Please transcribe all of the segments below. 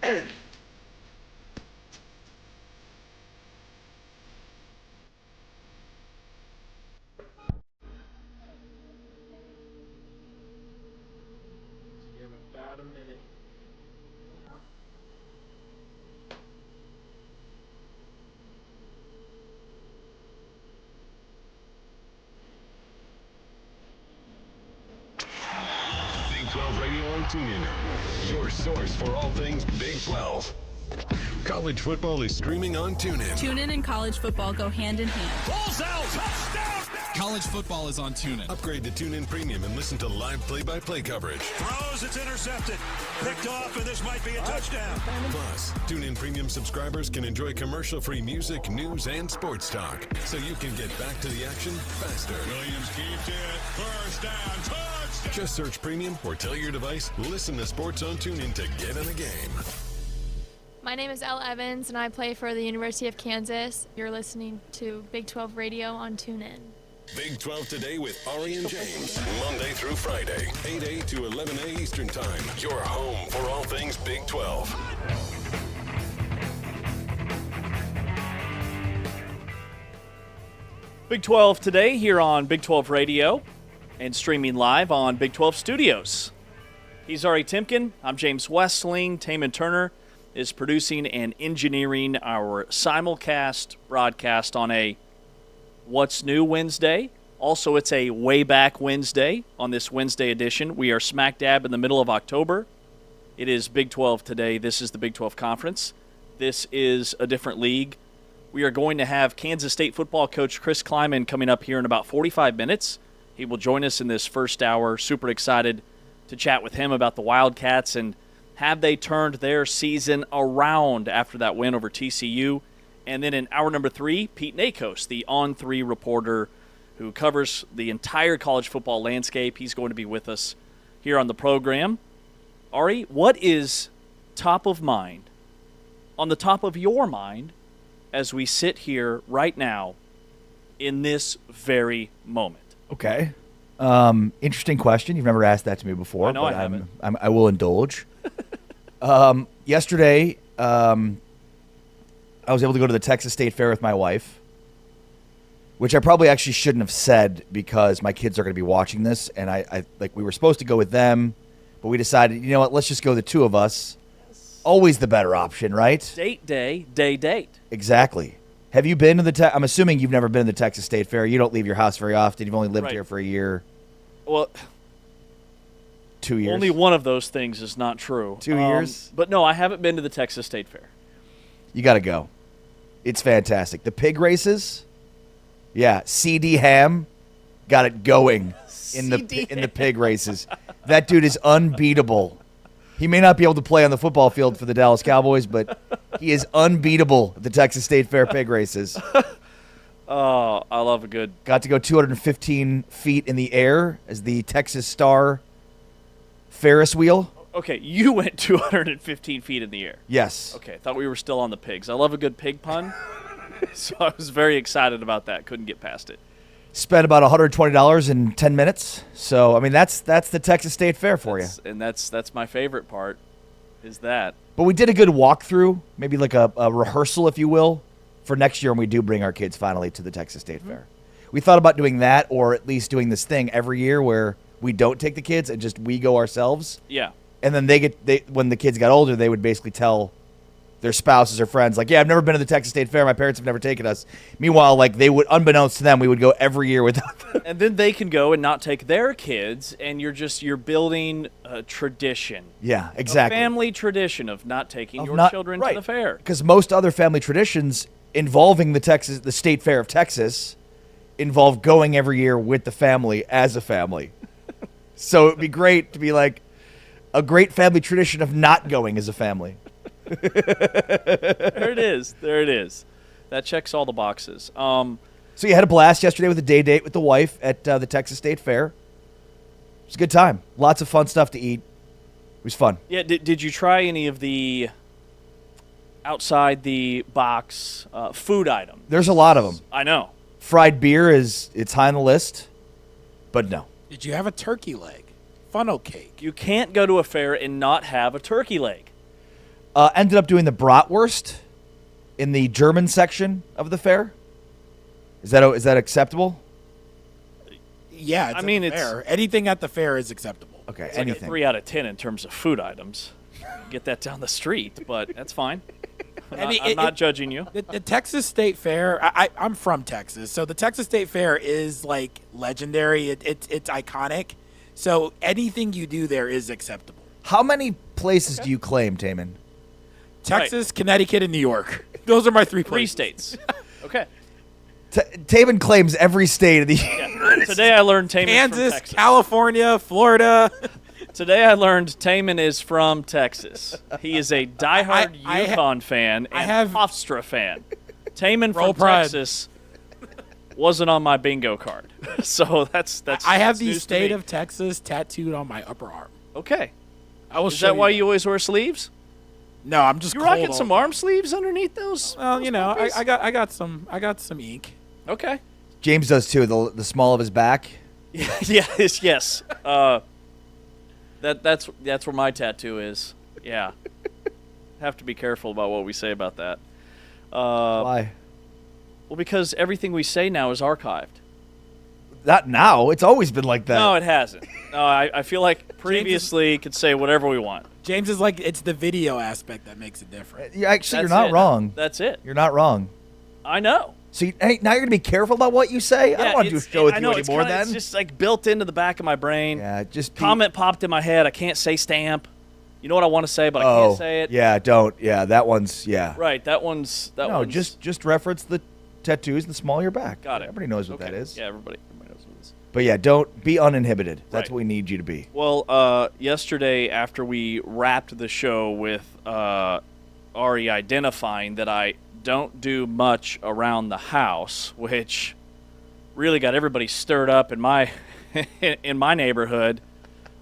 Give him about a minute. Big 12 Radio on TuneIn. Your source for all things Big 12. College football is streaming on TuneIn. TuneIn and college football go hand in hand. Balls out. Touchdown. College football is on TuneIn. Upgrade to TuneIn Premium and listen to live play-by-play coverage. Throws, it's intercepted. Picked off, and this might be a touchdown. Plus, TuneIn Premium subscribers can enjoy commercial-free music, news, and sports talk, so you can get back to the action faster. Williams keeps it. First down. Touchdown. Just search Premium or tell your device, listen to sports on TuneIn to get in the game. My name is Elle Evans, and I play for the University of Kansas. You're listening to Big 12 Radio on TuneIn. Big 12 Today with Ari and James. Monday through Friday, 8 a to 11 a Eastern Time. Your home for all things Big 12. Big 12 Today here on Big 12 Radio and streaming live on Big 12 Studios. He's Ari Timken. I'm James Westling. Taman Turner is producing and engineering our simulcast broadcast on a What's New Wednesday. Also, it's a Way Back Wednesday on this Wednesday edition. We are smack dab in the middle of October. It is Big 12 today. This is the Big 12 Conference. This is a different league. We are going to have Kansas State football coach Chris Klieman coming up here in about 45 minutes. He will join us in this first hour. Super excited to chat with him about the Wildcats and have they turned their season around after that win over TCU. And then in hour number 3, Pete Nakos, the On3 reporter who covers the entire college football landscape. He's going to be with us here on the program. Ari, what is top of mind, on the top of your mind, as we sit here right now in this very moment? Okay. Interesting question. You've never asked that to me before. I know I haven't. I will indulge. Yesterday, I was able to go to the Texas State Fair with my wife, which I probably actually shouldn't have said because my kids are going to be watching this, and I we were supposed to go with them, but we decided, you know what, let's just go the two of us. Always the better option, right? Date. Exactly. Have you been to the I'm assuming you've never been to the Texas State Fair. You don't leave your house very often. You've only lived here for a year. Well, 2 years. only one of those things is not true. 2 years? But no, I haven't been to the Texas State Fair. You got to go. It's fantastic. The pig races, yeah. CD Ham got it going in the pig races. That dude is unbeatable. He may not be able to play on the football field for the Dallas Cowboys, but he is unbeatable at the Texas State Fair pig races. Oh, I love a good. Got to go 215 feet in the air as the Texas Star Ferris wheel. Okay, you went 215 feet in the air. Yes. Okay, I thought we were still on the pigs. I love a good pig pun, so I was very excited about that. Couldn't get past it. Spent about $120 in 10 minutes. So, I mean, that's the Texas State Fair for you. And that's my favorite part, is that. But we did a good walkthrough, maybe like a rehearsal, if you will, for next year when we do bring our kids finally to the Texas State Fair. We thought about doing that, or at least doing this thing every year where we don't take the kids and just we go ourselves. Yeah. And then when the kids got older, they would basically tell their spouses or friends, like, yeah, I've never been to the Texas State Fair. My parents have never taken us. Meanwhile, like, they would, unbeknownst to them, we would go every year without them. And then they can go and not take their kids, and you're building a tradition. Yeah, exactly. A family tradition of not taking your children to the fair. Because most other family traditions involving the State Fair of Texas involve going every year with the family as a family. So it'd be great to be like a great family tradition of not going as a family. There it is. That checks all the boxes. So you had a blast yesterday with a day date with the wife at the Texas State Fair. It was a good time. Lots of fun stuff to eat. It was fun. Yeah. Did you try any of the outside the box food items? There's a lot of them. I know. Fried beer it's high on the list, but no. Did you have a turkey leg? Funnel cake? You can't go to a fair and not have a turkey leg. Ended up doing the bratwurst in the German section of the fair. Is that acceptable? Yeah, I mean, at the fair. Anything at the fair is acceptable. Okay, It's like a anything. 3 out of 10 in terms of food items. Get that down the street, but that's fine. I'm not judging you. The Texas State Fair, I'm from Texas, so the Texas State Fair is like legendary. It's iconic. So anything you do there is acceptable. How many places do you claim, Taman? Texas, Connecticut, and New York. Those are my 3 3 places. states. Okay. Taman claims every state of the Yeah. Today I learned Taman from Kansas, Texas. California, Florida. Today I learned Taman is from Texas. He is a diehard I Yukon fan and I have- Hofstra fan. Taman Roll from Pride. Texas wasn't on my bingo card. So that's I have that's the news to state me. of Texas tattooed on my upper arm. Okay. I will Is show that why that. you always wear sleeves? No, I'm just You cold rocking all some the- arm sleeves underneath those? Well, you know, puppies? I got some ink. Okay. James does too. The small of his back. Yes. That's where my tattoo is. Yeah. Have to be careful about what we say about that. Why? Well, because everything we say now is archived. Not now. It's always been like that. No, it hasn't. No, I feel like previously could say whatever we want. James is like, it's the video aspect that makes it different. Actually, That's you're not it. wrong. That's it. You're not wrong. I know. So hey, now you're gonna be careful about what you say. I don't want to do a show with I you know, it's anymore. kinda- It's Then just like built into the back of my brain. yeah, just be, Comment popped in my head. I can't say stamp. You know what I want to say, but I Oh, can't say it. yeah, don't. Yeah, that one's yeah. Right. That one's. No, just reference the tattoos and the small of your back. Got it. Everybody knows what Okay. that is. Yeah, everybody knows what it is. But yeah, don't be uninhibited. That's Right. what we need you to be. Well, yesterday after we wrapped the show with Ari identifying that I don't do much around the house, which really got everybody stirred up in my in my neighborhood.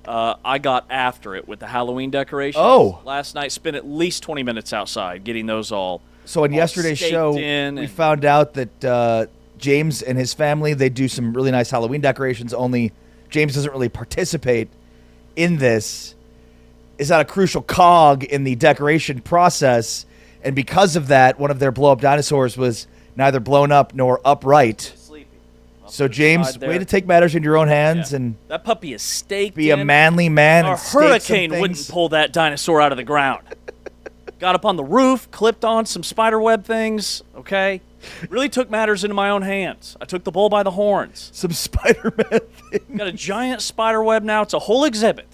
I got after it with the Halloween decorations. Oh. Last night, spent at least 20 minutes outside getting those all. So in all yesterday's staked show, in we and- found out that James and his family, they do some really nice Halloween decorations. Only James doesn't really participate in this. Is not a crucial cog in the decoration process, and because of that, one of their blow-up dinosaurs was neither blown up nor upright. Sleepy. So James, side there. way to take matters into your own hands Yeah. and That puppy is staked be a in. manly man. A and stake some hurricane things. wouldn't pull that dinosaur out of the ground. Got up on the roof, clipped on some spider web things, okay? Really took matters into my own hands. I took the bull by the horns. Some Spider-Man thing. Got a giant spider web now. It's a whole exhibit.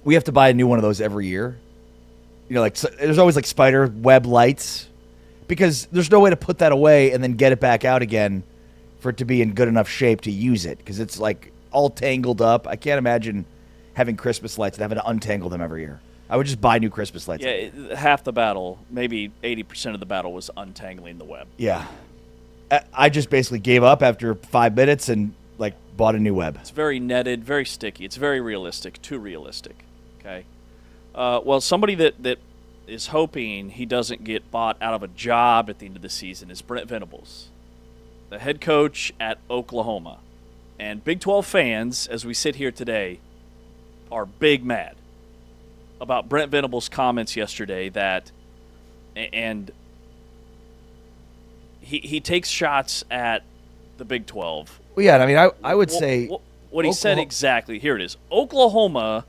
We have to buy a new one of those every year. You know, like there's always like spider web lights because there's no way to put that away and then get it back out again for it to be in good enough shape to use it because it's like all tangled up. I can't imagine having Christmas lights and having to untangle them every year. I would just buy new Christmas lights. Yeah, half the battle, maybe 80% of the battle was untangling the web. Yeah. I just basically gave up after 5 minutes and like bought a new web. It's very netted, very sticky. It's very realistic, too realistic. Okay. Well, somebody that is hoping he doesn't get bought out of a job at the end of the season is Brent Venables, the head coach at Oklahoma. And Big 12 fans, as we sit here today, are big mad about Brent Venables' comments yesterday that, and he takes shots at the Big 12. Well, yeah, I mean, I would Wh- say what he said Oklahoma- exactly. Here it is. Oklahoma.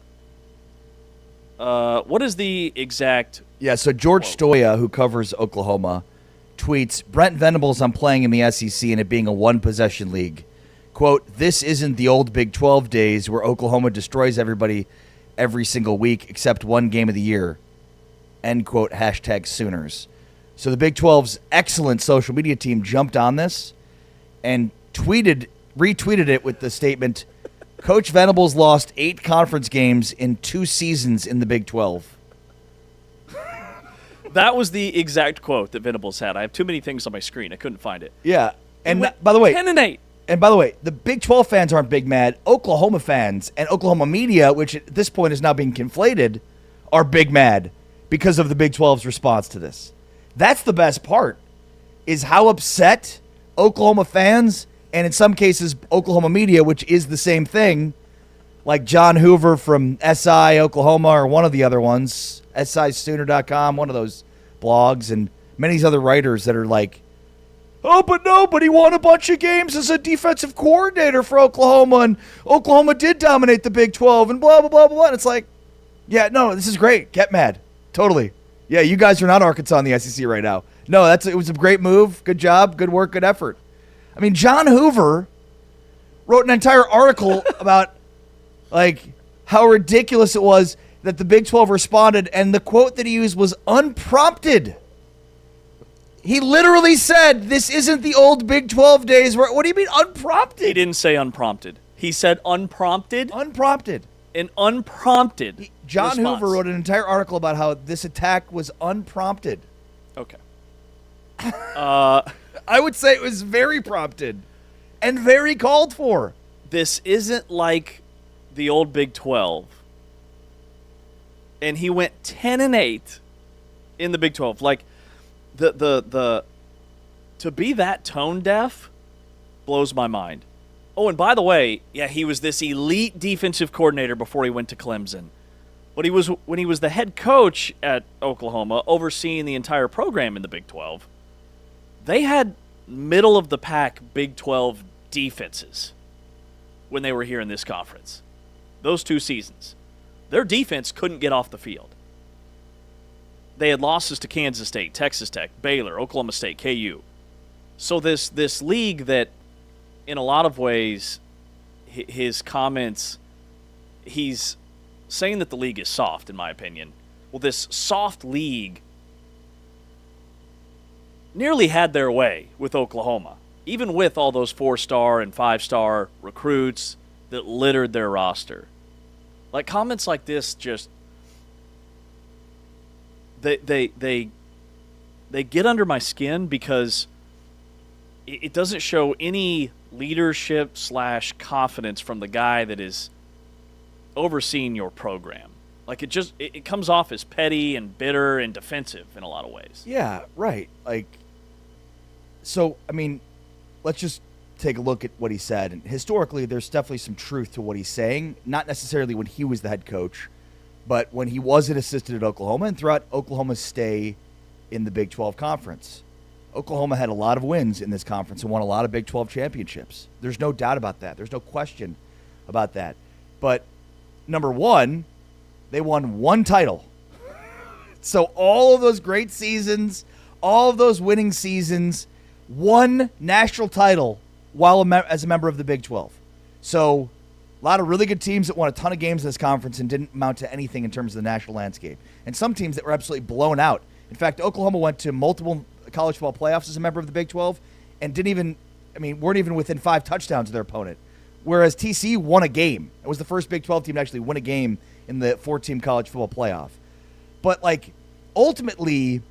What is the exact? Yeah, so George Stoya, who covers Oklahoma, tweets, Brent Venables on playing in the SEC and it being a one-possession league. Quote, this isn't the old Big 12 days where Oklahoma destroys everybody every single week except one game of the year. End quote, hashtag Sooners. So the Big 12's excellent social media team jumped on this and retweeted it with the statement, Coach Venables lost 8 conference games in 2 seasons in the Big 12. That was the exact quote that Venables had. I have too many things on my screen. I couldn't find it. Yeah. And Went by the way, 10-8. And by the way, the Big 12 fans aren't big mad. Oklahoma fans and Oklahoma media, which at this point is now being conflated, are big mad because of the Big 12's response to this. That's the best part, is how upset Oklahoma fans and in some cases Oklahoma media, which is the same thing, like John Hoover from SI Oklahoma or one of the other ones, SISooner.com, one of those blogs and many of these other writers that are like, oh, but no, but he won a bunch of games as a defensive coordinator for Oklahoma, and Oklahoma did dominate the Big 12, and blah, blah, blah, blah. And it's like, yeah, no, this is great. Get mad. Totally. Yeah, you guys are not Arkansas in the SEC right now. No, it was a great move. Good job. Good work. Good effort. I mean, John Hoover wrote an entire article about, like, how ridiculous it was that the Big 12 responded, and the quote that he used was unprompted. He literally said, this isn't the old Big 12 days. What do you mean unprompted? He didn't say unprompted. He said unprompted. Unprompted. An unprompted John response. Hoover wrote an entire article about how this attack was unprompted. Okay. I would say it was very prompted and very called for. This isn't like the old Big 12. And he went 10-8 in the Big 12. Like, the to be that tone deaf blows my mind. Oh, and by the way, yeah, he was this elite defensive coordinator before he went to Clemson. But when he was the head coach at Oklahoma, overseeing the entire program in the Big 12, they had middle of the pack Big 12 defenses when they were here in this conference. Those 2 seasons. Their defense couldn't get off the field. They had losses to Kansas State, Texas Tech, Baylor, Oklahoma State, KU. So this league that, in a lot of ways, his comments, he's saying that the league is soft, in my opinion. Well, this soft league nearly had their way with Oklahoma, even with all those 4-star and 5-star recruits that littered their roster. Like, comments like this just they get under my skin because it doesn't show any leadership / confidence from the guy that is overseeing your program. Like, it comes off as petty and bitter and defensive in a lot of ways. Yeah, right. Like, so, I mean, let's just take a look at what he said. And historically, there's definitely some truth to what he's saying. Not necessarily when he was the head coach, but when he was an assistant at Oklahoma and throughout Oklahoma's stay in the Big 12 Conference. Oklahoma had a lot of wins in this conference and won a lot of Big 12 championships. There's no doubt about that. There's no question about that. But number one, they won 1 title. So all of those great seasons, all of those winning seasons, 1 national title while as a member of the Big 12. So a lot of really good teams that won a ton of games in this conference and didn't amount to anything in terms of the national landscape. And some teams that were absolutely blown out. In fact, Oklahoma went to multiple college football playoffs as a member of the Big 12 and weren't even within 5 touchdowns of their opponent. Whereas TCU won a game. It was the first Big 12 team to actually win a game in the 4-team college football playoff. But, like, ultimately,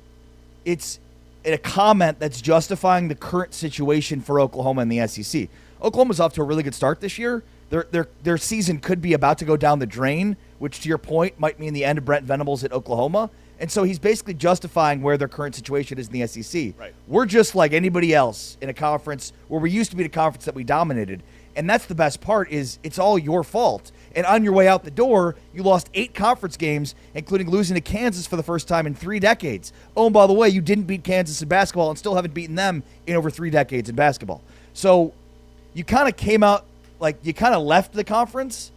it's a comment that's justifying the current situation for Oklahoma in the SEC. Oklahoma's off to a really good start this year. Their season could be about to go down the drain, which, to your point, might mean the end of Brent Venables at Oklahoma. And so he's basically justifying where their current situation is in the SEC. Right. We're just like anybody else in a conference where we used to be the conference that we dominated. And that's the best part is it's all your fault. And on your way out the door, you lost 8 conference games, including losing to Kansas for the first time in 3 decades. Oh, and by the way, you didn't beat Kansas in basketball and still haven't beaten them in over 3 decades in basketball. So you kind of came out, like you kind of left the conference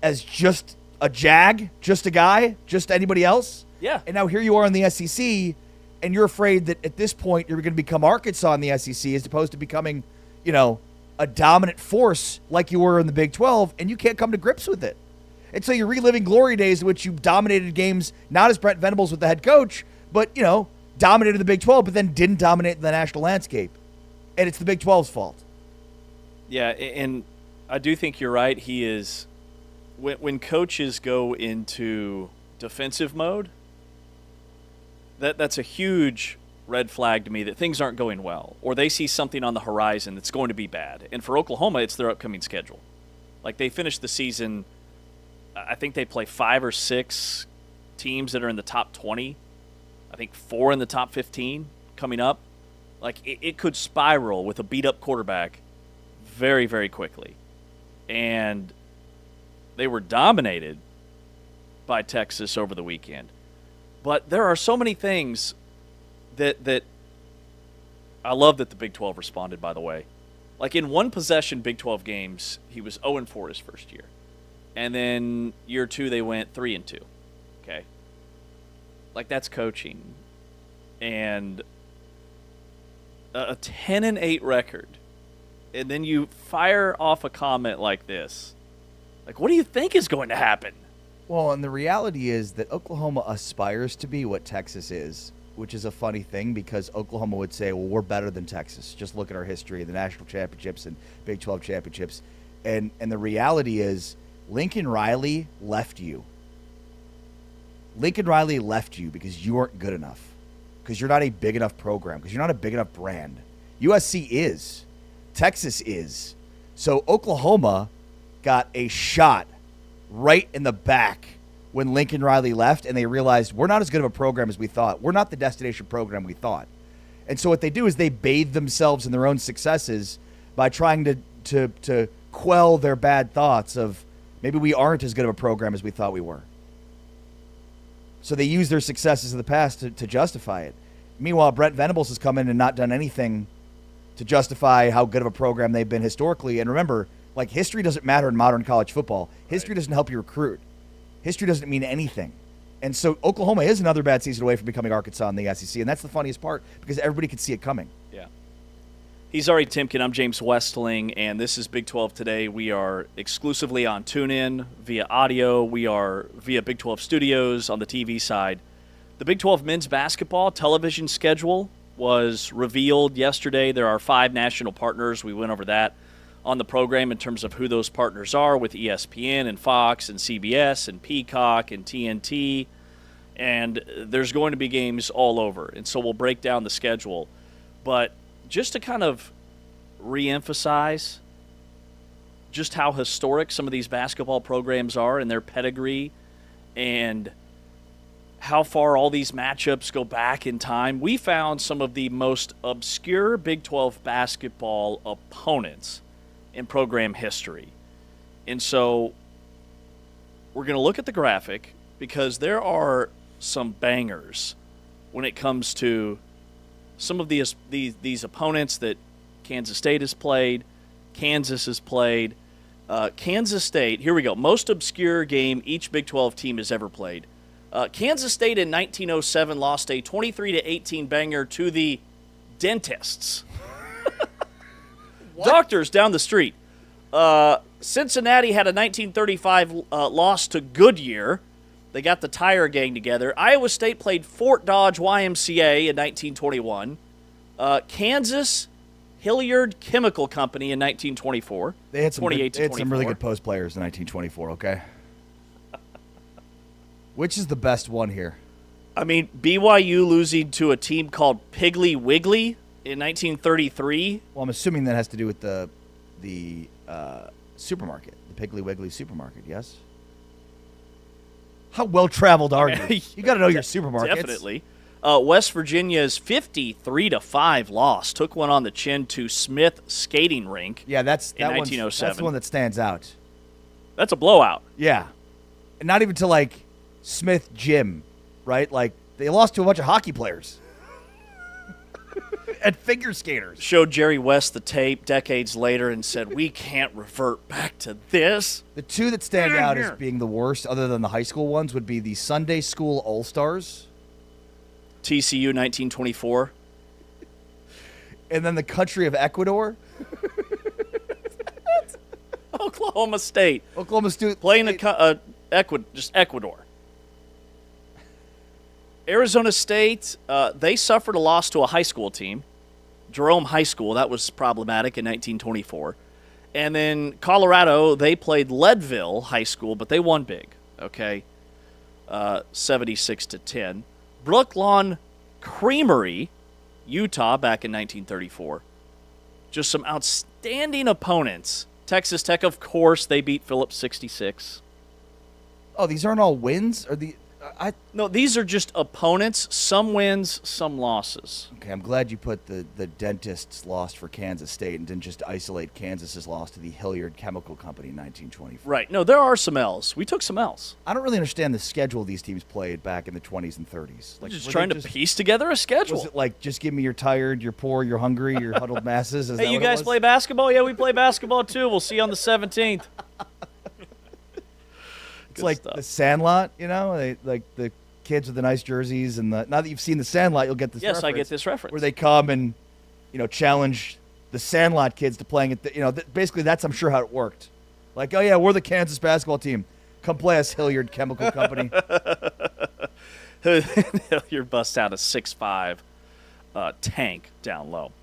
as just a jag, just a guy, just anybody else. Yeah. And now here you are in the SEC, and you're afraid that at this point you're going to become Arkansas in the SEC as opposed to becoming, a dominant force like you were in the Big 12, and you can't come to grips with it. And so you're reliving glory days in which you dominated games, not as Brent Venables with the head coach, but, dominated the Big 12, but then didn't dominate the national landscape. And it's the Big 12's fault. Yeah, and I do think you're right. He is when coaches go into defensive mode, that's a huge red flag to me that things aren't going well, or they see something on the horizon that's going to be bad. And for Oklahoma, it's their upcoming schedule. Like, they finished the season, I think they play 5 or 6 teams that are in the top 20. I think 4 in the top 15 coming up. Like, it could spiral with a beat-up quarterback very, very quickly. And they were dominated by Texas over the weekend. But there are so many things that I love that the Big 12 responded, by the way. Like in one possession Big 12 games, he was 0-4 his first year. And then year 2 they went 3-2. Okay. Like that's coaching. And a 10-8 record. And then you fire off a comment like this. Like, what do you think is going to happen? Well, and the reality is that Oklahoma aspires to be what Texas is, which is a funny thing because Oklahoma would say, well, we're better than Texas. Just look at our history, the national championships and Big 12 championships. And the reality is Lincoln Riley left you. Lincoln Riley left you because you weren't good enough, because you're not a big enough program, because you're not a big enough brand. USC is. Texas is. So Oklahoma got a shot right in the back when Lincoln Riley left, and they realized we're not as good of a program as we thought. We're not the destination program we thought. And so what they do is they bathe themselves in their own successes by trying to quell their bad thoughts of maybe we aren't as good of a program as we thought we were. So they use their successes of the past to justify it. Meanwhile, Brent Venables has come in and not done anything to justify how good of a program they've been historically. And remember, like, history doesn't matter in modern college football. History doesn't help you recruit. History doesn't mean anything. And so Oklahoma is another bad season away from becoming Arkansas in the SEC, and that's the funniest part because everybody could see it coming. Yeah. He's Ari Timken. I'm James Westling, and this is Big 12 Today. We are exclusively on TuneIn via audio. We are via Big 12 Studios on the TV side. The Big 12 men's basketball television schedule was revealed yesterday. There are 5 national partners. We went over that on the program in terms of who those partners are with ESPN and Fox and CBS and Peacock and TNT. And there's going to be games all over. And so we'll break down the schedule. But just to kind of reemphasize just how historic some of these basketball programs are and their pedigree and how far all these matchups go back in time, we found some of the most obscure Big 12 basketball opponents in program history. And so we're going to look at the graphic because there are some bangers when it comes to some of these opponents that Kansas State has played, Kansas has played. Kansas State, here we go, most obscure game each Big 12 team has ever played. Kansas State in 1907 lost a 23-18 banger to the Dentists. Doctors down the street. Cincinnati had a 1935 loss to Goodyear. They got the tire gang together. Iowa State played Fort Dodge YMCA in 1921. Kansas Hilliard Chemical Company in 1924. They had some really good post players in 1924, okay? Which is the best one here? I mean, BYU losing to a team called Piggly Wiggly in 1933. Well, I'm assuming that has to do with the supermarket, the Piggly Wiggly supermarket, yes? How well-traveled are you? You got to know your supermarkets. Definitely. West Virginia's 53-5 loss took one on the chin to Smith Skating Rink. Yeah, that's in 1907. That's the one that stands out. That's a blowout. Yeah. And not even to, like, Smith Gym, right? Like, they lost to a bunch of hockey players. And figure skaters. Showed Jerry West the tape decades later and said, we can't revert back to this. The two that stand out as being the worst, other than the high school ones, would be the Sunday School All-Stars. TCU 1924. And then the country of Ecuador. Oklahoma State. Oklahoma State. Playing Ecuador. Arizona State, they suffered a loss to a high school team. Jerome High School, that was problematic in 1924. And then Colorado, they played Leadville High School, but they won big, okay, 76-10. Brooklawn Creamery, Utah, back in 1934. Just some outstanding opponents. Texas Tech, of course, they beat Phillips 66. Oh, these aren't all wins? No, these are just opponents. Some wins, some losses. Okay, I'm glad you put the dentist's loss for Kansas State and didn't just isolate Kansas's loss to the Hilliard Chemical Company in 1924. Right. No, there are some L's. We took some L's. I don't really understand the schedule these teams played back in the 20s and 30s. Like, just trying to piece together a schedule. Was it like, just give me your tired, your poor, your hungry, your huddled masses? Is hey, that you what it guys was? play basketball? Yeah, we play basketball too. We'll see you on the 17th. It's like the Sandlot, like the kids with the nice jerseys, and now that you've seen the Sandlot, you'll get this. Yes, reference, I get this reference. where they come and challenge the Sandlot kids to playing it. Basically that's, I'm sure, how it worked. Like, oh yeah, we're the Kansas basketball team. Come play us, Hilliard Chemical Company. Hilliard busts out a 6'5" tank down low.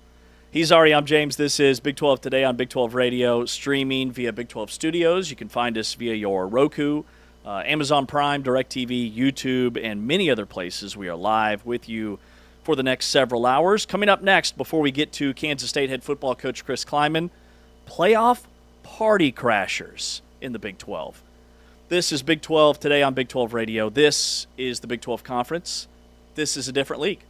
He's Ari. I'm James. This is Big 12 Today on Big 12 Radio, streaming via Big 12 Studios. You can find us via your Roku, Amazon Prime, DirecTV, YouTube, and many other places. We are live with you for the next several hours. Coming up next, before we get to Kansas State head football coach Chris Klieman, playoff party crashers in the Big 12. This is Big 12 Today on Big 12 Radio. This is the Big 12 Conference. This is a different league.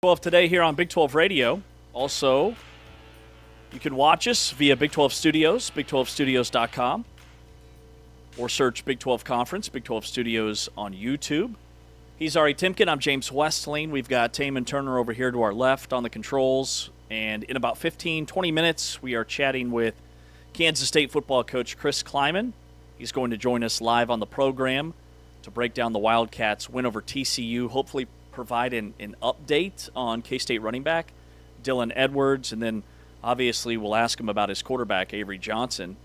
12 today here on Big 12 Radio. Also, you can watch us via Big 12 Studios, big12studios.com, or search Big 12 Conference, Big 12 Studios on YouTube. He's Ari Timken. I'm James Westling. We've got Taman Turner over here to our left on the controls. And in about 15, 20 minutes, we are chatting with Kansas State football coach Chris Klieman. He's going to join us live on the program to break down the Wildcats' win over TCU, hopefully provide an update on K-State running back Dylan Edwards, and then obviously we'll ask him about his quarterback, Avery Johnson.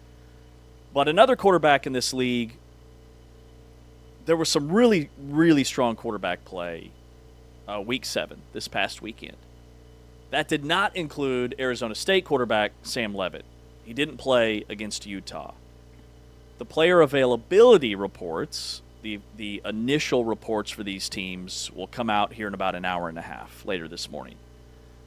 But another quarterback in this league, there was some really, really strong quarterback play week 7 this past weekend. That did not include Arizona State quarterback Sam Leavitt. He didn't play against Utah. The player availability reports, the initial reports for these teams, will come out here in about an hour and a half later this morning.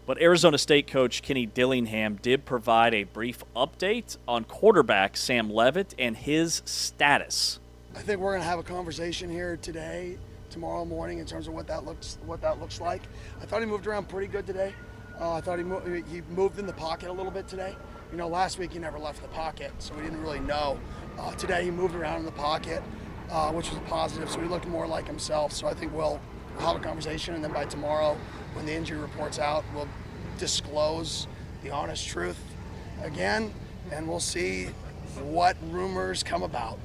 But Arizona State coach Kenny Dillingham did provide a brief update on quarterback Sam Leavitt and his status. I think we're going to have a conversation here today, tomorrow morning, in terms of what that looks like. I thought he moved around pretty good today. I thought he moved in the pocket a little bit today. You know, last week he never left the pocket, so we didn't really know. Today he moved around in the pocket, which was a positive, so he looked more like himself. So I think we'll have a conversation, and then by tomorrow, when the injury report's out, we'll disclose the honest truth again, and we'll see what rumors come about.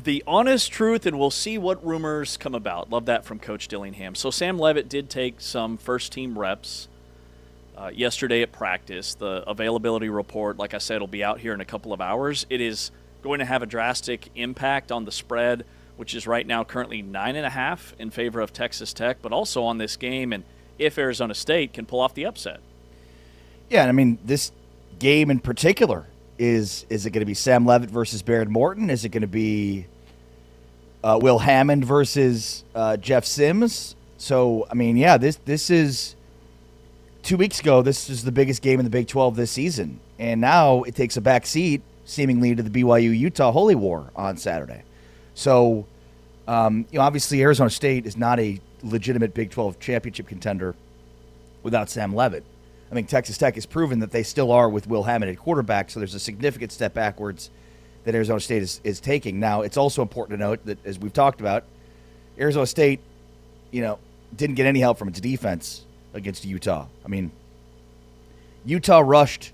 The honest truth, and we'll see what rumors come about. Love that from Coach Dillingham. So Sam Leavitt did take some first-team reps yesterday at practice. The availability report, like I said, will be out here in a couple of hours. It is going to have a drastic impact on the spread, which is right now currently 9.5 in favor of Texas Tech, but also on this game, and if Arizona State can pull off the upset. Yeah, and I mean, this game in particular, is it going to be Sam Leavitt versus Barrett Morton? Is it going to be Will Hammond versus Jeff Sims? So, I mean, yeah, this is 2 weeks ago, this is the biggest game in the Big 12 this season. And now it takes a back seat, seemingly, to the BYU-Utah Holy War on Saturday. So, obviously Arizona State is not a legitimate Big 12 championship contender without Sam Leavitt. I think Texas Tech has proven that they still are with Will Hammond at quarterback, so there's a significant step backwards that Arizona State is taking. Now, it's also important to note that, as we've talked about, Arizona State, didn't get any help from its defense against Utah. I mean, Utah rushed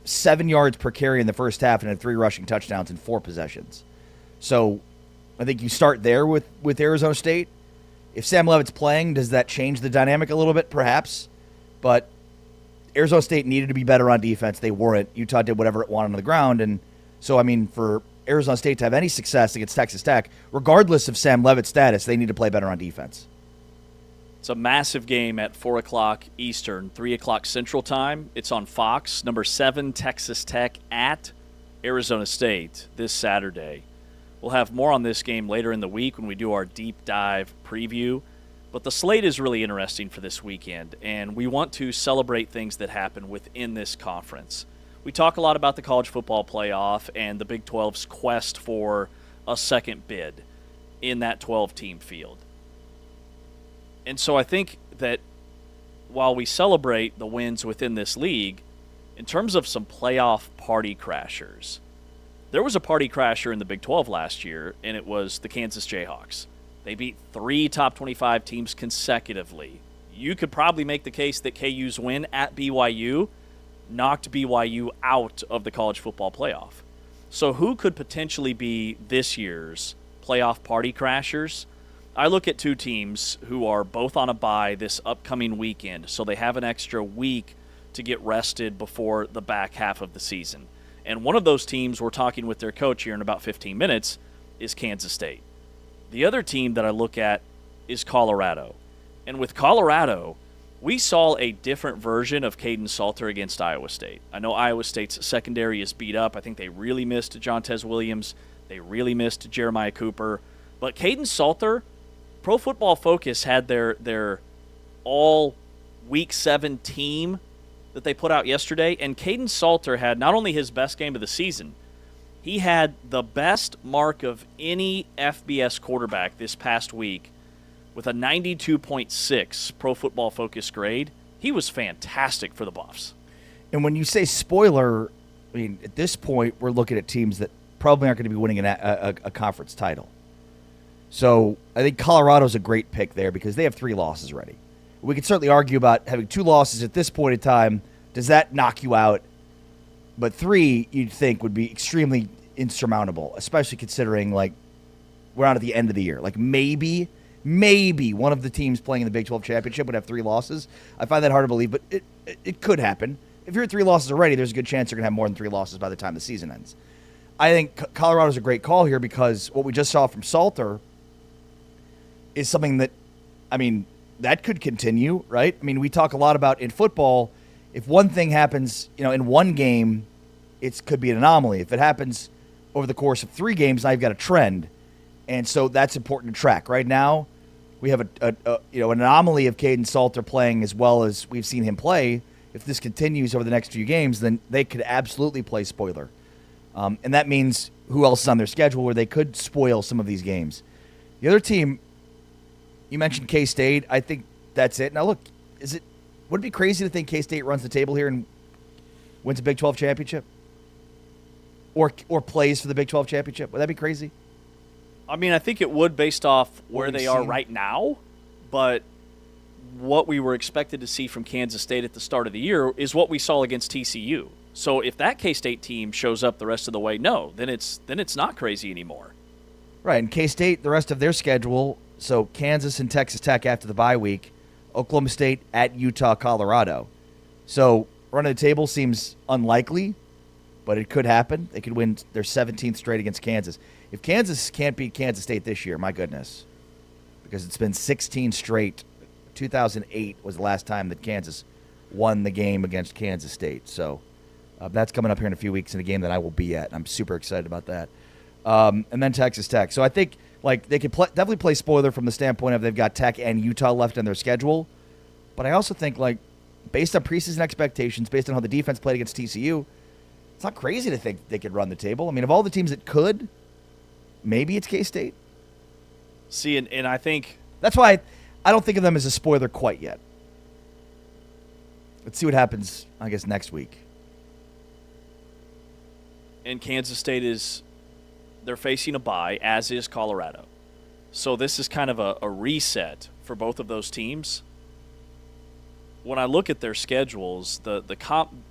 7 yards per carry in the first half and had 3 rushing touchdowns in 4 possessions. So I think you start there with Arizona State. If Sam Leavitt's playing, does that change the dynamic a little bit? Perhaps. But Arizona State needed to be better on defense. They weren't. Utah did whatever it wanted on the ground. And so, I mean, for Arizona State to have any success against Texas Tech, regardless of Sam Leavitt's status, they need to play better on defense. It's a massive game at 4 o'clock Eastern, 3 o'clock Central Time. It's on Fox. Number 7, Texas Tech at Arizona State this Saturday. We'll have more on this game later in the week when we do our deep dive preview. But the slate is really interesting for this weekend, and we want to celebrate things that happen within this conference. We talk a lot about the college football playoff and the Big 12's quest for a second bid in that 12-team field. And so I think that while we celebrate the wins within this league, in terms of some playoff party crashers, there was a party crasher in the Big 12 last year, and it was the Kansas Jayhawks. They beat 3 top 25 teams consecutively. You could probably make the case that KU's win at BYU knocked BYU out of the college football playoff. So who could potentially be this year's playoff party crashers? I look at 2 teams who are both on a bye this upcoming weekend, so they have an extra week to get rested before the back half of the season. And one of those teams, we're talking with their coach here in about 15 minutes, is Kansas State. The other team that I look at is Colorado. And with Colorado, we saw a different version of Caden Salter against Iowa State. I know Iowa State's secondary is beat up. I think they really missed Jontez Williams. They really missed Jeremiah Cooper. But Caden Salter, Pro Football Focus had their all Week 7 team that they put out yesterday, and Caden Salter had not only his best game of the season, he had the best mark of any FBS quarterback this past week with a 92.6 Pro Football Focus grade. He was fantastic for the Buffs. And when you say spoiler, I mean, at this point, we're looking at teams that probably aren't going to be winning a conference title. So I think Colorado's a great pick there because they have 3 losses already. We could certainly argue about having 2 losses at this point in time. Does that knock you out? But 3, you'd think, would be extremely insurmountable, especially considering, like, we're not at the end of the year. Like, maybe one of the teams playing in the Big 12 championship would have 3 losses. I find that hard to believe, but it could happen. If you're at 3 losses already, there's a good chance you're going to have more than 3 losses by the time the season ends. I think Colorado's a great call here because what we just saw from Salter is something that, I mean, that could continue, right? I mean, we talk a lot about in football, if one thing happens, in one game, it could be an anomaly. If it happens over the course of 3 games, now you've got a trend. And so that's important to track. Right now, we have an anomaly of Caden Salter playing as well as we've seen him play. If this continues over the next few games, then they could absolutely play spoiler. And that means who else is on their schedule where they could spoil some of these games. The other team, you mentioned K-State. I think that's it. Now, look, would it be crazy to think K-State runs the table here and wins a Big 12 championship? Or plays for the Big 12 championship? Would that be crazy? I mean, I think it would based off where they are right now, but what we were expected to see from Kansas State at the start of the year is what we saw against TCU. So if that K-State team shows up the rest of the way, then it's not crazy anymore. Right, and K-State, the rest of their schedule, so Kansas and Texas Tech after the bye week, Oklahoma State at Utah, Colorado. So running the table seems unlikely, but it could happen. They could win their 17th straight against Kansas. If Kansas can't beat Kansas State this year, my goodness, because it's been 16 straight. 2008 was the last time that Kansas won the game against Kansas State. So that's coming up here in a few weeks in a game that I will be at. I'm super excited about that. And then Texas Tech. So I think they could definitely play spoiler from the standpoint of they've got Tech and Utah left in their schedule. But I also think, based on preseason expectations, based on how the defense played against TCU, it's not crazy to think they could run the table. I mean, of all the teams that could, maybe it's K-State. See, and I think that's why I don't think of them as a spoiler quite yet. Let's see what happens, I guess, next week. And Kansas State they're facing a bye, as is Colorado. So this is kind of a reset for both of those teams. When I look at their schedules,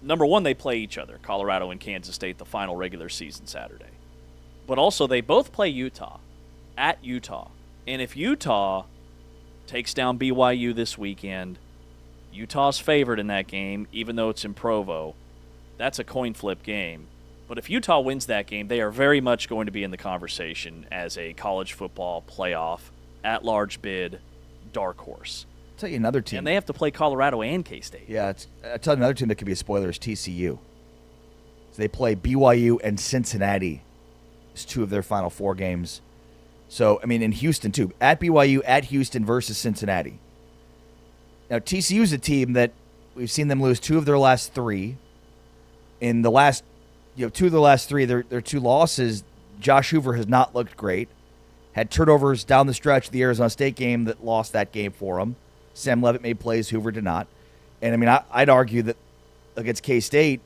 number one, they play each other, Colorado and Kansas State, the final regular season Saturday. But also they both play Utah, at Utah. And if Utah takes down BYU this weekend, Utah's favored in that game, even though it's in Provo. That's a coin flip game. But if Utah wins that game, they are very much going to be in the conversation as a college football playoff, at-large bid, dark horse. I'll tell you another team. And they have to play Colorado and K-State. Yeah, I'll tell you another team that could be a spoiler is TCU. So they play BYU and Cincinnati. It's 2 of their final 4 games. So, I mean, in Houston, too. At BYU, at Houston versus Cincinnati. Now, TCU is a team that we've seen them lose 2 of their last 3. In the last, 2 of the last 3, their 2 losses, Josh Hoover has not looked great. Had turnovers down the stretch of the Arizona State game that lost that game for him. Sam Levitt made plays, Hoover did not. And, I mean, I'd argue that against K-State,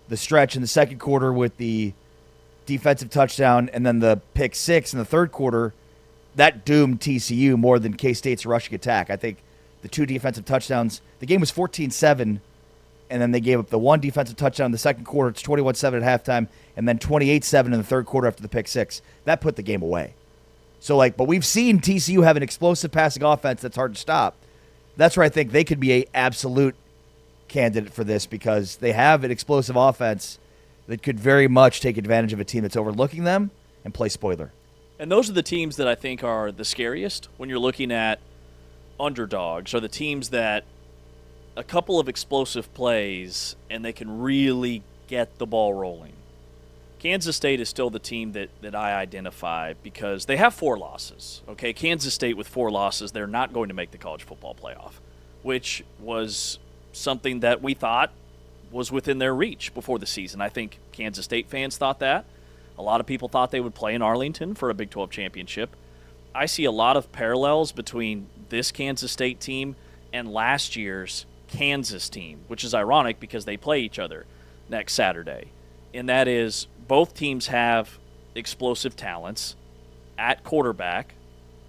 the stretch in the second quarter with the defensive touchdown and then the pick 6 in the third quarter, that doomed TCU more than K-State's rushing attack. I think the 2 defensive touchdowns, the game was 14-7, and then they gave up the 1 defensive touchdown in the second quarter. It's 21-7 at halftime, and then 28-7 in the third quarter after the pick 6. That put the game away. So, but we've seen TCU have an explosive passing offense that's hard to stop. That's where I think they could be an absolute candidate for this because they have an explosive offense that could very much take advantage of a team that's overlooking them and play spoiler. And those are the teams that I think are the scariest when you're looking at underdogs, or the teams that a couple of explosive plays and they can really get the ball rolling. Kansas State is still the team that I identify because they have 4 losses. Okay, Kansas State with 4 losses, they're not going to make the college football playoff, which was something that we thought was within their reach before the season. I think Kansas State fans thought that. A lot of people thought they would play in Arlington for a Big 12 championship. I see a lot of parallels between this Kansas State team and last year's Kansas team, which is ironic because they play each other next Saturday. And that is both teams have explosive talents at quarterback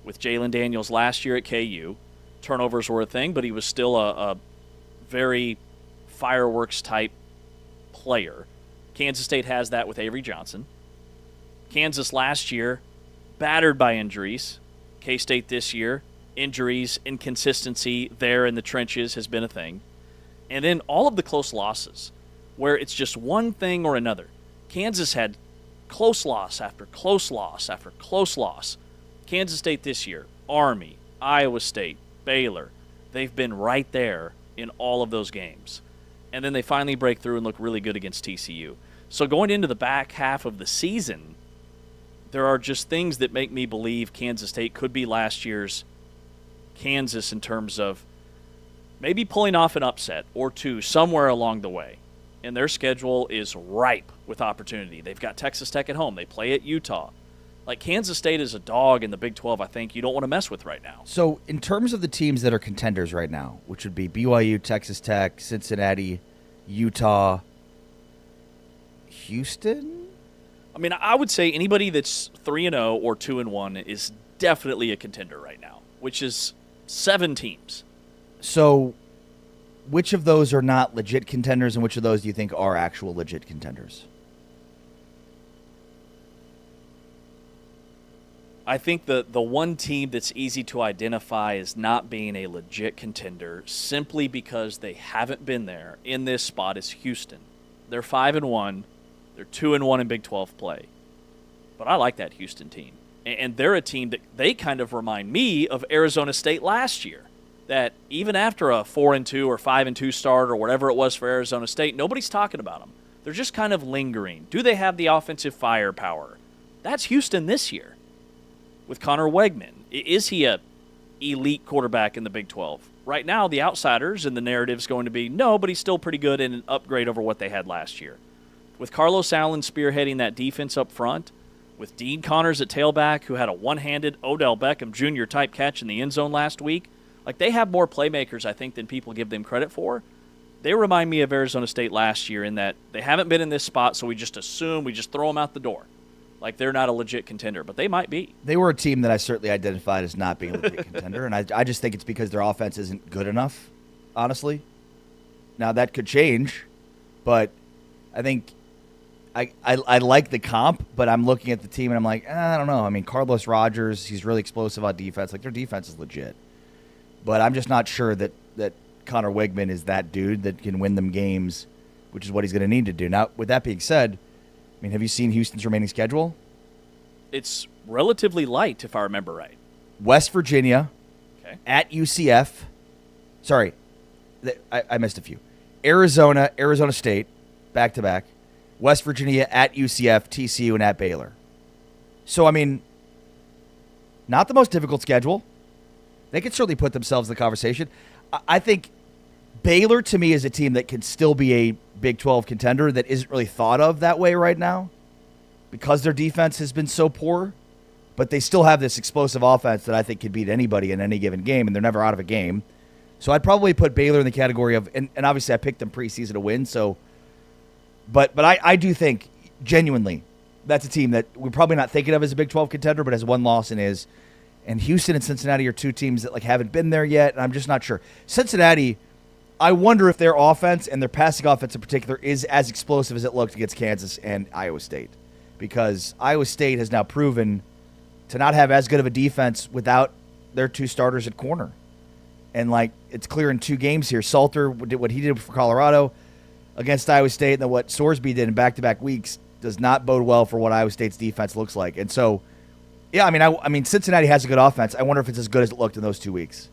with Jalen Daniels last year at KU. Turnovers were a thing, but he was still a very fireworks-type player. Kansas State has that with Avery Johnson. Kansas last year, battered by injuries. K-State this year, injuries, inconsistency there in the trenches has been a thing. And then all of the close losses, where it's just one thing or another. Kansas had close loss after close loss after close loss. Kansas State this year, Army, Iowa State, Baylor, they've been right there in all of those games. And then they finally break through and look really good against TCU. So going into the back half of the season, there are just things that make me believe Kansas State could be last year's Kansas in terms of maybe pulling off an upset or two somewhere along the way. And their schedule is ripe with opportunity. They've got Texas Tech at home. They play at Utah. Like, Kansas State is a dog in the Big 12, I think, you don't want to mess with right now. So, in terms of the teams that are contenders right now, which would be BYU, Texas Tech, Cincinnati, Utah, Houston? I mean, I would say anybody that's 3-0 or 2-1 is definitely a contender right now, which is 7 teams. So, which of those are not legit contenders, and which of those do you think are actual legit contenders? I think the one team that's easy to identify as not being a legit contender simply because they haven't been there in this spot is Houston. They're 5-1. They're 2-1 in Big 12 play. But I like that Houston team. And they're a team that they kind of remind me of Arizona State last year. That even after a 4-2 or 5-2 start or whatever it was for Arizona State, nobody's talking about them. They're just kind of lingering. Do they have the offensive firepower? That's Houston this year with Connor Wegman. Is he a elite quarterback in the Big 12? Right now, the outsiders and the narrative's going to be, no, but he's still pretty good and an upgrade over what they had last year. With Carlos Allen spearheading that defense up front, with Dean Connors at tailback, who had a one-handed Odell Beckham Jr. type catch in the end zone last week, like, they have more playmakers, I think, than people give them credit for. They remind me of Arizona State last year in that they haven't been in this spot, so we just assume, we just throw them out the door. Like, they're not a legit contender, but they might be. They were a team that I certainly identified as not being a legit contender, and I just think it's because their offense isn't good enough, honestly. Now, that could change, but I think I like the comp, but I'm looking at the team, and I'm like, I don't know. I mean, Carlos Rogers, he's really explosive on defense. Like, their defense is legit. But I'm just not sure that Connor Wegman is that dude that can win them games, which is what he's going to need to do. Now, with that being said, I mean, have you seen Houston's remaining schedule? It's relatively light, if I remember right. West Virginia, Okay. at UCF. Sorry, I missed a few. Arizona State, back-to-back. West Virginia at UCF, TCU, and at Baylor. So, I mean, not the most difficult schedule. They could certainly put themselves in the conversation. I think Baylor, to me, is a team that can still be a Big 12 contender that isn't really thought of that way right now because their defense has been so poor. But they still have this explosive offense that I think could beat anybody in any given game, and they're never out of a game. So I'd probably put Baylor in the category of, and obviously I picked them preseason to win. So, but I do think genuinely that's a team that we're probably not thinking of as a Big 12 contender, but has one loss and is. And Houston and Cincinnati are two teams that haven't been there yet, and I'm just not sure. Cincinnati, I wonder if their offense and their passing offense in particular is as explosive as it looked against Kansas and Iowa State, because Iowa State has now proven to not have as good of a defense without their two starters at corner. And it's clear in 2 games here. Salter did what he did for Colorado against Iowa State, and then what Sorsby did in back-to-back weeks does not bode well for what Iowa State's defense looks like. And so, yeah, I mean, Cincinnati has a good offense. I wonder if it's as good as it looked in those 2 weeks.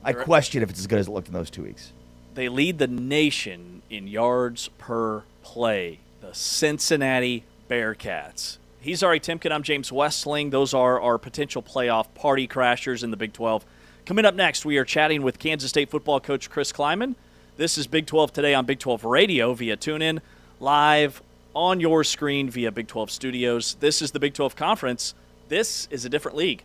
I question if it's as good as it looked in those 2 weeks. They lead the nation in yards per play, the Cincinnati Bearcats. He's Ari Timken. I'm James Westling. Those are our potential playoff party crashers in the Big 12. Coming up next, we are chatting with Kansas State football coach Chris Klieman. This is Big 12 Today on Big 12 Radio via TuneIn, live on your screen via Big 12 Studios. This is the Big 12 Conference. This is a different league.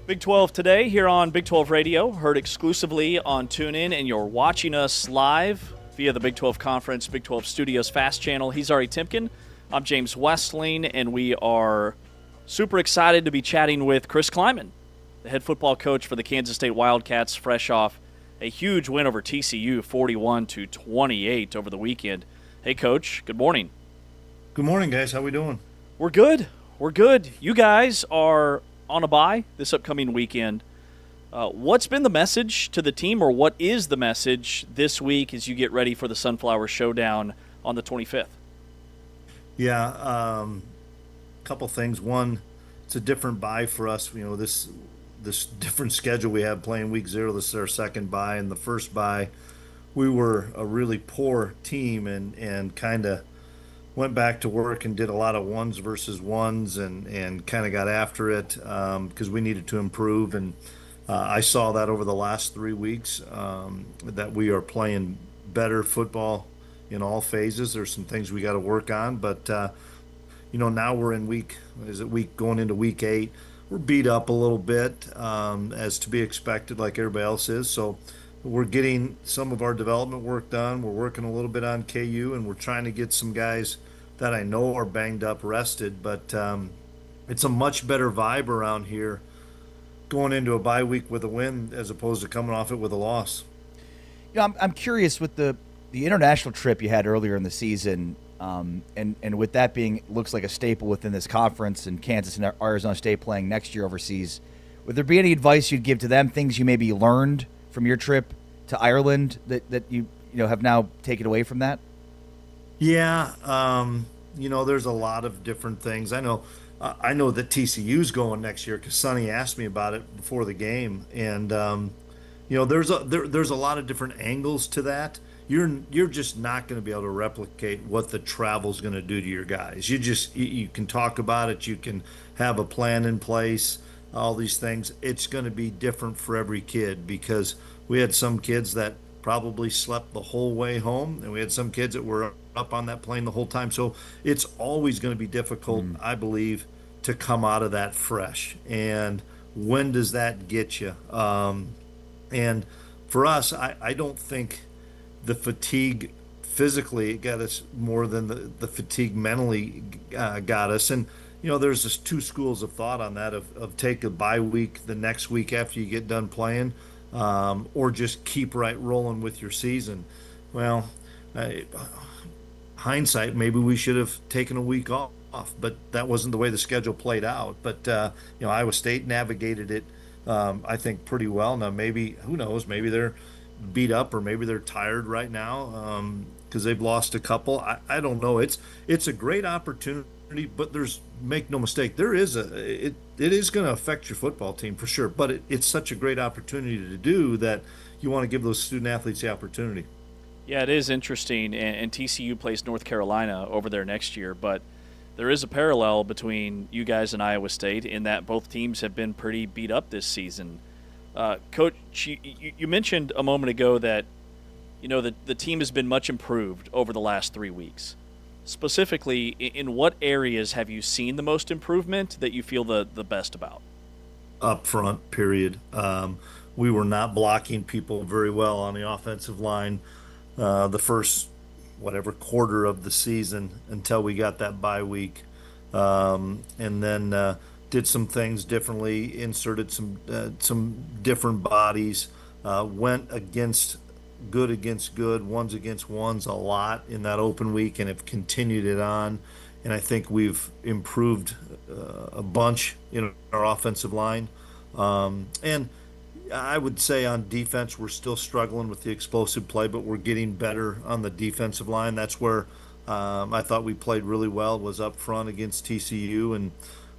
Big 12 today here on Big 12 Radio, heard exclusively on TuneIn, and you're watching us live via the Big 12 Conference, Big 12 Studios Fast Channel. He's Ari Timken. I'm James Westling, and we are super excited to be chatting with Chris Klieman, the head football coach for the Kansas State Wildcats, fresh off a huge win over TCU, 41-28 over the weekend. Hey, Coach, good morning. Good morning, guys. How we doing? We're good. We're good. You guys are on a bye this upcoming weekend. What's been the message to the team, or what is the message this week as you get ready for the Sunflower Showdown on the 25th? Yeah, couple things. One, it's a different bye for us. You know, this different schedule we have playing week 0. This is our second bye, and the first bye, we were a really poor team and kind of went back to work and did a lot of ones versus ones and kind of got after it because we needed to improve. And I saw that over the last 3 weeks that we are playing better football in all phases. There's some things we got to work on, but now we're in going into week 8. We're beat up a little bit as to be expected, like everybody else is. So we're getting some of our development work done. We're working a little bit on KU, and we're trying to get some guys that I know are banged up rested. But it's a much better vibe around here going into a bye week with a win as opposed to coming off it with a loss. I'm curious with the international trip you had earlier in the season, and with that being looks like a staple within this conference, and Kansas and Arizona State playing next year overseas. Would there be any advice you'd give to them, things you maybe learned from your trip to Ireland that you have now taken away from that? Yeah, there's a lot of different things. I know that TCU's going next year because Sonny asked me about it before the game, and there's a lot of different angles to that. You're just not going to be able to replicate what the travel's going to do to your guys. You can talk about it, you can have a plan in place, all these things. It's going to be different for every kid because we had some kids that probably slept the whole way home, and we had some kids that were up on that plane the whole time. So it's always going to be difficult, I believe, to come out of that fresh. And when does that get you? And for us, I don't think the fatigue physically got us more than the fatigue mentally got us. And, there's just two schools of thought on that of take a bye week the next week after you get done playing, or just keep right rolling with your season. Well, hindsight, maybe we should have taken a week off, but that wasn't the way the schedule played out. But, Iowa State navigated it, I think, pretty well. Now, maybe, who knows, maybe they're beat up or maybe they're tired right now because they've lost a couple. I don't know. It's a great opportunity, but make no mistake, it is going to affect your football team for sure, but it's such a great opportunity to do that you want to give those student athletes the opportunity. Yeah, it is interesting, and TCU plays North Carolina over there next year, but there is a parallel between you guys and Iowa State in that both teams have been pretty beat up this season. Coach, you mentioned a moment ago that the team has been much improved over the last 3 weeks. Specifically, in what areas have you seen the most improvement that you feel the best about? Up front, period. We were not blocking people very well on the offensive line the first quarter of the season until we got that bye week, and then did some things differently, inserted some different bodies, went against good, ones against ones a lot in that open week, and have continued it on. And I think we've improved a bunch in our offensive line. And I would say on defense, we're still struggling with the explosive play, but we're getting better on the defensive line. That's where I thought we played really well, was up front against TCU. And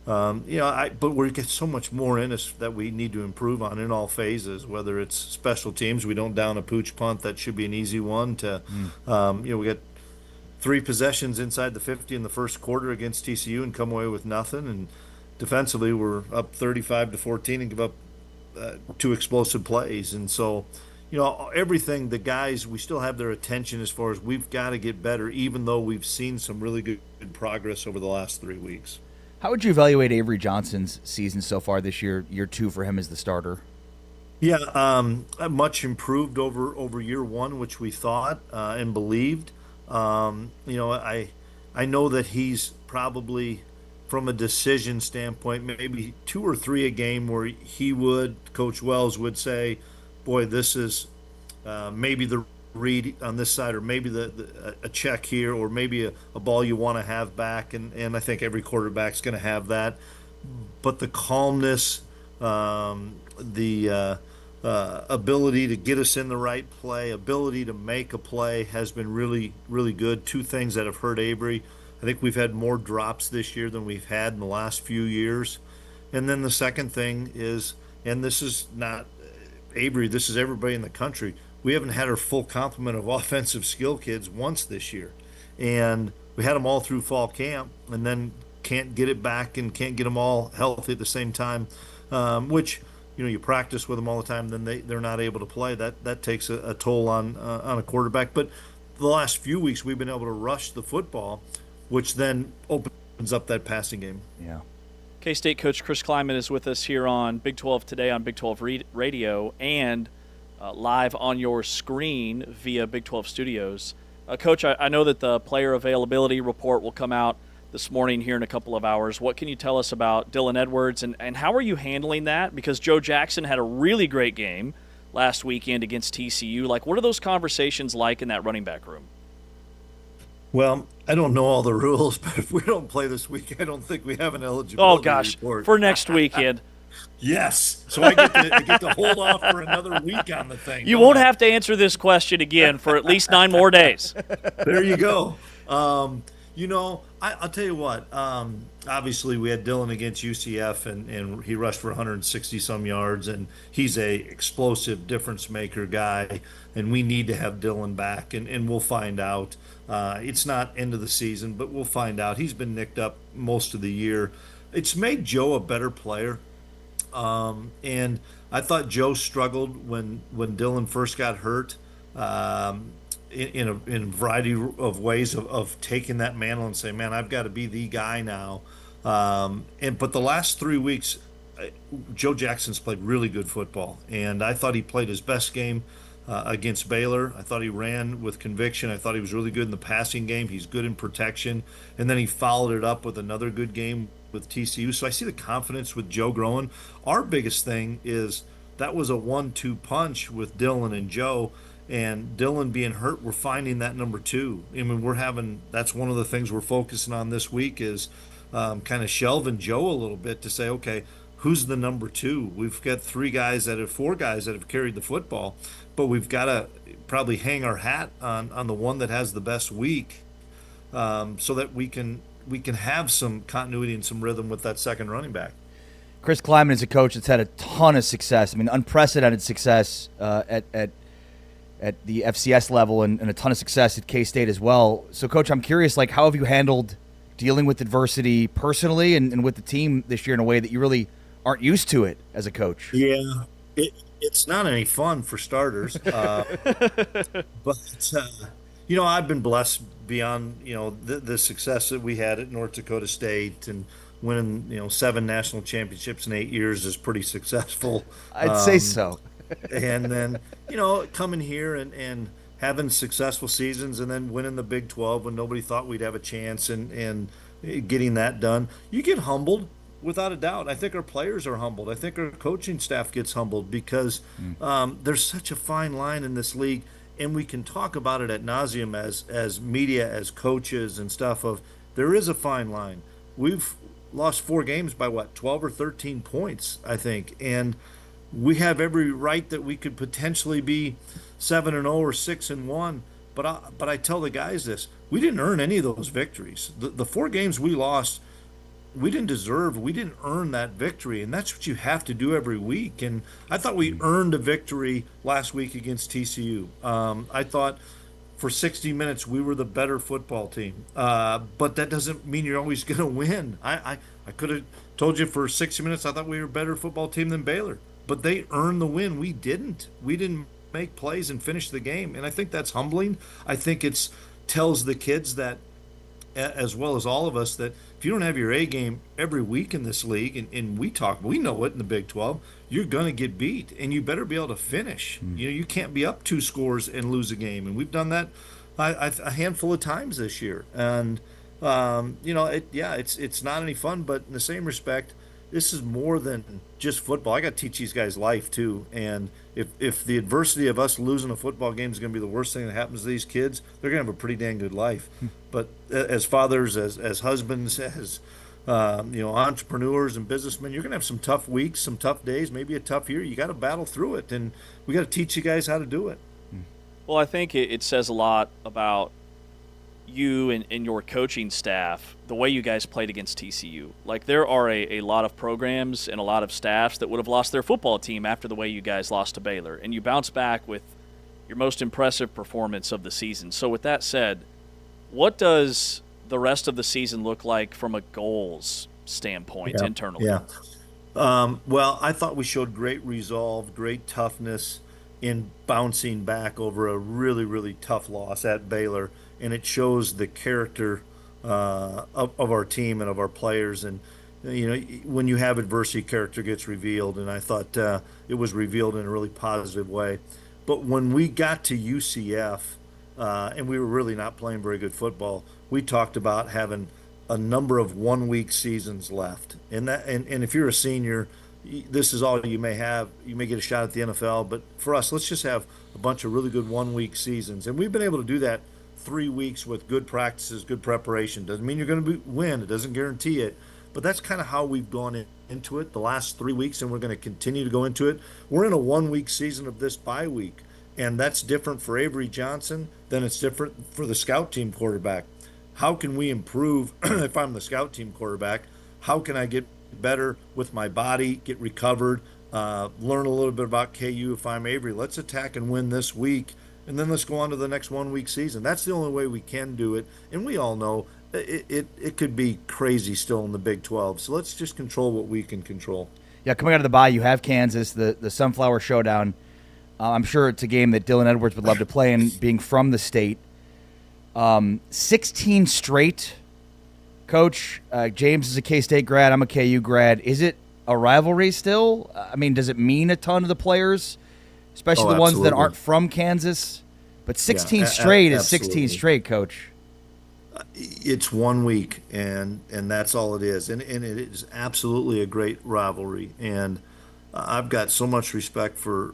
but we get so much more in us that we need to improve on in all phases, whether it's special teams. We don't down a pooch punt. That should be an easy one to, we got 3 possessions inside the 50 in the first quarter against TCU and come away with nothing. And defensively, we're up 35-14 and give up 2 explosive plays. And so, everything, the guys, we still have their attention as far as we've got to get better, even though we've seen some really good progress over the last 3 weeks. How would you evaluate Avery Johnson's season so far this year, year 2 for him as the starter? Yeah, much improved over year one, which we thought and believed. I know that he's probably, from a decision standpoint, maybe 2 or 3 a game where Coach Wells would say, "Boy, this is maybe the read on this side, or maybe a check here, or maybe a ball you want to have back." And I think every quarterback's going to have that. But the calmness, the ability to get us in the right play, ability to make a play has been really, really good. 2 things that have hurt Avery. I think we've had more drops this year than we've had in the last few years. And then the second thing is, and this is not Avery, this is everybody in the country, we haven't had our full complement of offensive skill kids once this year. And we had them all through fall camp, and then can't get it back and can't get them all healthy at the same time, which – you practice with them all the time, then they're not able to play. That takes a toll on a quarterback. But the last few weeks, we've been able to rush the football, which then opens up that passing game. Yeah. K-State coach Chris Klieman is with us here on Big 12 Today on Big 12 Radio and live on your screen via Big 12 Studios. Coach, I know that the player availability report will come out this morning here in a couple of hours. What can you tell us about Dylan Edwards, and how are you handling that? Because Joe Jackson had a really great game last weekend against TCU. What are those conversations like in that running back room? Well, I don't know all the rules, but if we don't play this week, I don't think we have an eligibility report. For next weekend. Yes. So I get to hold off for another week on the thing. You won't have to answer this question again for at least 9 more days. There you go. I'll tell you what. Obviously, we had Dylan against UCF, and he rushed for 160-some yards, and he's a explosive difference-maker guy, and we need to have Dylan back, and we'll find out. It's not end of the season, but we'll find out. He's been nicked up most of the year. It's made Joe a better player, and I thought Joe struggled when Dylan first got hurt. In a variety of ways of taking that mantle and saying, man, I've got to be the guy now. But the last 3 weeks, Joe Jackson's played really good football, and I thought he played his best game against Baylor. I thought he ran with conviction. I thought he was really good in the passing game. He's good in protection, and then he followed it up with another good game with TCU. So I see the confidence with Joe growing. Our biggest thing is that was a 1-2 punch with Dylan and Joe. And Dylan being hurt, we're finding that number 2. I mean, that's one of the things we're focusing on this week is kind of shelving Joe a little bit to say, okay, who's the number 2? We've got 4 guys that have carried the football, but we've got to probably hang our hat on the one that has the best week, so that we can have some continuity and some rhythm with that second running back. Chris Klieman is a coach that's had a ton of success. I mean, unprecedented success at the FCS level and a ton of success at K-State as well. So, Coach, I'm curious, how have you handled dealing with adversity personally and with the team this year in a way that you really aren't used to it as a coach? Yeah, it's not any fun for starters. But, I've been blessed beyond, the success that we had at North Dakota State, and winning, 7 national championships in 8 years is pretty successful. I'd say so. And then, coming here and having successful seasons, and then winning the Big 12 when nobody thought we'd have a chance, and getting that done. You get humbled, without a doubt. I think our players are humbled. I think our coaching staff gets humbled because there's such a fine line in this league, and we can talk about it ad nauseum as media, as coaches and stuff, of there is a fine line. We've lost 4 games by 12 or 13 points, I think, and we have every right that we could potentially be 7-0 or 6-1. But I tell the guys this: we didn't earn any of those victories. The 4 games we lost, we didn't deserve. We didn't earn that victory, and that's what you have to do every week. And I thought we earned a victory last week against TCU. I thought for 60 minutes we were the better football team, but that doesn't mean you're always going to win. I could have told you for 60 minutes I thought we were a better football team than Baylor. But they earned the win. We didn't. We didn't make plays and finish the game. And I think that's humbling. I think it tells the kids that, as well as all of us, that if you don't have your A game every week in this league, and we know it in the Big 12, you're going to get beat, and you better be able to finish. You can't be up 2 scores and lose a game, and we've done that a handful of times this year. And it's not any fun, but in the same respect, this is more than just football. I got to teach these guys life too. And if the adversity of us losing a football game is going to be the worst thing that happens to these kids, they're going to have a pretty dang good life. But as fathers, as husbands, as entrepreneurs and businessmen, you're going to have some tough weeks, some tough days, maybe a tough year. You got to battle through it, and we got to teach you guys how to do it. Well, I think it says a lot about you and your coaching staff, the way you guys played against TCU. Like, there are a lot of programs and a lot of staffs that would have lost their football team after the way you guys lost to Baylor, and you bounce back with your most impressive performance of the season. So with that said, what does the rest of the season look like from a goals standpoint internally? Yeah. Well, I thought we showed great resolve, great toughness in bouncing back over a really, really tough loss at Baylor, and it shows the character of our team and of our players. And when you have adversity, character gets revealed, and I thought it was revealed in a really positive way. But when we got to UCF, and we were really not playing very good football, we talked about having a number of 1-week seasons left. And if you're a senior, this is all you may have. You may get a shot at the NFL, but for us, let's just have a bunch of really good 1-week seasons. And we've been able to do that 3 weeks with good practices, good preparation. Doesn't mean you're going to win. It doesn't guarantee it. But that's kind of how we've gone into it the last 3 weeks, and we're going to continue to go into it. We're in a 1-week season of this bye week, and that's different for Avery Johnson than it's different for the scout team quarterback. How can we improve if I'm the scout team quarterback? How can I get better with my body, get recovered, learn a little bit about KU if I'm Avery? Let's attack and win this week, and then let's go on to the next 1-week season. That's the only way we can do it, and we all know it could be crazy still in the Big 12. So let's just control what we can control. Yeah, coming out of the bye, you have Kansas, the Sunflower Showdown. I'm sure it's a game that Dylan Edwards would love to play in, being from the state. 16 straight. Coach, James is a K-State grad. I'm a KU grad. Is it a rivalry still? I mean, does it mean a ton to the players, especially the ones that aren't from Kansas? But 16 straight is 16 straight, Coach. It's 1 week, and that's all it is. And it is absolutely a great rivalry. And I've got so much respect for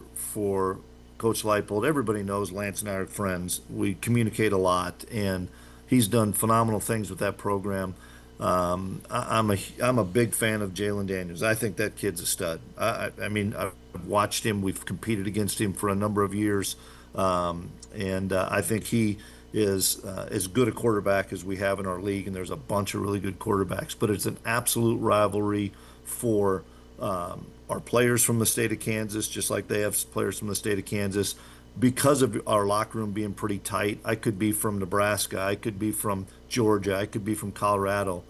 Coach Leipold. Everybody knows Lance and I are friends. We communicate a lot, and he's done phenomenal things with that program. I'm a big fan of Jalen Daniels. I think that kid's a stud. I mean, I've watched him. We've competed against him for a number of years, and I think he is as good a quarterback as we have in our league. And there's a bunch of really good quarterbacks, but it's an absolute rivalry for our players from the state of Kansas, just like they have players from the state of Kansas. Because of our locker room being pretty tight, I could be from Nebraska, I could be from Georgia, I could be from Colorado.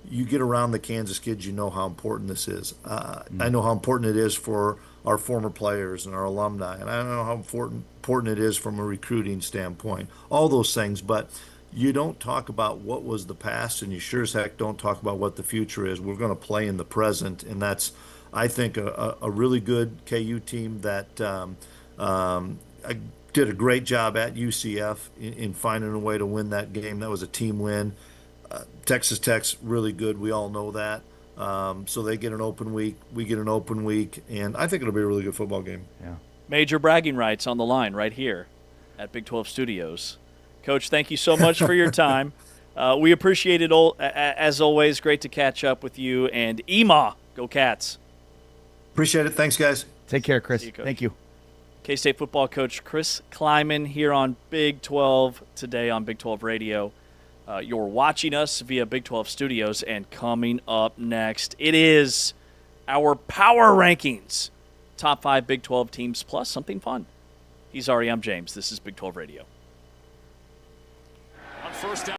You get around the Kansas kids, you know how important this is. I know how important it is for our former players and our alumni, and I know how important it is from a recruiting standpoint, all those things. But you don't talk about what was the past, and you sure as heck don't talk about what the future is. We're going to play in the present, and that's, I think, a really good KU team that I did a great job at UCF in finding a way to win that game. That was a team win. Texas Tech's really good. We all know that. So they get an open week. We get an open week. And I think it'll be a really good football game. Yeah. Major bragging rights on the line right here at Big 12 Studios. Coach, thank you so much for your time. We appreciate it all, as always. Great to catch up with you. And EMA, go Cats. Appreciate it. Thanks, guys. Take care, Chris. See you, Coach. Thank you. K-State football coach Chris Klieman here on Big 12 today on Big 12 Radio. You're watching us via Big 12 Studios, and coming up next, it is our power rankings. Top 5 Big 12 teams plus something fun. He's Ari, I'm James. This is Big 12 Radio. On first down.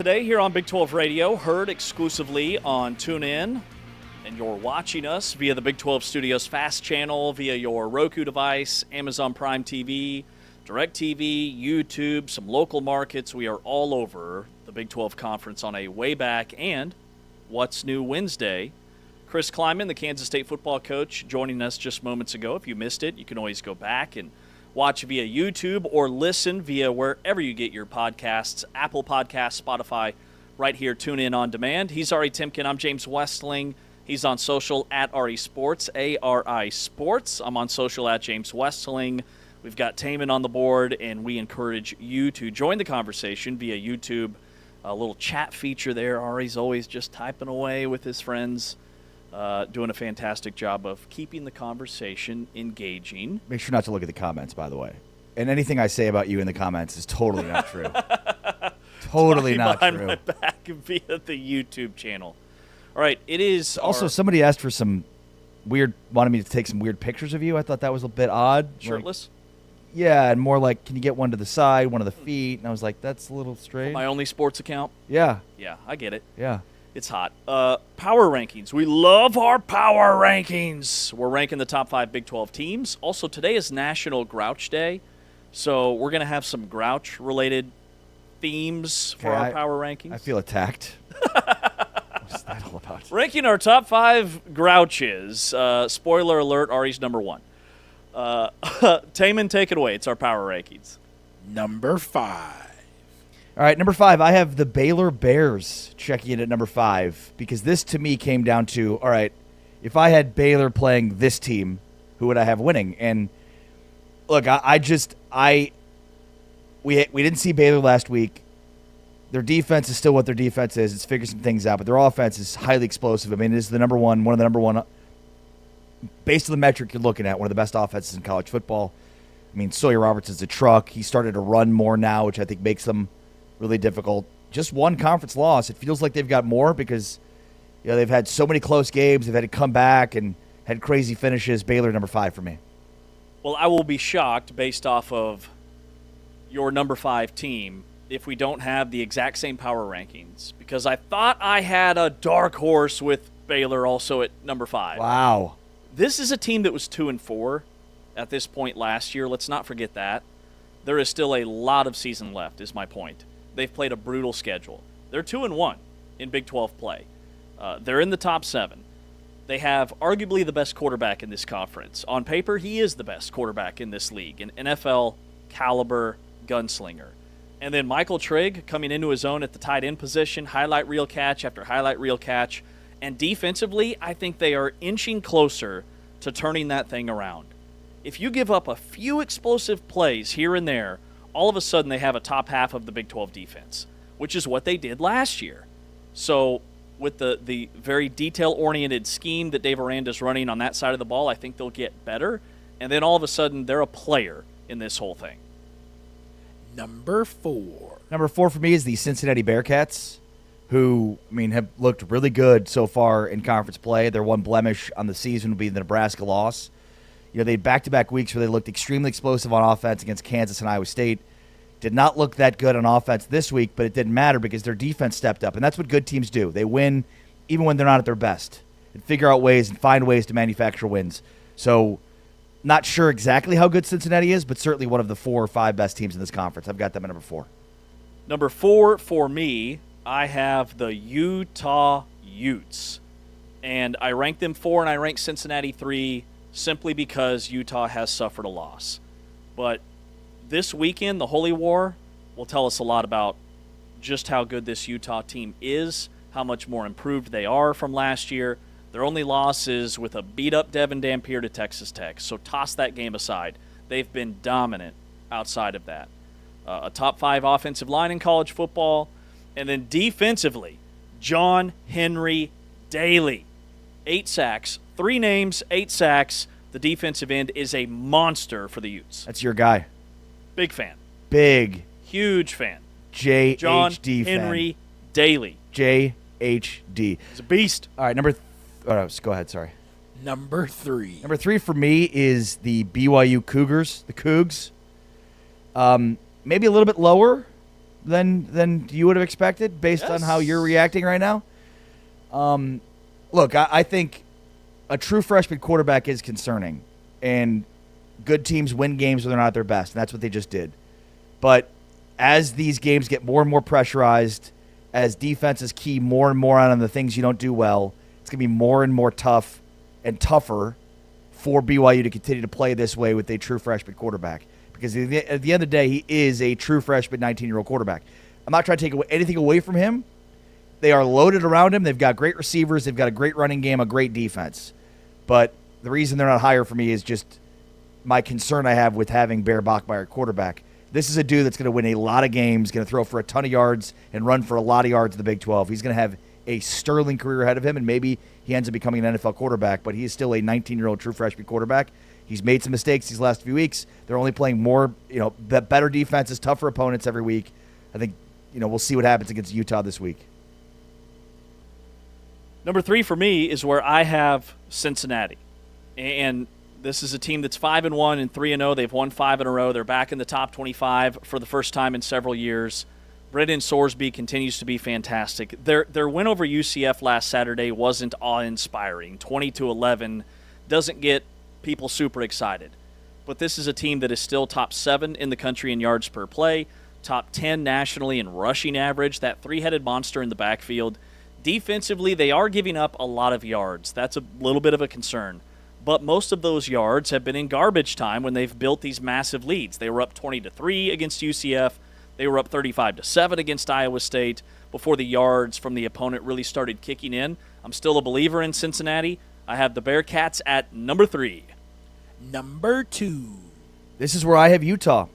Today here on Big 12 Radio, heard exclusively on TuneIn, and you're watching us via the Big 12 Studios Fast Channel, via your Roku device, Amazon Prime TV, DirecTV, YouTube, some local markets. We are all over the Big 12 Conference on a way back and What's New Wednesday. Chris Klieman, the Kansas State football coach, joining us just moments ago. If you missed it, you can always go back and watch via YouTube or listen via wherever you get your podcasts, Apple Podcasts, Spotify, right here, tune in on demand. He's Ari Timken. I'm James Westling. He's on social at Ari Sports, A-R-I Sports. I'm on social at James Westling. We've got Taman on the board, and we encourage you to join the conversation via YouTube. A little chat feature there. Ari's always just typing away with his friends. Doing a fantastic job of keeping the conversation engaging. Make sure not to look at the comments, by the way. And anything I say about you in the comments is totally not true. Totally not behind true. My back via the YouTube channel. All right, it is. Also, somebody asked for wanted me to take some weird pictures of you. I thought that was a bit odd. Shirtless? Yeah, and more like, can you get one to the side, one of the feet? And I was like, that's a little strange. My only sports account? Yeah. Yeah, I get it. Yeah. It's hot. Power rankings. We love our power rankings. We're ranking the top 5 Big 12 teams. Also, today is National Grouch Day, so we're going to have some Grouch-related themes for our power rankings. I feel attacked. What's that all about? Ranking our top 5 Grouches. Spoiler alert, Ari's number 1. Taman, take it away. It's our power rankings. Number 5. All right, number 5, I have the Baylor Bears checking in at number 5 because this, to me, came down to, all right, if I had Baylor playing this team, who would I have winning? And, look, we didn't see Baylor last week. Their defense is still what their defense is. It's figured some things out, but their offense is highly explosive. I mean, it is one of the number one, based on the metric you're looking at, one of the best offenses in college football. I mean, Sawyer Robertson's a truck. He started to run more now, which I think makes them really difficult. Just one conference loss. It feels like they've got more because they've had so many close games. They've had to come back and had crazy finishes. Baylor, number 5 for me. Well, I will be shocked based off of your number 5 team if we don't have the exact same power rankings because I thought I had a dark horse with Baylor also at number 5. Wow. This is a team that was 2-4 at this point last year. Let's not forget that. There is still a lot of season left, is my point. They've played a brutal schedule. They're 2-1 in Big 12 play. They're in the top 7. They have arguably the best quarterback in this conference. On paper, he is the best quarterback in this league, an NFL caliber gunslinger. And then Michael Trigg coming into his own at the tight end position, highlight reel catch after highlight reel catch. And defensively, I think they are inching closer to turning that thing around. If you give up a few explosive plays here and there, all of a sudden they have a top half of the Big 12 defense, which is what they did last year. So with the very detail-oriented scheme that Dave Aranda's running on that side of the ball, I think they'll get better. And then all of a sudden they're a player in this whole thing. Number 4. Number 4 for me is the Cincinnati Bearcats, who, have looked really good so far in conference play. Their one blemish on the season would be the Nebraska loss. They had back-to-back weeks where they looked extremely explosive on offense against Kansas and Iowa State. Did not look that good on offense this week, but it didn't matter because their defense stepped up. And that's what good teams do. They win even when they're not at their best and figure out ways and find ways to manufacture wins. So not sure exactly how good Cincinnati is, but certainly one of the 4 or 5 best teams in this conference. I've got them at number 4. Number 4 for me, I have the Utah Utes. And I rank them 4 and I rank Cincinnati 3 simply because Utah has suffered a loss. But this weekend, the Holy War will tell us a lot about just how good this Utah team is, how much more improved they are from last year. Their only loss is with a beat-up Devin Dampier to Texas Tech, so toss that game aside. They've been dominant outside of that. A top 5 offensive line in college football, and then defensively, John Henry Daly. 8 sacks, 3 names, 8 sacks. The defensive end is a monster for the Utes. That's your guy. Big fan. Big. Huge fan. JHD John fan. Henry Daly. JHD. He's a beast. All right, go ahead, sorry. Number 3. Number 3 for me is the BYU Cougars, the Cougs. Maybe a little bit lower than you would have expected based on how you're reacting right now? Look, I think a true freshman quarterback is concerning, and good teams win games when they're not at their best, and that's what they just did. But as these games get more and more pressurized, as defenses key more and more on the things you don't do well, it's going to be more and more tough and tougher for BYU to continue to play this way with a true freshman quarterback. Because at the end of the day, he is a true freshman 19-year-old quarterback. I'm not trying to take anything away from him. They are loaded around him. They've got great receivers. They've got a great running game, a great defense. But the reason they're not higher for me is just my concern I have with having Bear Bachmeier quarterback. This is a dude that's going to win a lot of games, going to throw for a ton of yards and run for a lot of yards in the Big 12. He's going to have a sterling career ahead of him, and maybe he ends up becoming an NFL quarterback, but he is still a 19-year-old true freshman quarterback. He's made some mistakes these last few weeks. They're only playing more, better defenses, tougher opponents every week. I think, we'll see what happens against Utah this week. Number 3 for me is where I have Cincinnati. And this is a team that's 5-1 and 3-0. They've won 5 in a row. They're back in the top 25 for the first time in several years. Brendan Sorsby continues to be fantastic. Their win over UCF last Saturday wasn't awe-inspiring. 20-11 doesn't get people super excited. But this is a team that is still top 7 in the country in yards per play, top 10 nationally in rushing average, that three-headed monster in the backfield. Defensively, they are giving up a lot of yards. That's a little bit of a concern. But most of those yards have been in garbage time when they've built these massive leads. They were up 20-3 against UCF. They were up 35-7 against Iowa State before the yards from the opponent really started kicking in. I'm still a believer in Cincinnati. I have the Bearcats at number 3. Number 2. This is where I have Utah.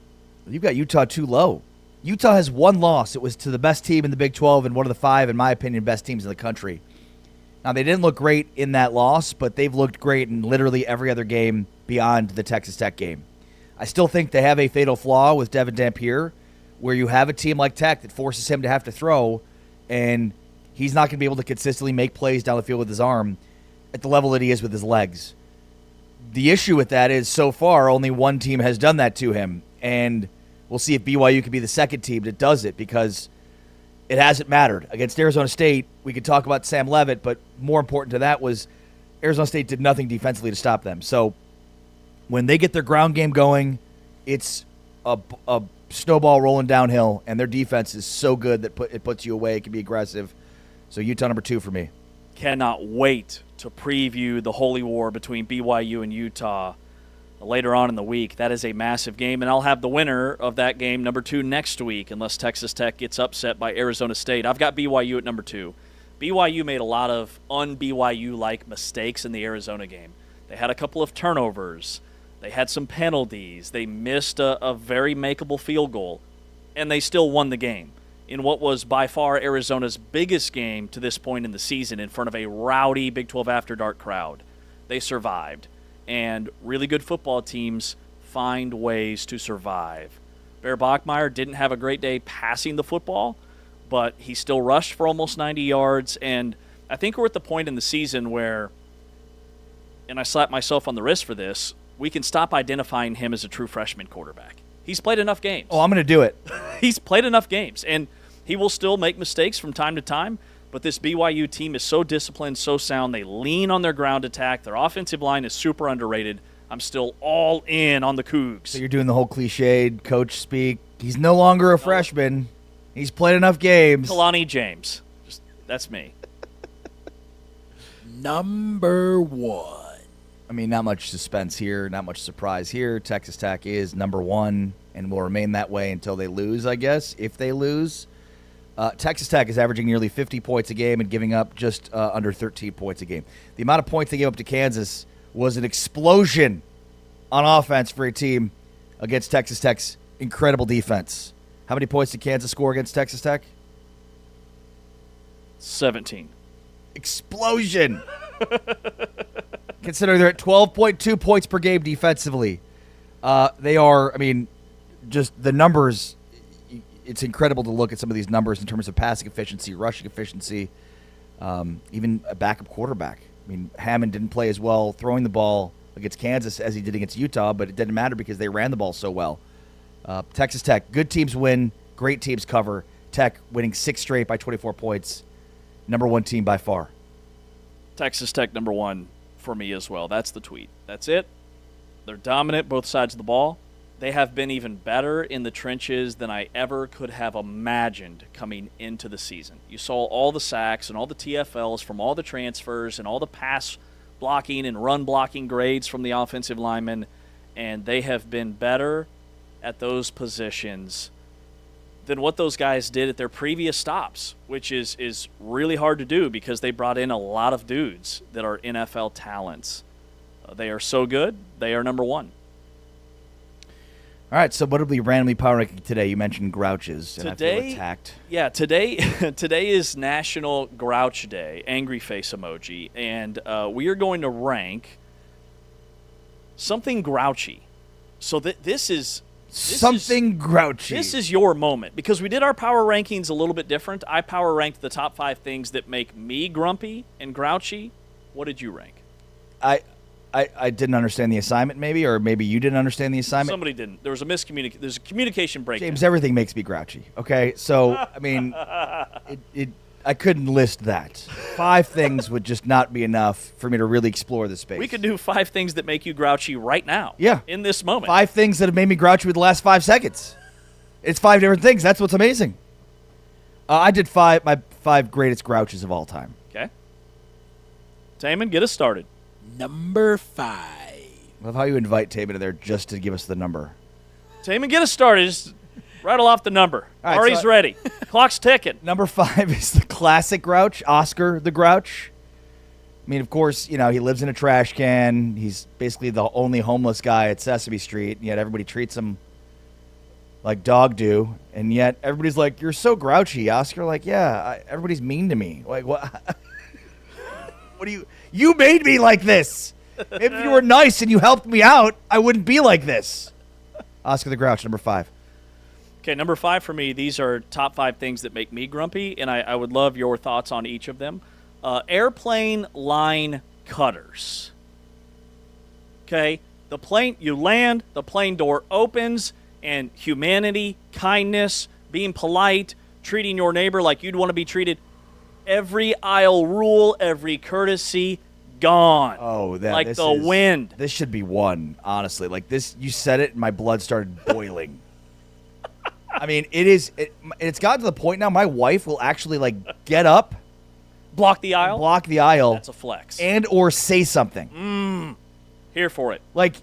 You've got Utah too low. Utah has one loss. It was to the best team in the Big 12 and one of the 5, in my opinion, best teams in the country. Now, they didn't look great in that loss, but they've looked great in literally every other game beyond the Texas Tech game. I still think they have a fatal flaw with Devin Dampier, where you have a team like Tech that forces him to have to throw, and he's not going to be able to consistently make plays down the field with his arm at the level that he is with his legs. The issue with that is, so far, only one team has done that to him, and we'll see if BYU can be the second team that does it, because it hasn't mattered. Against Arizona State, we could talk about Sam Levitt, but more important to that was Arizona State did nothing defensively to stop them. So when they get their ground game going, it's a snowball rolling downhill, and their defense is so good that it puts you away. It can be aggressive. So Utah number 2 for me. Cannot wait to preview the holy war between BYU and Utah later on in the week. That is a massive game, and I'll have the winner of that game, number 2, next week, unless Texas Tech gets upset by Arizona State. I've got BYU at number 2. BYU made a lot of un-BYU-like mistakes in the Arizona game. They had a couple of turnovers. They had some penalties. They missed a very makeable field goal, and they still won the game in what was by far Arizona's biggest game to this point in the season in front of a rowdy Big 12 After Dark crowd. They survived. And really good football teams find ways to survive. Bear Bachmeier didn't have a great day passing the football, but he still rushed for almost 90 yards. And I think we're at the point in the season where, and I slap myself on the wrist for this, we can stop identifying him as a true freshman quarterback. He's played enough games. Oh, I'm going to do it. He's played enough games, and he will still make mistakes from time to time. But this BYU team is so disciplined, so sound. They lean on their ground attack. Their offensive line is super underrated. I'm still all in on the Cougs. So you're doing the whole cliched coach speak. He's no longer a freshman. He's played enough games. Kalani James. That's me. Number 1. I mean, not much suspense here, not much surprise here. Texas Tech is number 1 and will remain that way until they lose, I guess, if they lose. Texas Tech is averaging nearly 50 points a game and giving up just under 13 points a game. The amount of points they gave up to Kansas was an explosion on offense for a team against Texas Tech's incredible defense. How many points did Kansas score against Texas Tech? 17. Explosion. Considering they're at 12.2 points per game defensively. They are, just the numbers. It's incredible to look at some of these numbers in terms of passing efficiency, rushing efficiency, even a backup quarterback. Hammond didn't play as well throwing the ball against Kansas as he did against Utah, but it didn't matter because they ran the ball so well. Texas Tech, good teams win, Great teams cover. Tech winning 6 straight by 24 points. Number 1 team by far. Texas Tech number 1 for me as well. That's the tweet. That's it. They're dominant both sides of the ball. They have been even better in the trenches than I ever could have imagined coming into the season. You saw all the sacks and all the TFLs from all the transfers and all the pass blocking and run blocking grades from the offensive linemen, and they have been better at those positions than what those guys did at their previous stops, which is really hard to do because they brought in a lot of dudes that are NFL talents. They are so good. They are number 1. All right, so what did we randomly power ranking today? You mentioned grouches, and Today, I feel attacked. Yeah, today is National Grouch Day, angry face emoji, and we are going to rank something grouchy. So this is grouchy. This is your moment because we did our power rankings a little bit different. I power ranked the top 5 things that make me grumpy and grouchy. What did you rank? I didn't understand the assignment, maybe, or maybe you didn't understand the assignment. Somebody didn't. There was a miscommunication. There's a communication break. James, everything makes me grouchy. Okay, so I mean, I couldn't list that. 5 things would just not be enough for me to really explore the space. We could do 5 things that make you grouchy right now. Yeah, in this moment. 5 things that have made me grouchy with the last 5 seconds. It's 5 different things. That's what's amazing. I did my 5 greatest grouches of all time. Okay. Taman, get us started. Number 5. I love how you invite Taman in there just to give us the number. Taman, get us started. Just rattle off the number. All right, Ari's ready. Clock's ticking. Number 5 is the classic Grouch, Oscar the Grouch. I mean, of course, he lives in a trash can. He's basically the only homeless guy at Sesame Street, and yet everybody treats him like dog do. And yet everybody's like, "You're so grouchy, Oscar." Like, yeah, everybody's mean to me. Like, what? What do you made me like this? If you were nice and you helped me out, I wouldn't be like this. Oscar the Grouch, number 5. Okay, number 5 for me, these are top 5 things that make me grumpy, and I would love your thoughts on each of them. Airplane line cutters. Okay, you land, the plane door opens, and humanity, kindness, being polite, treating your neighbor like you'd want to be treated. Every aisle rule, every courtesy, gone. Oh, like the wind. This should be 1, honestly. Like this, you said it, and my blood started boiling. I mean, it's gotten to the point now. My wife will actually get up, block the aisle. That's a flex. And or say something. Here for it. Like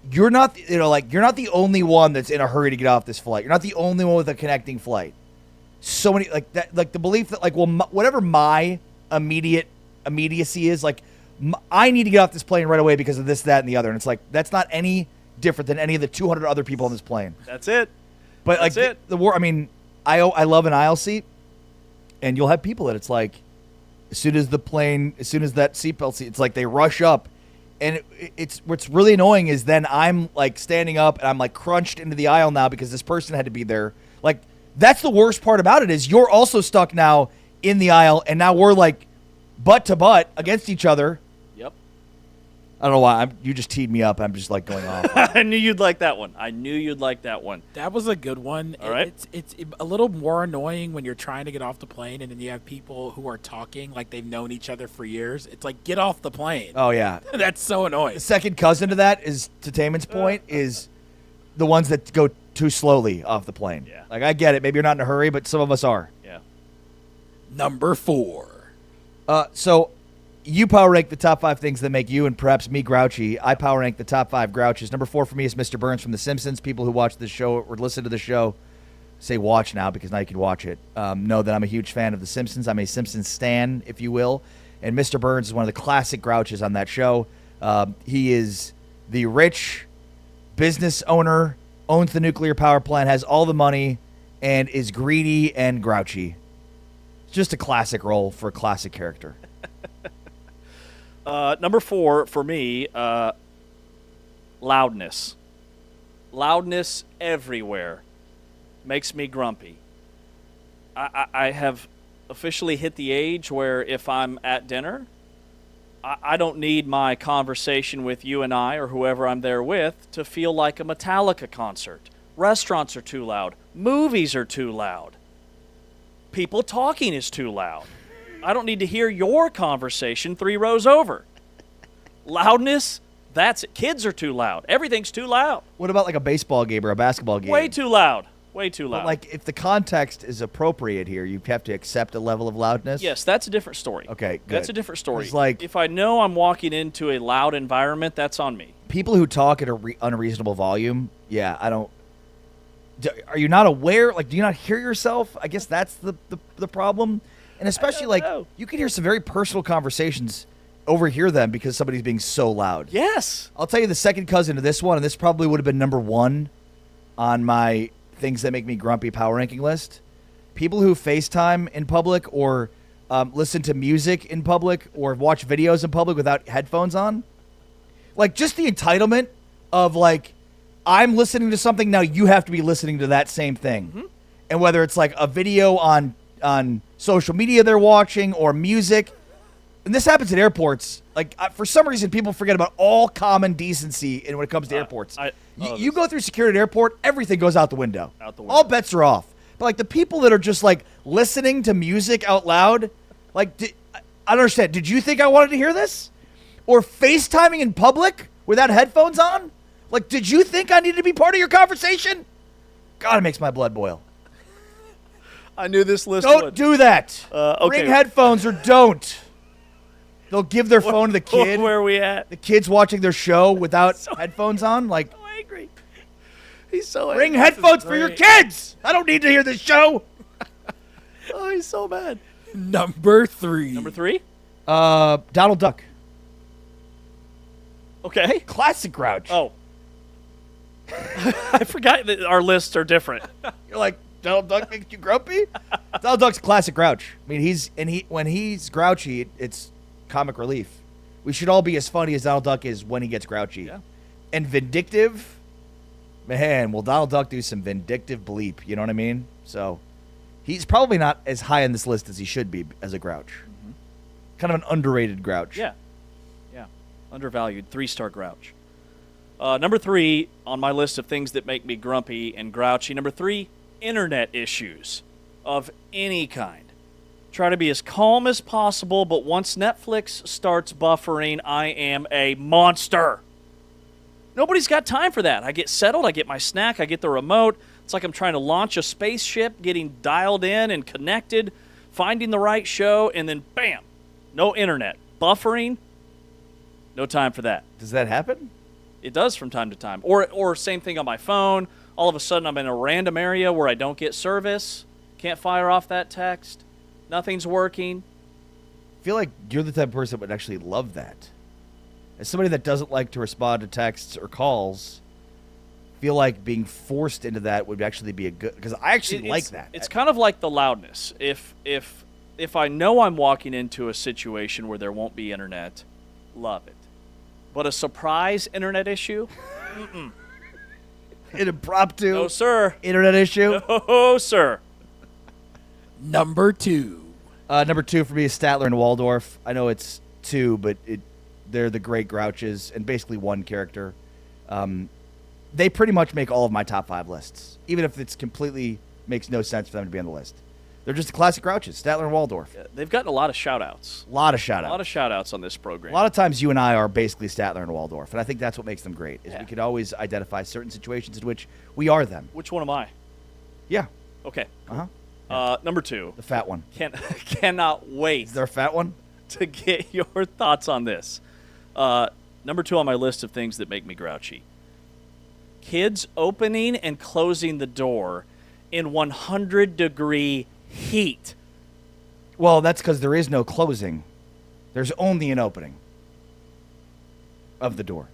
you're not, you're not the only one that's in a hurry to get off this flight. You're not the only one with a connecting flight. So many the belief that whatever my immediacy is, I need to get off this plane right away because of this, that, and the other, and it's like that's not any different than any of the 200 other people on this plane. That's it. But that's the war. I mean, I love an aisle seat, and you'll have people that it's like as soon as that seatbelt seat, it's like they rush up, and it's what's really annoying is then I'm standing up and I'm crunched into the aisle now because this person had to be there. That's the worst part about it is you're also stuck now in the aisle, and now we're butt to butt against each other. Yep. I don't know why. You just teed me up. I'm just going off. I knew you'd like that one. That was a good one. All right. It's a little more annoying when you're trying to get off the plane and then you have people who are talking like they've known each other for years. It's like, get off the plane. Oh, yeah. That's so annoying. The second cousin to that is, to Taman's point, is the ones that go too slowly off the plane. Yeah. I get it. Maybe you're not in a hurry, but some of us are. Yeah. Number 4. So you power rank the top 5 things that make you and perhaps me grouchy. I power rank the top 5 grouches. Number 4 for me is Mr. Burns from The Simpsons. People who watch this show or listen to the show say watch now because now you can watch it. Know that I'm a huge fan of The Simpsons. I'm a Simpsons stan, if you will. And Mr. Burns is one of the classic grouches on that show. He is the rich business owner, owns the nuclear power plant, has all the money, and is greedy and grouchy. It's just a classic role for a classic character. Number 4 for me, loudness. Loudness everywhere makes me grumpy. I have officially hit the age where if I'm at dinner, I don't need my conversation with you and I or whoever I'm there with to feel like a Metallica concert Restaurants are too loud. Movies are too loud. People talking is too loud. I don't need to hear your conversation 3 rows over. Loudness, that's it. Kids are too loud. Everything's too loud. What about like a baseball game or a basketball game? Way too loud. Way too loud. But like if the context is appropriate here, you have to accept a level of loudness. Yes, that's a different story. Okay, good. That's a different story. It's like if I know I'm walking into a loud environment, that's on me. people who talk at a unreasonable volume. Yeah, I don't. Are you not aware? Like, do you not hear yourself? I guess that's the problem. And especially like you can hear some very personal conversations, overhear them because somebody's being so loud. Yes. I'll tell you the second cousin to this one, and this probably would have been number 1 on my things that make me grumpy power ranking list. People who FaceTime in public or listen to music in public or watch videos in public without headphones on. Like, just the entitlement of, like, I'm listening to something, now you have to be listening to that same thing. Mm-hmm. And whether it's, like, a video on social media they're watching or music. And this happens at airports. Like, for some reason, people forget about all common decency when it comes to airports. You go through security at airport, everything goes out the window. All bets are off. But, like, the people that are just, like, listening to music out loud, like, I don't understand. Did you think I wanted to hear this? Or FaceTiming in public without headphones on? Like, did you think I needed to be part of your conversation? God, it makes my blood boil. I knew this list Don't would. do that. Okay. Bring headphones or don't. They'll give their phone to the kid. Where are we at? The kid's watching their show without headphones on. Like, So angry. He's so angry. bring headphones for your kids. I don't need to hear this show. Oh, he's so bad. Number 3. Number 3? Donald Duck. Okay. Classic Grouch. Oh. I forgot that our lists are different. You're like, Donald Duck makes you grumpy? Donald Duck's a classic Grouch. I mean, when he's grouchy, it's comic relief. We should all be as funny as Donald Duck is when he gets grouchy. Yeah. And vindictive, man, will Donald Duck do some vindictive bleep? You know what I mean? So he's probably not as high on this list as he should be as a Grouch. Mm-hmm. Kind of an underrated Grouch. Yeah. Yeah. Undervalued. 3-star Grouch. Number 3 on my list of things that make me grumpy and grouchy. Number 3, internet issues of any kind. Try to be as calm as possible, but once Netflix starts buffering, I am a monster. Nobody's got time for that. I get settled, I get my snack, I get the remote. It's like I'm trying to launch a spaceship, getting dialed in and connected, finding the right show, and then bam, no internet. Buffering, no time for that. Does that happen? It does from time to time. Or same thing on my phone. All of a sudden I'm in a random area where I don't get service, can't fire off that text. Nothing's working. I feel like you're the type of person that would actually love that. As somebody that doesn't like to respond to texts or calls, I feel like being forced into that would actually be a good, because I actually like that. It's kind of like the loudness. If I know I'm walking into a situation where there won't be internet, love it. But a surprise internet issue? Mm-mm. An impromptu No, sir. internet issue? No, sir. Number 2. Number 2 for me is Statler and Waldorf. I know it's 2, but they're the great Grouches and basically one character. They pretty much make all of my top 5 lists, even if it's completely makes no sense for them to be on the list. They're just the classic Grouches, Statler and Waldorf. Yeah, they've gotten a lot of shout-outs. A lot of shout-outs. A lot of shout-outs on this program. A lot of times you and I are basically Statler and Waldorf, and I think that's what makes them great, is we could always identify certain situations in which we are them. Which one am I? Yeah. Okay. Uh-huh. Number 2. The fat one. Cannot wait. Is there a fat one? To get your thoughts on this. Number 2 on my list of things that make me grouchy. Kids opening and closing the door in 100-degree heat. Well, that's because there is no closing. There's only an opening of the door.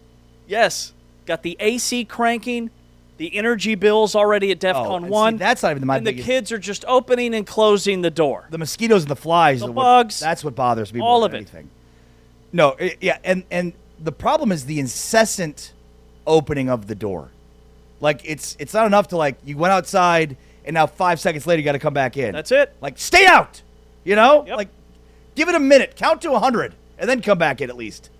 Yes. Got the AC cranking. The energy bill's already at DEFCON 1. See, that's not even my And the kids are just opening and closing the door. The mosquitoes and the flies. The bugs. That's what bothers me all more of than it. anything. No, yeah, and the problem is the incessant opening of the door. Like, it's not enough to, like, you went outside and now 5 seconds later you got to come back in. That's it. Like, stay out, you know? Yep. Like, give it a minute, count to 100, and then come back in at least.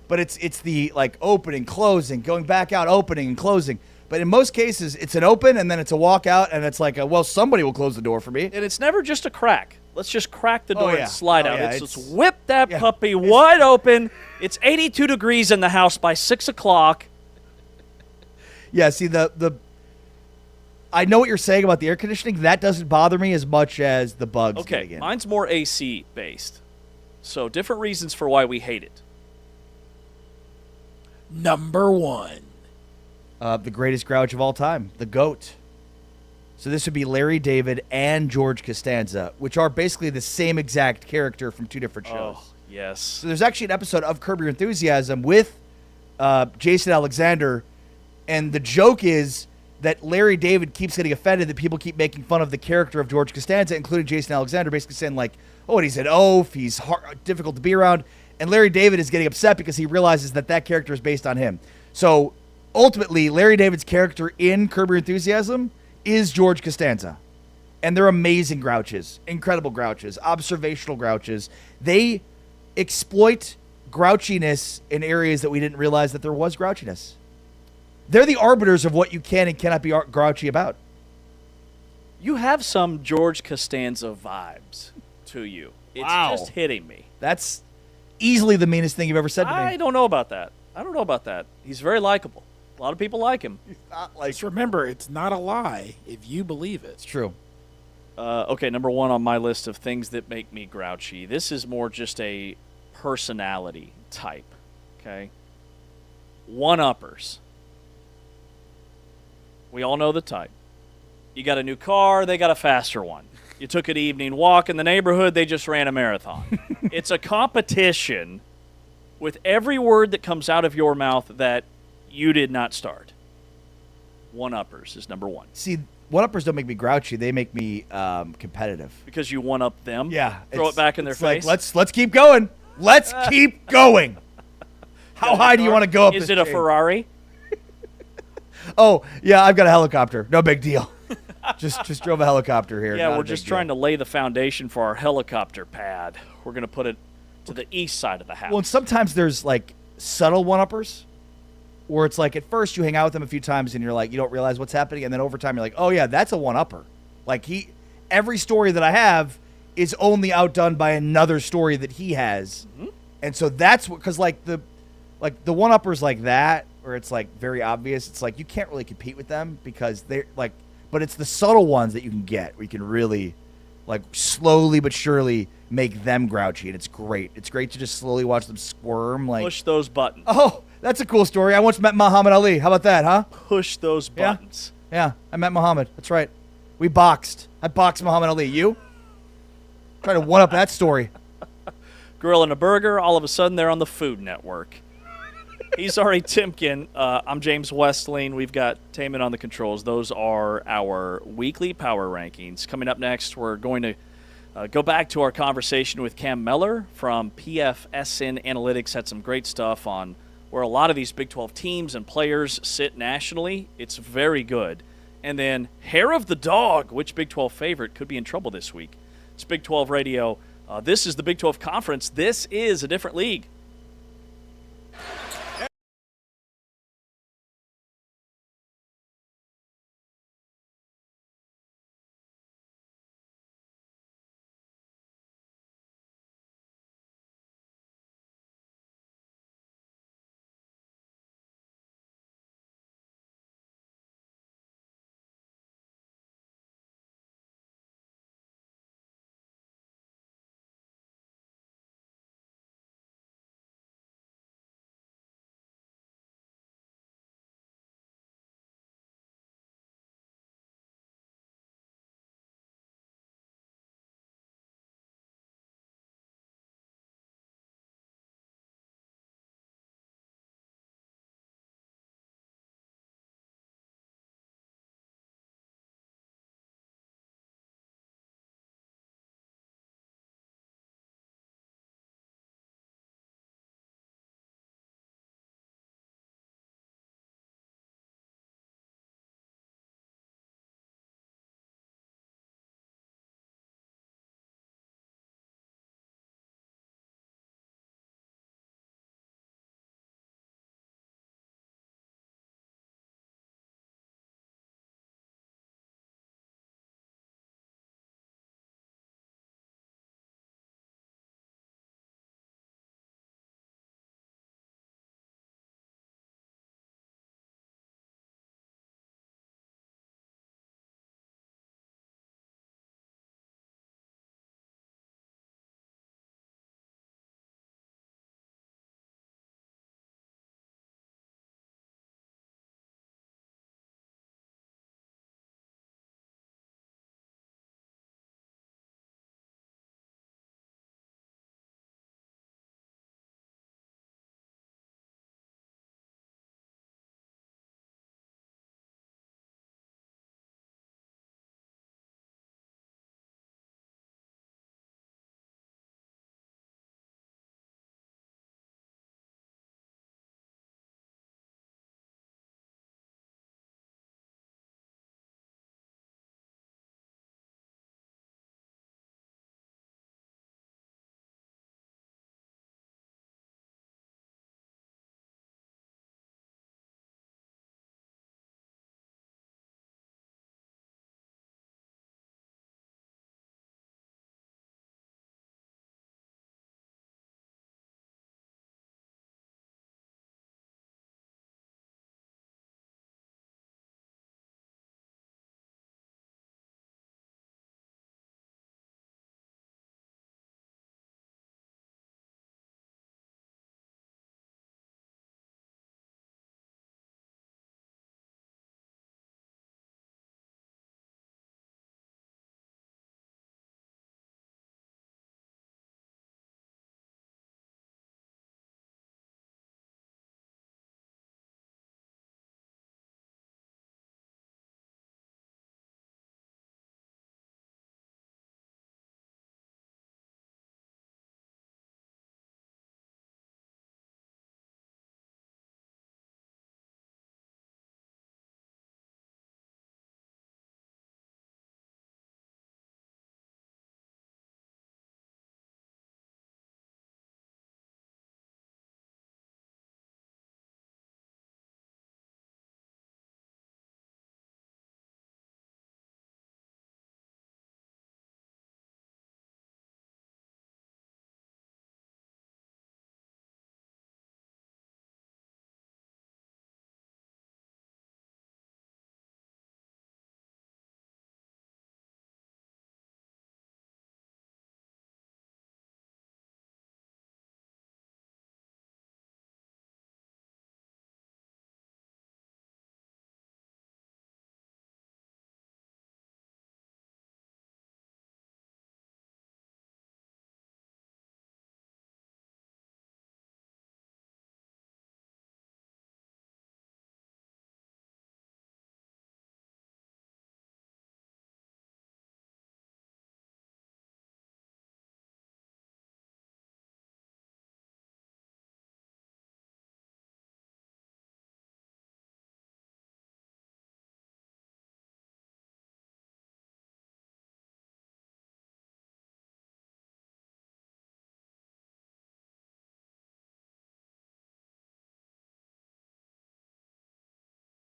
But it's the, like, opening, closing, going back out, opening and closing. But in most cases, it's an open and then it's a walkout, and it's like, well, somebody will close the door for me. And it's never just a crack. Let's just crack the door yeah. and slide Oh, out. yeah, Let's whip that yeah. puppy wide open. It's 82 degrees in the house by 6 o'clock. Yeah, see, I know what you're saying about the air conditioning. That doesn't bother me as much as the bugs getting in. Mine's more AC based. So different reasons for why we hate it. Number 1. The greatest grouch of all time, the GOAT. So this would be Larry David and George Costanza, which are basically the same exact character from two different shows. Oh, yes. So there's actually an episode of Curb Your Enthusiasm with Jason Alexander, and the joke is that Larry David keeps getting offended that people keep making fun of the character of George Costanza, including Jason Alexander, basically saying like, oh, and he's an oaf, he's difficult to be around. And Larry David is getting upset because he realizes that character is based on him. So ultimately, Larry David's character in Curb Your Enthusiasm is George Costanza. And they're amazing grouches, incredible grouches, observational grouches. They exploit grouchiness in areas that we didn't realize that there was grouchiness. They're the arbiters of what you can and cannot be grouchy about. You have some George Costanza vibes to you. It's just hitting me. That's easily the meanest thing you've ever said to me. I don't know about that. He's very likable. A lot of people like him. Just remember, it's not a lie if you believe it. It's true. Okay, number 1 on my list of things that make me grouchy. This is more just a personality type, okay? One-uppers. We all know the type. You got a new car, they got a faster one. You took an evening walk in the neighborhood, they just ran a marathon. It's a competition with every word that comes out of your mouth that you did not start. One-uppers is number 1. See, one-uppers don't make me grouchy. They make me competitive. Because you one-up them? Yeah. Throw it back in their face? Like, let's keep going. Let's keep going. How high do you want to go up Is this it a chain? Ferrari? Oh, yeah, I've got a helicopter. No big deal. just drove a helicopter here. Yeah, we're just trying to lay the foundation for our helicopter pad. We're going to put it to the east side of the house. Well, and sometimes there's, like, subtle one-uppers where it's like at first you hang out with them a few times and you're like, you don't realize what's happening. And then over time you're like, oh, yeah, that's a one-upper. Like, every story that I have is only outdone by another story that he has. Mm-hmm. And so that's what, because, like, the one-uppers like that, where it's, like, very obvious, it's like you can't really compete with them because they're, like, but it's the subtle ones that you can get where you can really, like, slowly but surely make them grouchy. And it's great. It's great to just slowly watch them squirm. Like, push those buttons. Oh, that's a cool story. I once met Muhammad Ali. How about that, huh? Push those buttons. Yeah, I met Muhammad. That's right. We boxed. I boxed Muhammad Ali. You? Try to one-up that story. Grilling a burger, all of a sudden they're on the Food Network. He's Ari Timken. I'm James Westling. We've got Taman on the controls. Those are our weekly power rankings. Coming up next, we're going to go back to our conversation with Cam Meller from PFSN Analytics. Had some great stuff on where a lot of these Big 12 teams and players sit nationally. It's very good. And then Hair of the Dog, which Big 12 favorite could be in trouble this week. It's Big 12 Radio. This is the Big 12 Conference. This is a different league.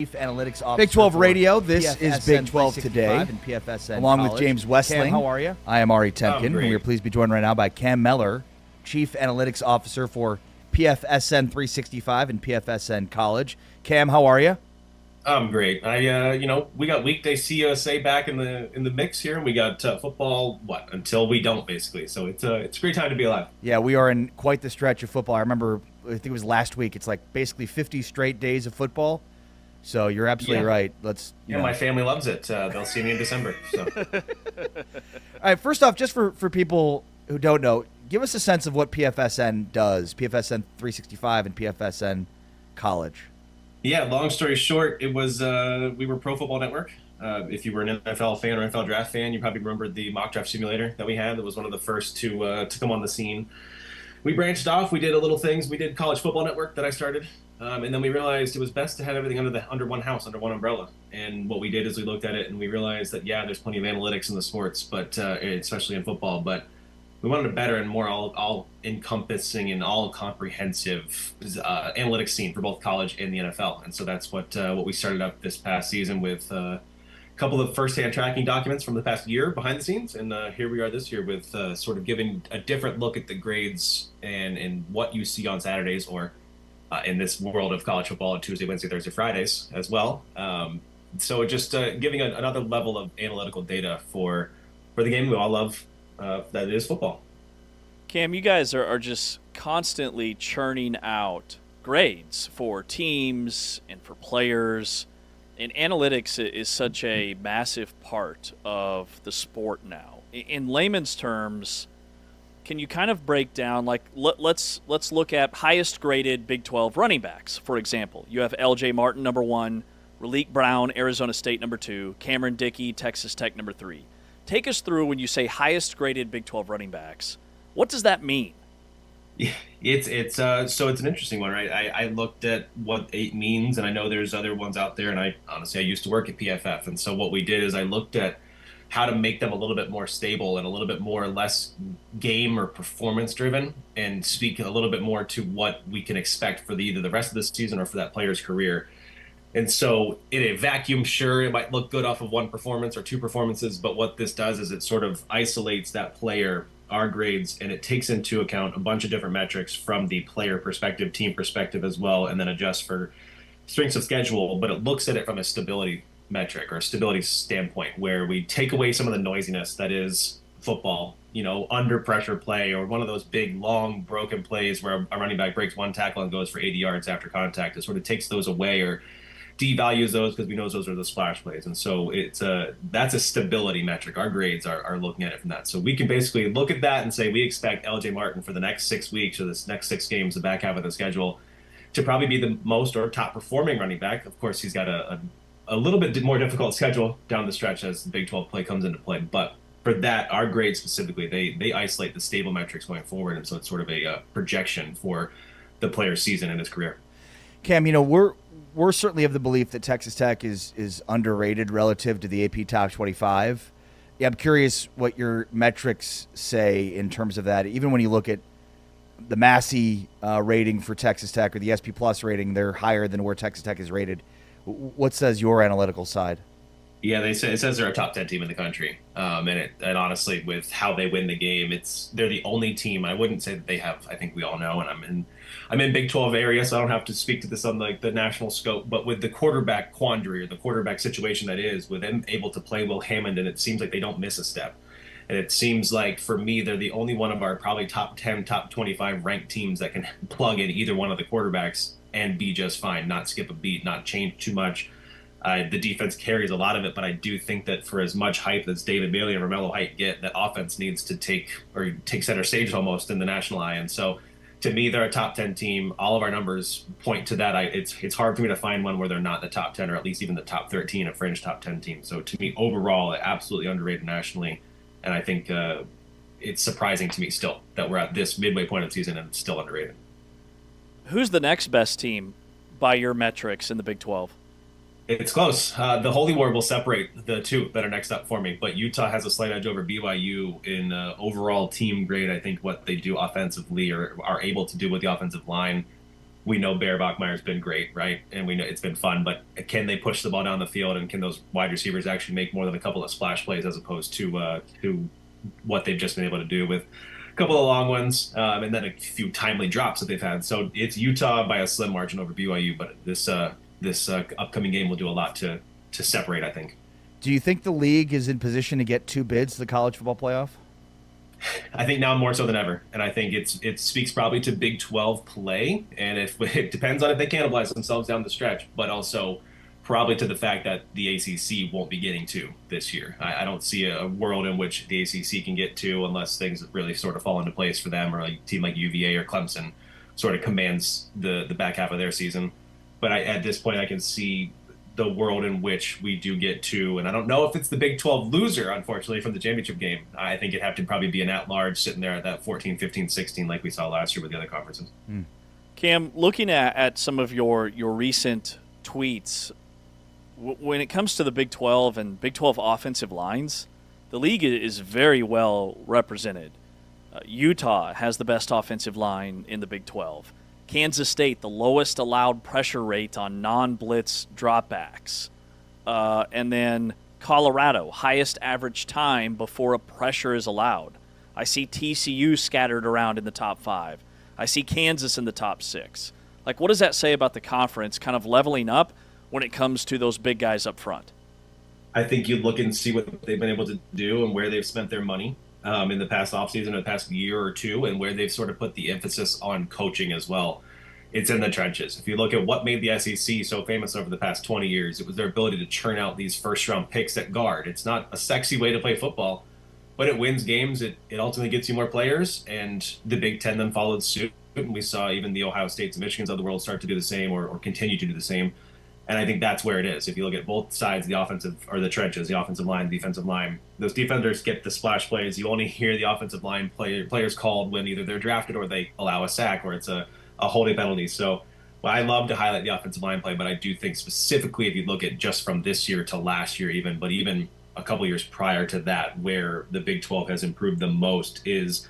Chief Analytics Officer. Big 12 Radio. This is Big 12 Today. And PFSN along College. With James Westling. Cam, how are you? I am Ari Temkin. And we are pleased to be joined right now by Cam Meller, Chief Analytics Officer for PFSN 365 and PFSN College. Cam, how are you? I'm great. We got weekday CUSA back in the mix here, and we got football. Until we don't, basically. So it's a great time to be alive. Yeah, we are in quite the stretch of football. I remember, I think it was last week. It's like basically 50 straight days of football. So you're absolutely right. My family loves it. They'll see me in December. So. All right. First off, just for people who don't know, give us a sense of what PFSN does. PFSN 365 and PFSN College. Yeah. Long story short, it was we were Pro Football Network. If you were an NFL fan or NFL draft fan, you probably remembered the mock draft simulator that we had. That was one of the first to come on the scene. We branched off. We did a little things. We did College Football Network that I started. And then we realized it was best to have everything under one house, under one umbrella. And what we did is we looked at it and we realized that, there's plenty of analytics in the sports, but especially in football. But we wanted a better and more all-encompassing and all-comprehensive analytics scene for both college and the NFL. And so that's what we started up this past season with a couple of first-hand tracking documents from the past year behind the scenes. And here we are this year with sort of giving a different look at the grades and what you see on Saturdays or in this world of college football on Tuesday, Wednesday, Thursday, Fridays as well. So just giving another level of analytical data for the game we all love, that is football. Cam, you guys are just constantly churning out grades for teams and for players. And analytics is such a massive part of the sport now. In layman's terms, can you kind of break down, like, let's look at highest graded Big 12 running backs, for example. You have L.J. Martin, number 1, Raleek Brown, Arizona State, number 2, Cameron Dickey, Texas Tech, number 3. Take us through when you say highest graded Big 12 running backs. What does that mean? Yeah, it's an interesting one, right? I looked at what 8 means, and I know there's other ones out there, and I used to work at PFF, and so what we did is I looked at how to make them a little bit more stable and a little bit more less game or performance driven, and speak a little bit more to what we can expect for either the rest of the season or for that player's career. And so in a vacuum, sure, it might look good off of one performance or 2 performances, but what this does is it sort of isolates that player, our grades, and it takes into account a bunch of different metrics from the player perspective, team perspective as well, and then adjusts for strengths of schedule, but it looks at it from a stability metric or a stability standpoint where we take away some of the noisiness that is football, under pressure play or one of those big, long, broken plays where a running back breaks one tackle and goes for 80 yards after contact. It sort of takes those away or devalues those because we know those are the splash plays. And so that's a stability metric. Our grades are looking at it from that. So we can basically look at that and say we expect L.J. Martin for the next 6 weeks or this next 6 games, the back half of the schedule, to probably be the most or top performing running back. Of course, he's got a little bit more difficult schedule down the stretch as the Big 12 play comes into play. But for that, our grades specifically, they isolate the stable metrics going forward. And so it's sort of a projection for the player's season and his career. Cam, we're certainly of the belief that Texas Tech is underrated relative to the AP Top 25. Yeah, I'm curious what your metrics say in terms of that. Even when you look at the Massey rating for Texas Tech or the SP Plus rating, they're higher than where Texas Tech is rated. What says your analytical side? Yeah, it says they're a top 10 team in the country, and honestly, with how they win the game, they're the only team. I wouldn't say that they have. I think we all know, and I'm in Big 12 area, so I don't have to speak to this on like the national scope. But with the quarterback quandary or the quarterback situation that is, with them able to play Will Hammond, and it seems like they don't miss a step. And it seems like for me, they're the only one of our probably top 10, top 25 ranked teams that can plug in either one of the quarterbacks and be just fine, not skip a beat, not change too much. The defense carries a lot of it, but I do think that for as much hype as David Bailey and Romello Height get, that offense needs to take center stage almost in the national eye. And so to me, they're a top 10 team. All of our numbers point to that. It's hard for me to find one where they're not the top 10 or at least even the top 13, a fringe top 10 team. So to me, overall, absolutely underrated nationally. And I think it's surprising to me still that we're at this midway point of the season and it's still underrated. Who's the next best team by your metrics in the Big 12? It's close. The Holy War will separate the two that are next up for me, but Utah has a slight edge over BYU in overall team grade. I think what they do offensively or are able to do with the offensive line we know Bear Bachmeier's been great, right? And we know it's been fun, but can they push the ball down the field, and can those wide receivers actually make more than a couple of splash plays as opposed to what they've just been able to do with a couple of long ones and then a few timely drops that they've had. So it's Utah by a slim margin over BYU, but this upcoming game will do a lot to separate, I think. Do you think the league is in position to get 2 bids to the college football playoff? I think now more so than ever, and I think it speaks probably to Big 12 play, and if it depends on if they cannibalize themselves down the stretch, but also probably to the fact that the ACC won't be getting 2 this year. I don't see a world in which the ACC can get 2 unless things really sort of fall into place for them, or a team like UVA or Clemson sort of commands the back half of their season. But at this point, I can see the world in which we do get 2, and I don't know if it's the Big 12 loser, unfortunately, from the championship game. I think it'd have to probably be an at-large sitting there at that 14, 15, 16 like we saw last year with the other conferences. Cam, looking at some of your recent tweets, when it comes to the Big 12 and Big 12 offensive lines, the league is very well represented. Utah has the best offensive line in the Big 12. Kansas State, the lowest allowed pressure rate on non-blitz dropbacks. And then Colorado, highest average time before a pressure is allowed. I see TCU scattered around in the top 5. I see Kansas in the top 6. Like, what does that say about the conference kind of leveling up when it comes to those big guys up front? I think you look and see what they've been able to do and where they've spent their money in the past offseason, or the past year or two, and where they've sort of put the emphasis on coaching as well. It's in the trenches. If you look at what made the SEC so famous over the past 20 years, it was their ability to churn out these first-round picks at guard. It's not a sexy way to play football, but it wins games. It ultimately gets you more players, and the Big Ten then followed suit. And we saw even the Ohio States and Michigans of the world start to do the same, or continue to do the same. And I think that's where it is. If you look at both sides, the offensive or the trenches, the offensive line, the defensive line, those defenders get the splash plays. You only hear the offensive line players called when either they're drafted or they allow a sack or it's a holding penalty. So I love to highlight the offensive line play, but I do think specifically if you look at just from this year to last year even, but even a couple years prior to that, where the Big 12 has improved the most is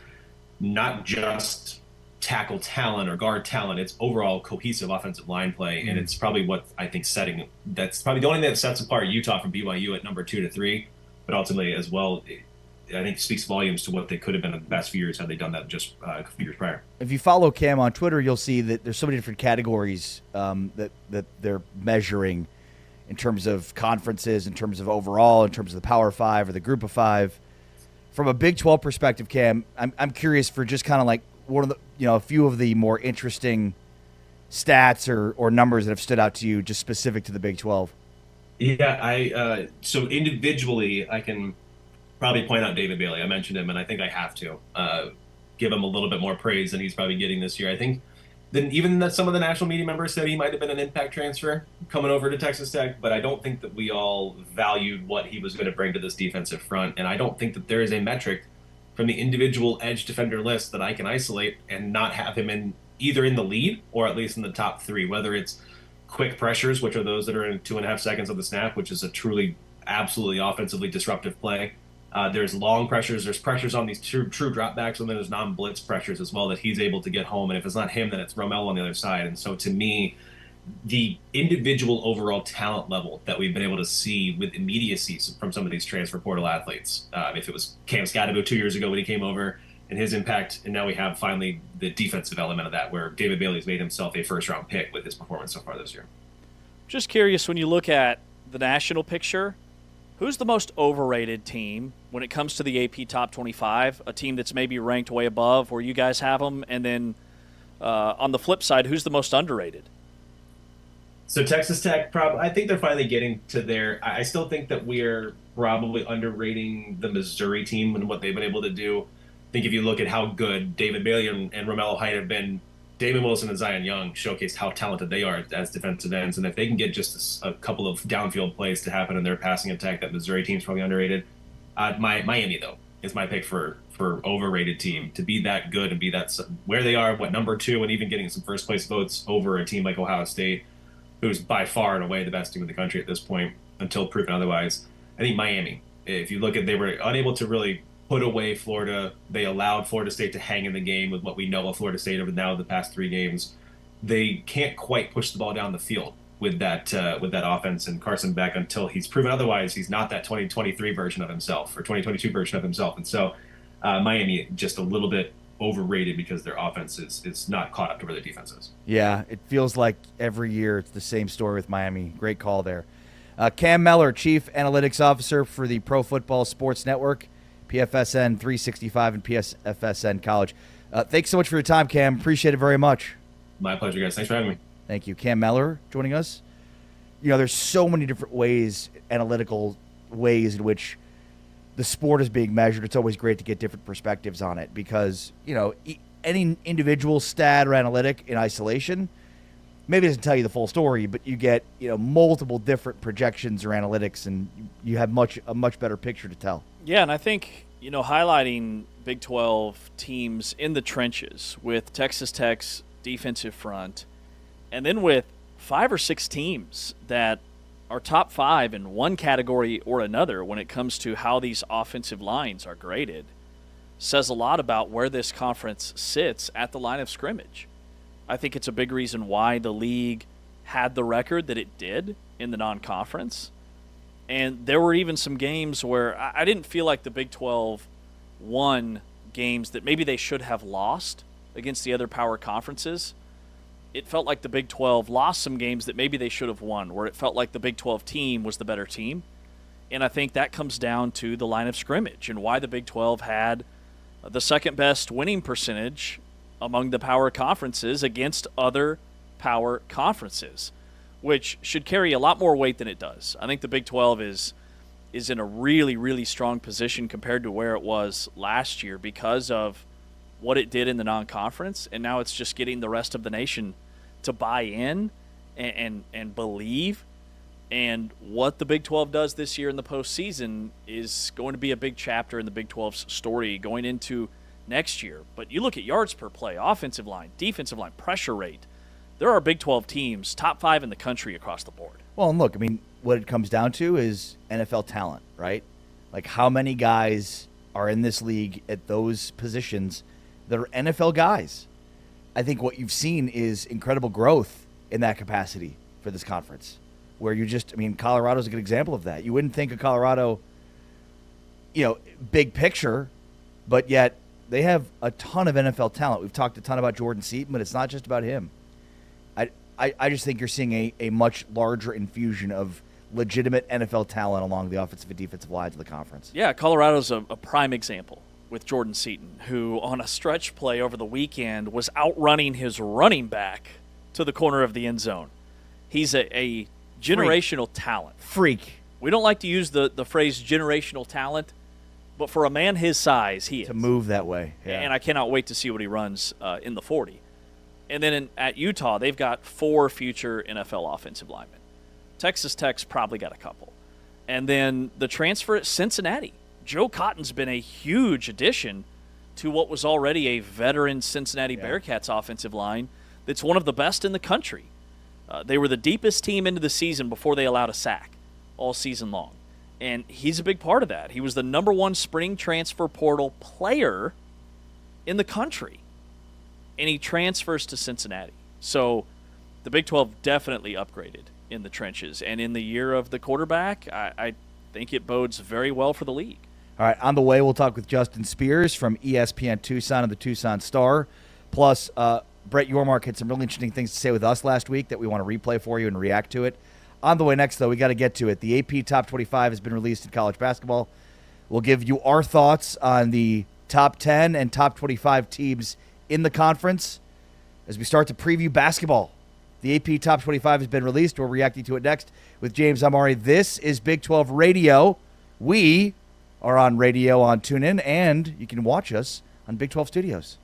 not just tackle talent or guard talent, it's overall cohesive offensive line play. And it's probably what I think that's probably the only thing that sets apart Utah from BYU at number 2 to 3, but ultimately as well, I think speaks volumes to what they could have been in the past few years had they done that just a few years prior. If you follow Cam on Twitter, you'll see that there's so many different categories that they're measuring in terms of conferences, in terms of overall, in terms of the Power 5 or the Group of 5. From a Big 12 perspective, Cam, I'm curious for just kind of like one of the, a few of the more interesting stats or numbers that have stood out to you just specific to the Big 12. Yeah, so individually, I can probably point out David Bailey. I mentioned him, and I think I have to give him a little bit more praise than he's probably getting this year. I think even some of the national media members said he might have been an impact transfer coming over to Texas Tech, but I don't think that we all valued what he was going to bring to this defensive front, and I don't think that there is a metric from the individual edge defender list that I can isolate and not have him either in the lead or at least in the top 3, whether it's quick pressures, which are those that are in 2.5 seconds of the snap, which is a truly, absolutely offensively disruptive play. There's long pressures, there's pressures on these true dropbacks, and then there's non-blitz pressures as well that he's able to get home. And if it's not him, then it's Romel on the other side. And so to me, the individual overall talent level that we've been able to see with immediacy from some of these transfer portal athletes, if it was Cam Scatterbo 2 years ago when he came over and his impact, and now we have finally the defensive element of that where David Bailey's made himself a first-round pick with his performance so far this year. Just curious, when you look at the national picture, who's the most overrated team when it comes to the AP Top 25, a team that's maybe ranked way above where you guys have them? And then on the flip side, who's the most underrated? So Texas Tech, I think they're finally getting to their – I still think that we're probably underrating the Missouri team and what they've been able to do. I think if you look at how good David Bailey and Romello Height have been, David Wilson and Zion Young showcased how talented they are as defensive ends. And if they can get just a couple of downfield plays to happen in their passing attack, that Missouri team's probably underrated. Miami, though, is my pick for overrated team to be that good and be that where they are, number 2, and even getting some first place votes over a team like Ohio State, who's by far and away the best team in the country at this point until proven otherwise. I think Miami, if you look at, they were unable to really put away Florida. They allowed Florida State to hang in the game with what we know of Florida State over now the past 3 games. they can't quite push the ball down the field with that offense and Carson Beck until he's proven otherwise. He's not that 2023 version of himself or 2022 version of himself. And so Miami just a little bit overrated because their offense is not caught up to where their defense is. Yeah, it feels like every year it's the same story with Miami. Great call there. Cam Mellor, Chief Analytics Officer for the Pro Football Sports Network, PFSN 365 and PSFSN College. Thanks so much for your time, Cam. Appreciate it very much. My pleasure, guys. Thanks for having me. Thank you. Cam Mellor joining us. You know, there's so many different ways, analytical ways in which the sport is being measured. It's always great to get different perspectives on it because, you know, any individual stat or analytic in isolation maybe doesn't tell you the full story, but you get, you know, multiple different projections or analytics, and you have a much better picture to tell. Yeah, and I think, you know, highlighting Big 12 teams in the trenches with Texas Tech's defensive front, and then with 5 or 6 teams that are top 5 in one category or another when it comes to how these offensive lines are graded, says a lot about where this conference sits at the line of scrimmage. I think it's a big reason why the league had the record that it did in the non-conference. And there were even some games where I didn't feel like the Big 12 won games that maybe they should have lost against the other power conferences. It felt like the Big 12 lost some games that maybe they should have won, where it felt like the Big 12 team was the better team. And I think that comes down to the line of scrimmage and why the Big 12 had the second best winning percentage among the power conferences against other power conferences, which should carry a lot more weight than it does. I think the Big 12 is in a really, really strong position compared to where it was last year because of what it did in the non-conference, and now it's just getting the rest of the nation to buy in and believe. And what the Big 12 does this year in the postseason is going to be a big chapter in the Big 12's story going into next year. But you look at yards per play, offensive line, defensive line, pressure rate. There are Big 12 teams, top 5 in the country across the board. Well, and look, I mean, what it comes down to is NFL talent, right? Like how many guys are in this league at those positions that are NFL guys. I think what you've seen is incredible growth in that capacity for this conference, where Colorado's a good example of that. You wouldn't think of Colorado, you know, big picture, but yet they have a ton of NFL talent. We've talked a ton about Jordan Seaton, but it's not just about him. I just think you're seeing a much larger infusion of legitimate NFL talent along the offensive and defensive lines of the conference. Yeah, Colorado's a prime example with Jordan Seaton, who on a stretch play over the weekend was outrunning his running back to the corner of the end zone. He's a generational talent. Freak. We don't like to use the phrase generational talent, but for a man his size, he is. To move that way. Yeah. And I cannot wait to see what he runs in the 40. And then at Utah, they've got 4 future NFL offensive linemen. Texas Tech's probably got a couple. And then the transfer at Cincinnati. Joe Cotton's been a huge addition to what was already a veteran Cincinnati Bearcats offensive line that's one of the best in the country. They were the deepest team into the season before they allowed a sack all season long. And he's a big part of that. He was the number 1 spring transfer portal player in the country. And he transfers to Cincinnati. So the Big 12 definitely upgraded in the trenches. And in the year of the quarterback, I think it bodes very well for the league. All right, on the way, we'll talk with Justin Spears from ESPN Tucson and the Tucson Star. Plus, Brett Yormark had some really interesting things to say with us last week that we want to replay for you and react to it. On the way next, though, we got to get to it. The AP Top 25 has been released in college basketball. We'll give you our thoughts on the top 10 and top 25 teams in the conference as we start to preview basketball. The AP Top 25 has been released. We're reacting to it next with James Amari. This is Big 12 Radio. We are on radio on TuneIn, and you can watch us on Big 12 Studios.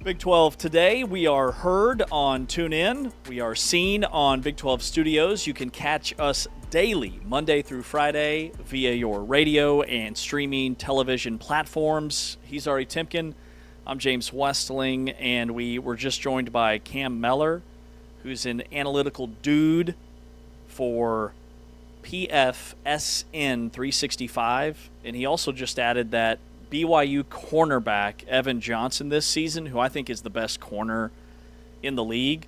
Big 12 today, we are heard on TuneIn. We are seen on Big 12 Studios. You can catch us daily, Monday through Friday, via your radio and streaming television platforms. He's Ari Timken. I'm James Westling, and we were just joined by Cam Meller, who's an analytical dude for PFSN 365, and he also just added that BYU cornerback Evan Johnson this season, who I think is the best corner in the league,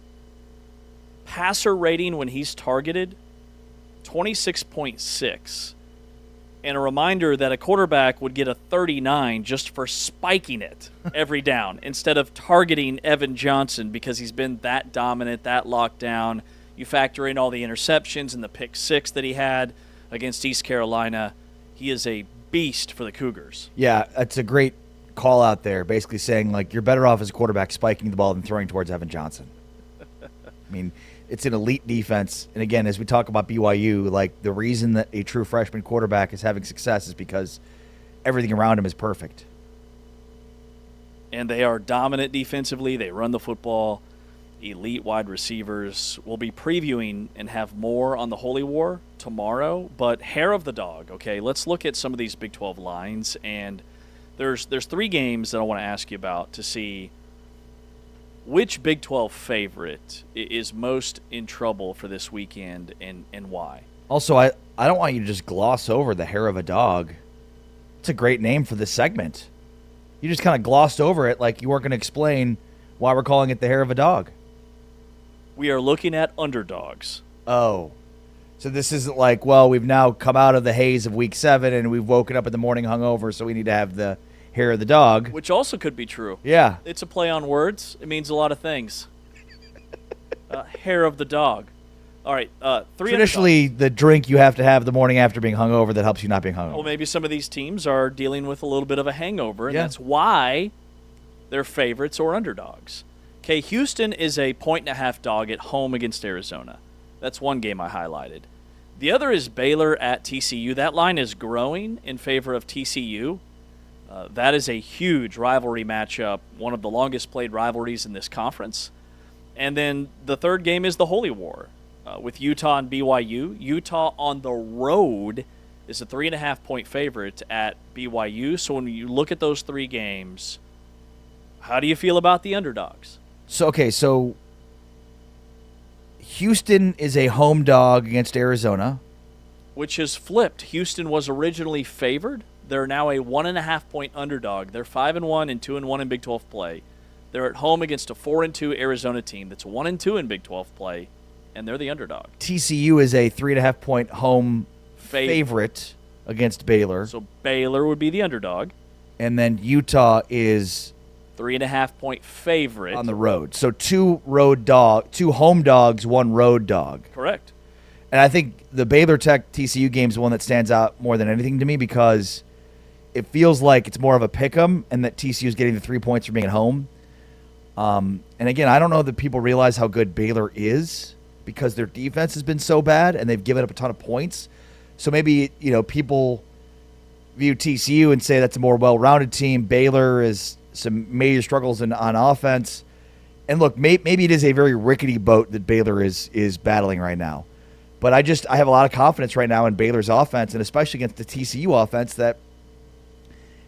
passer rating when he's targeted, 26.6. And a reminder that a quarterback would get a 39 just for spiking it every down instead of targeting Evan Johnson because he's been that dominant, that locked down. You factor in all the interceptions and the pick six that he had against East Carolina. He is a beast for the Cougars. Yeah, it's a great call out there, basically saying, like, you're better off as a quarterback spiking the ball than throwing towards Evan Johnson. I mean, it's an elite defense. And again, as we talk about BYU, like, the reason that a true freshman quarterback is having success is because everything around him is perfect. And they are dominant defensively. They run the football. Elite wide receivers. We'll be previewing and have more on the Holy War tomorrow, but hair of the dog, okay? Let's look at some of these Big 12 lines, and there's three games that I want to ask you about to see which Big 12 favorite is most in trouble for this weekend and why. Also, I don't want you to just gloss over the hair of a dog. It's a great name for this segment. You just kind of glossed over it like you weren't going to explain why we're calling it the hair of a dog. We are looking at underdogs. Oh. So this isn't like, well, we've now come out of the haze of week 7 and we've woken up in the morning hungover, so we need to have the hair of the dog. Which also could be true. Yeah. It's a play on words. It means a lot of things. Hair of the dog. All right. Traditionally, the drink you have to have the morning after being hungover that helps you not being hungover. Well, maybe some of these teams are dealing with a little bit of a hangover, and that's why they're favorites or underdogs. Okay, Houston is a 1.5 dog at home against Arizona. That's one game I highlighted. The other is Baylor at TCU. That line is growing in favor of TCU. That is a huge rivalry matchup, one of the longest played rivalries in this conference. And then the third game is the Holy War with Utah and BYU. Utah on the road is a 3.5-point favorite at BYU. So when you look at those three games, how do you feel about the underdogs? So Houston is a home dog against Arizona. Which has flipped. Houston was originally favored. They're now a 1.5-point underdog. They're 5-1 and 2-1 in Big 12 play. They're at home against a 4-2 Arizona team that's 1-2 in Big 12 play, and they're the underdog. TCU is a 3.5-point home favorite against Baylor. So Baylor would be the underdog. And then Utah is 3.5-point favorite on the road. So two home dogs, one road dog. Correct. And I think the Baylor Tech TCU game is one that stands out more than anything to me because it feels like it's more of a pick-em and that TCU is getting the 3 points from being at home. And again, I don't know that people realize how good Baylor is because their defense has been so bad and they've given up a ton of points. So maybe, people view TCU and say that's a more well-rounded team. Baylor is some major struggles on offense. And look, maybe it is a very rickety boat that Baylor is battling right now. But I have a lot of confidence right now in Baylor's offense, and especially against the TCU offense that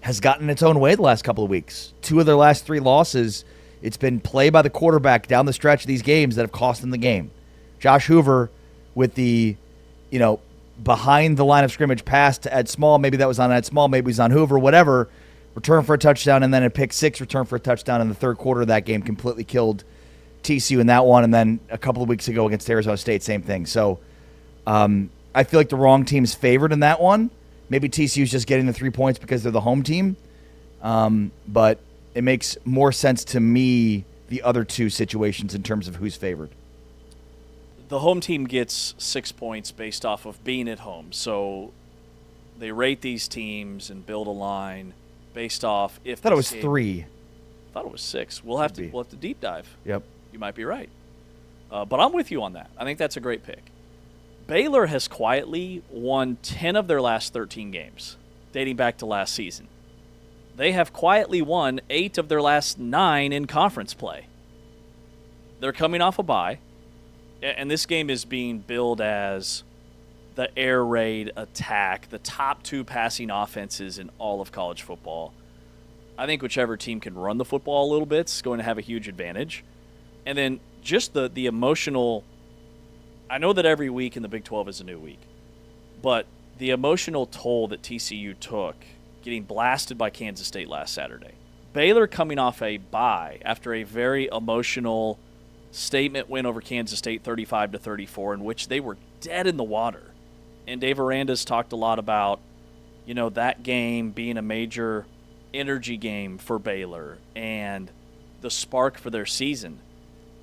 has gotten its own way the last couple of weeks. 2 of their last 3 losses, it's been play by the quarterback down the stretch of these games that have cost them the game. Josh Hoover with the, behind the line of scrimmage pass to Ed Small. Maybe that was on Ed Small. Maybe it was on Hoover, whatever. Return for a touchdown, and then a pick 6 return for a touchdown in the third quarter of that game completely killed TCU in that one. And then a couple of weeks ago against Arizona State, same thing. So I feel like the wrong team's favored in that one. Maybe TCU's just getting the 3 points because they're the home team. But it makes more sense to me the other two situations in terms of who's favored. The home team gets 6 points based off of being at home. So they rate these teams and build a line based off if I thought it was 3. I thought it was 6. We'll have to deep dive. Yep. You might be right. But I'm with you on that. I think that's a great pick. Baylor has quietly won 10 of their last 13 games, dating back to last season. they have quietly won 8 of their last 9 in conference play. They're coming off a bye, and this game is being billed as the air raid attack, the top 2 passing offenses in all of college football. I think whichever team can run the football a little bit is going to have a huge advantage. And then just the emotional – I know that every week in the Big 12 is a new week, but the emotional toll that TCU took getting blasted by Kansas State last Saturday. Baylor coming off a bye after a very emotional statement win over Kansas State 35-34 in which they were dead in the water. And Dave Aranda's talked a lot about, that game being a major energy game for Baylor and the spark for their season.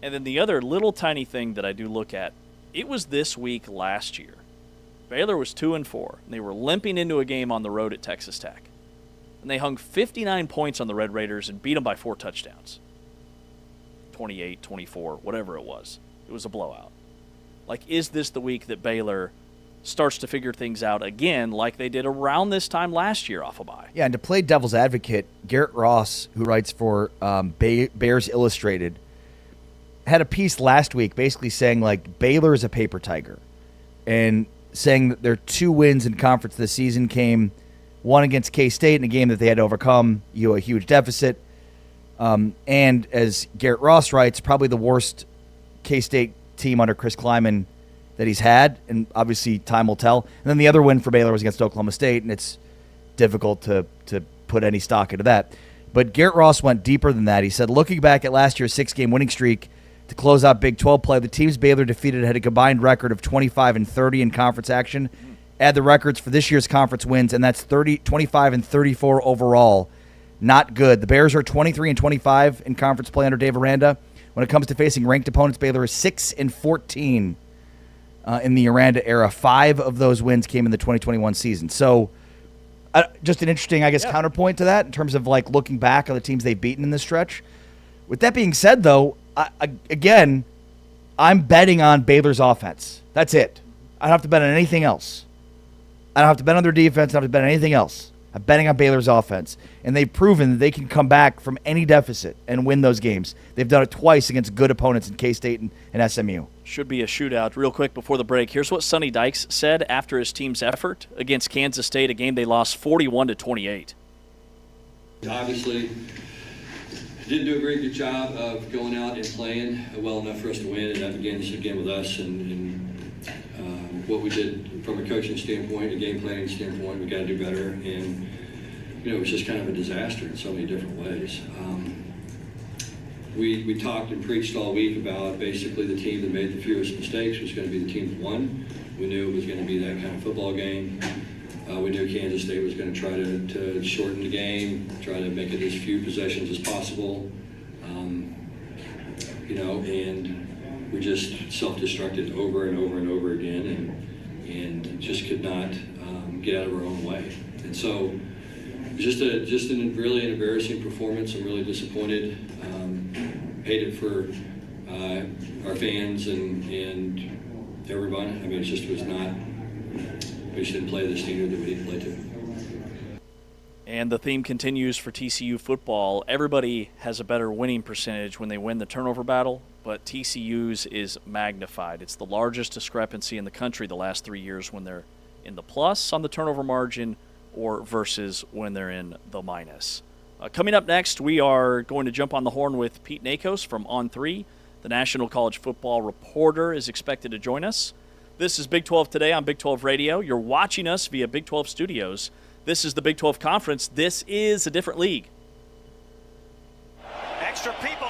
And then the other little tiny thing that I do look at, it was this week last year. Baylor was 2-4, and they were limping into a game on the road at Texas Tech. And they hung 59 points on the Red Raiders and beat them by 4 touchdowns. 28, 24, whatever it was. It was a blowout. Is this the week that Baylor starts to figure things out again like they did around this time last year off a bye? Yeah, and to play devil's advocate, Garrett Ross, who writes for Bears Illustrated, had a piece last week basically saying, Baylor is a paper tiger. And saying that their 2 wins in conference this season came one against K-State in a game that they had to overcome, a huge deficit. And as Garrett Ross writes, probably the worst K-State team under Chris Klieman that he's had, and obviously time will tell. And then the other win for Baylor was against Oklahoma State, and it's difficult to put any stock into that. But Garrett Ross went deeper than that. He said, looking back at last year's 6-game winning streak to close out Big 12 play, the teams Baylor defeated had a combined record of 25-30 in conference action. Add the records for this year's conference wins, and that's 25-34 overall. Not good. The Bears are 23-25 in conference play under Dave Aranda. When it comes to facing ranked opponents, Baylor is 6-14 in the Aranda era. 5 of those wins came in the 2021 season. So just an interesting, counterpoint to that in terms of looking back on the teams they've beaten in this stretch. With that being said, though, again, I'm betting on Baylor's offense. That's it. I don't have to bet on anything else. I don't have to bet on their defense. I don't have to bet on anything else. I'm betting on Baylor's offense. And they've proven that they can come back from any deficit and win those games. They've done it twice against good opponents in K-State and SMU. Should be a shootout. Real quick before the break, here's what Sonny Dykes said after his team's effort against Kansas State, a game they lost 41-28. Obviously, didn't do a very good job of going out and playing well enough for us to win, and that begins again with us and what we did from a coaching standpoint, a game planning standpoint. We got to do better, and it was just kind of a disaster in so many different ways. We talked and preached all week about basically the team that made the fewest mistakes was going to be the team that won. We knew it was going to be that kind of football game. We knew Kansas State was going to try to shorten the game, try to make it as few possessions as possible, and we just self-destructed over and over and over again, and just could not get out of our own way. And so, just an really an embarrassing performance. I'm really disappointed. Hate it for our fans and everyone. I mean, it was not. We just didn't play the standard that we need to play to. And the theme continues for TCU football. Everybody has a better winning percentage when they win the turnover battle, but TCU's is magnified. It's the largest discrepancy in the country the last 3 years when they're in the plus on the turnover margin or versus when they're in the minus. Coming up next, we are going to jump on the horn with Pete Nakos from On3. The National College Football Reporter is expected to join us. This is Big 12 Today on Big 12 Radio. You're watching us via Big 12 Studios. This is the Big 12 Conference. This is a different league. Extra people.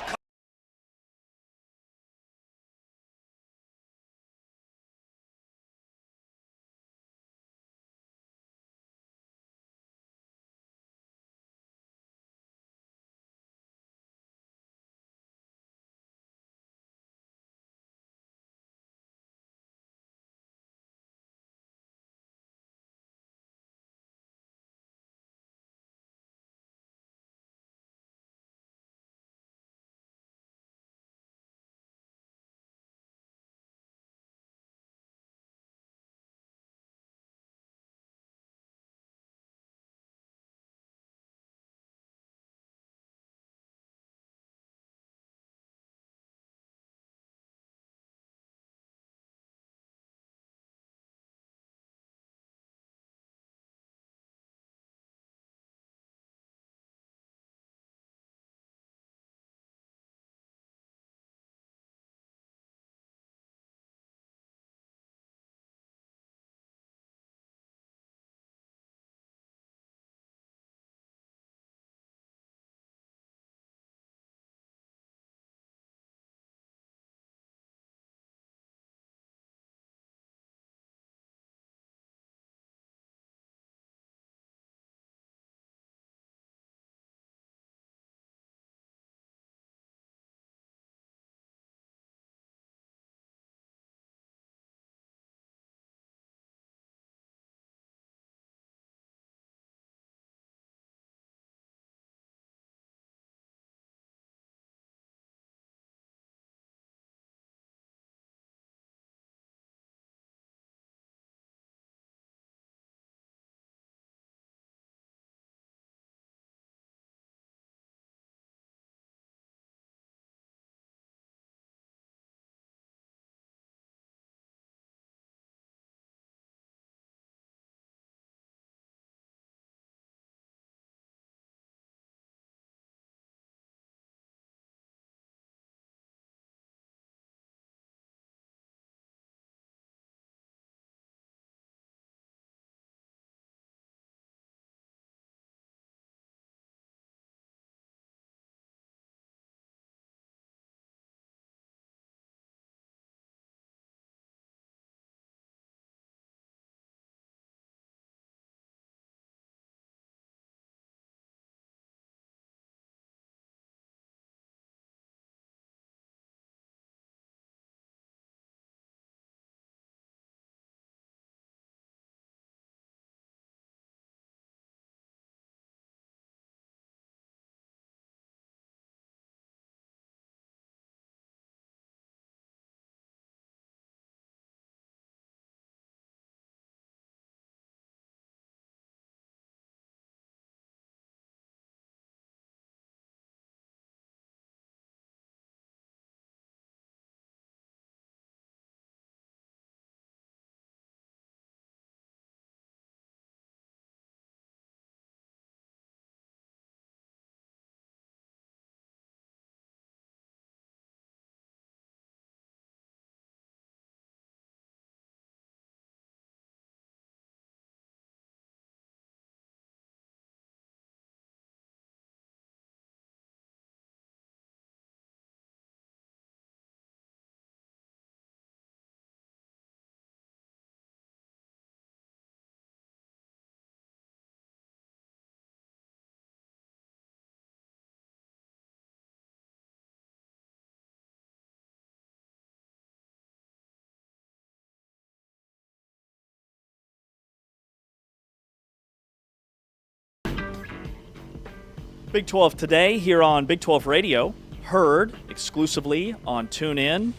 Big 12 today here on Big 12 Radio, heard exclusively on TuneIn,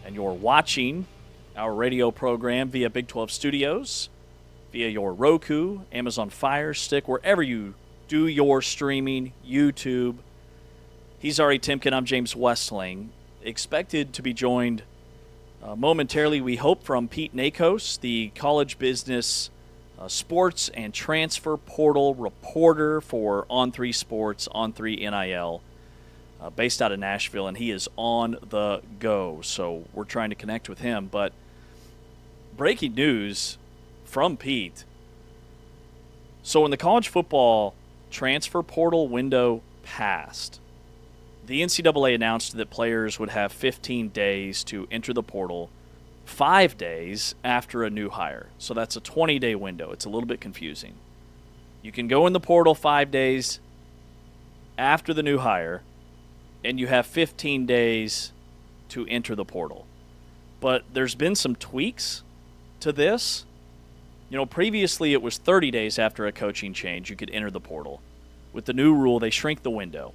and you're watching our radio program via Big 12 Studios, via your Roku, Amazon Fire Stick, wherever you do your streaming, YouTube. He's Ari Timken. I'm James Westling. Expected to be joined momentarily, we hope, from Pete Nakos, the college business sports and transfer portal reporter for On3 Sports, On3 NIL, based out of Nashville, and he is on the go. So we're trying to connect with him. But breaking news from Pete. So when the college football transfer portal window passed, the NCAA announced that players would have 15 days to enter the portal, 5 days after a new hire. So that's a 20-day window. It's a little bit confusing. You can go in the portal 5 days after the new hire, and you have 15 days to enter the portal. But there's been some tweaks to this. You know, previously it was 30 days after a coaching change you could enter the portal. With the new rule, they shrink the window.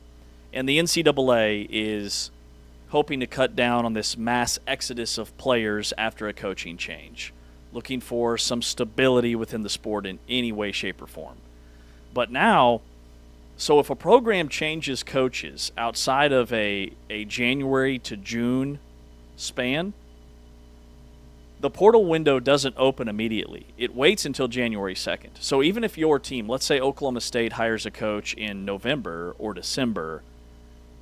And the NCAA is hoping to cut down on this mass exodus of players after a coaching change, looking for some stability within the sport in any way, shape, or form. But now, so if a program changes coaches outside of a January to June span, the portal window doesn't open immediately. It waits until January 2nd. So even if your team, let's say Oklahoma State hires a coach in November or December,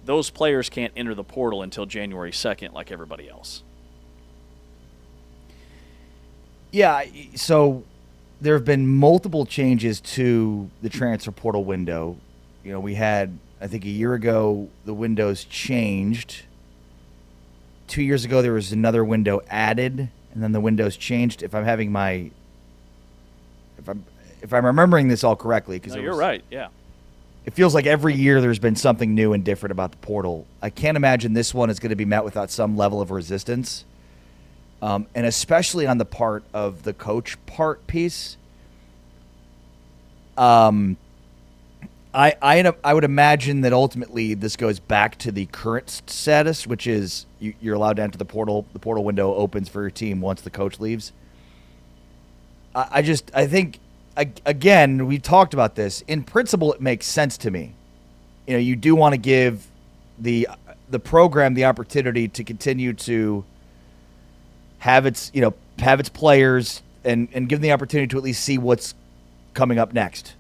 those players can't enter the portal until January 2nd like everybody else. Yeah, so there have been multiple changes to the transfer portal window. You know, we had, I think a year ago, the windows changed. 2 years ago, there was another window added, and then the windows changed. If I'm remembering this all correctly, because you're right, yeah. It feels like every year there's been something new and different about the portal. I can't imagine this one is going to be met without some level of resistance, and especially on the part of the coach part piece. I would imagine that ultimately this goes back to the current status, which is you're allowed to enter the portal. The portal window opens for your team once the coach leaves. I think. Again, we talked about this. In principle, it makes sense to me. You know, you do want to give the program the opportunity to continue to have its players and give them the opportunity to at least see what's coming up next.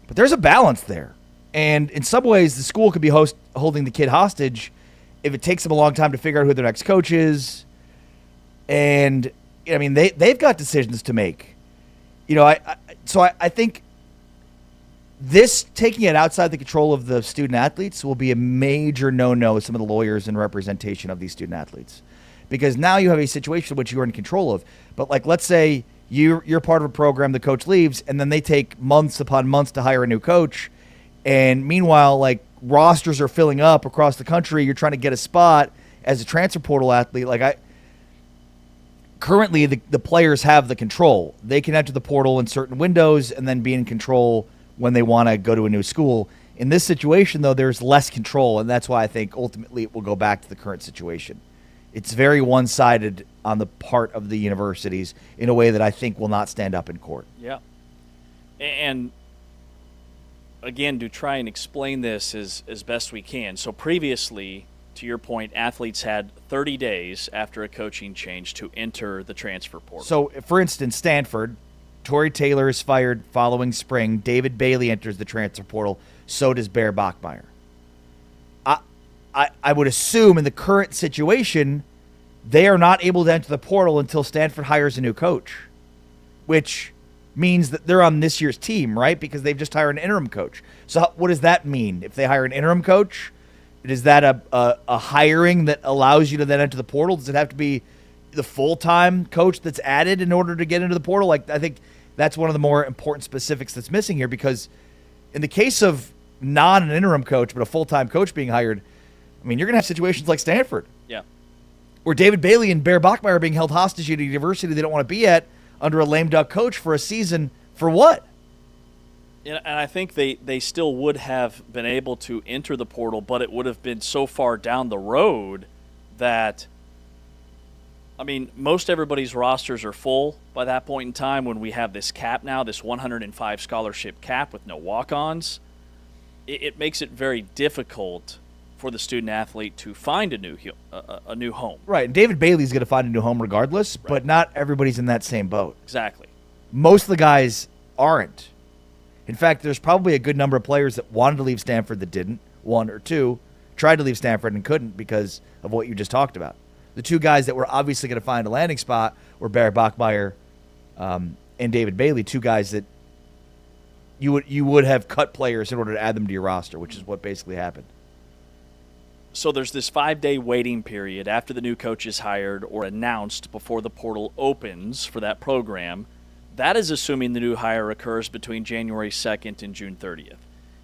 But there's a balance there, and in some ways, the school could be holding the kid hostage if it takes them a long time to figure out who their next coach is. And I mean, they've got decisions to make. You know, I think this taking it outside the control of the student athletes will be a major no-no with some of the lawyers and representation of these student athletes, because now you have a situation which you're in control of. But like, let's say you're part of a program, the coach leaves, and then they take months upon months to hire a new coach, and meanwhile, like, rosters are filling up across the country. You're trying to get a spot as a transfer portal athlete. Currently, the players have the control. They can enter the portal in certain windows and then be in control when they want to go to a new school. In this situation, though, there's less control, and that's why I think ultimately it will go back to the current situation. It's very one-sided on the part of the universities in a way that I think will not stand up in court. Yeah. And, again, to try and explain this as best we can. So previously, to your point, athletes had 30 days after a coaching change to enter the transfer portal. So, for instance, Stanford, Tory Taylor is fired following spring. David Bailey enters the transfer portal. So does Bear Bachmeier. I would assume in the current situation, they are not able to enter the portal until Stanford hires a new coach, which means that they're on this year's team, right? Because they've just hired an interim coach. So what does that mean? If they hire an interim coach, is that a hiring that allows you to then enter the portal? Does it have to be the full-time coach that's added in order to get into the portal? Like, I think that's one of the more important specifics that's missing here, because in the case of not an interim coach but a full-time coach being hired, I mean, you're going to have situations like Stanford. Yeah. Where David Bailey and Bear Bachmeier are being held hostage at a university they don't want to be at under a lame duck coach for a season for what? And I think they still would have been able to enter the portal, but it would have been so far down the road that, I mean, most everybody's rosters are full by that point in time when we have this cap now, this 105 scholarship cap with no walk-ons. It makes it very difficult for the student athlete to find a new home. Right, and David Bailey's going to find a new home regardless, but not everybody's in that same boat. Exactly. Most of the guys aren't. In fact, there's probably a good number of players that wanted to leave Stanford that didn't. One or two tried to leave Stanford and couldn't because of what you just talked about. The two guys that were obviously going to find a landing spot were Barrett Bachmeier and David Bailey, two guys that you would have cut players in order to add them to your roster, which is what basically happened. So there's this 5-day waiting period after the new coach is hired or announced before the portal opens for that program. That is assuming the new hire occurs between January 2nd and June 30th.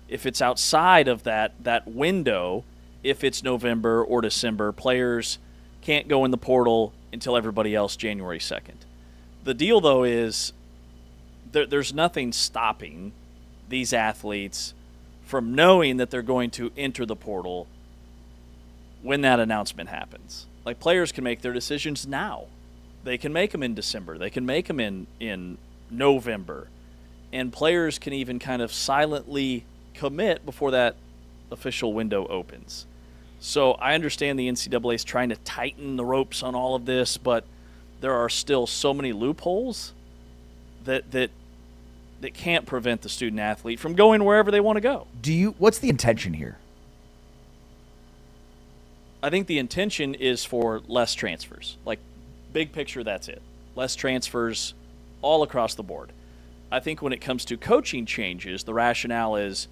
If it's outside of that window, if it's November or December, players can't go in the portal until everybody else January 2nd. The deal, though, is there's nothing stopping these athletes from knowing that they're going to enter the portal when that announcement happens. Like, players can make their decisions now. They can make them in December. They can make them in November. And players can even kind of silently commit before that official window opens. So I understand the NCAA is trying to tighten the ropes on all of this, but there are still so many loopholes that can't prevent the student athlete from going wherever they want to go. What's the intention here? I think the intention is for less transfers. Like, big picture, that's it. Less transfers all across the board. I think when it comes to coaching changes, the rationale is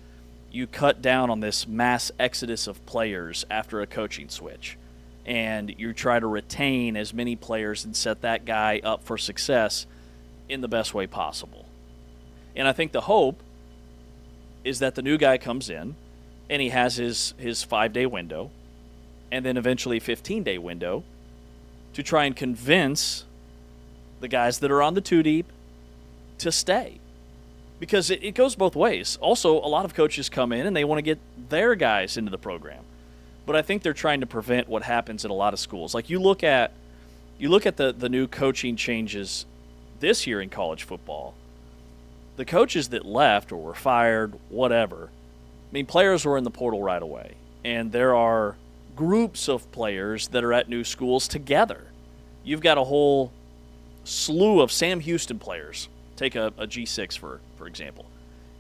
you cut down on this mass exodus of players after a coaching switch, and you try to retain as many players and set that guy up for success in the best way possible. And I think the hope is that the new guy comes in and he has his 5-day window and then eventually 15-day window to try and convince the guys that are on the 2-deep to stay. Because it goes both ways. Also, a lot of coaches come in and they want to get their guys into the program. But I think they're trying to prevent what happens at a lot of schools. Like, you look at the new coaching changes this year in college football. The coaches that left or were fired, whatever, I mean, players were in the portal right away. And there are groups of players that are at new schools together. You've got a whole slew of Sam Houston players. Take a G6, for example.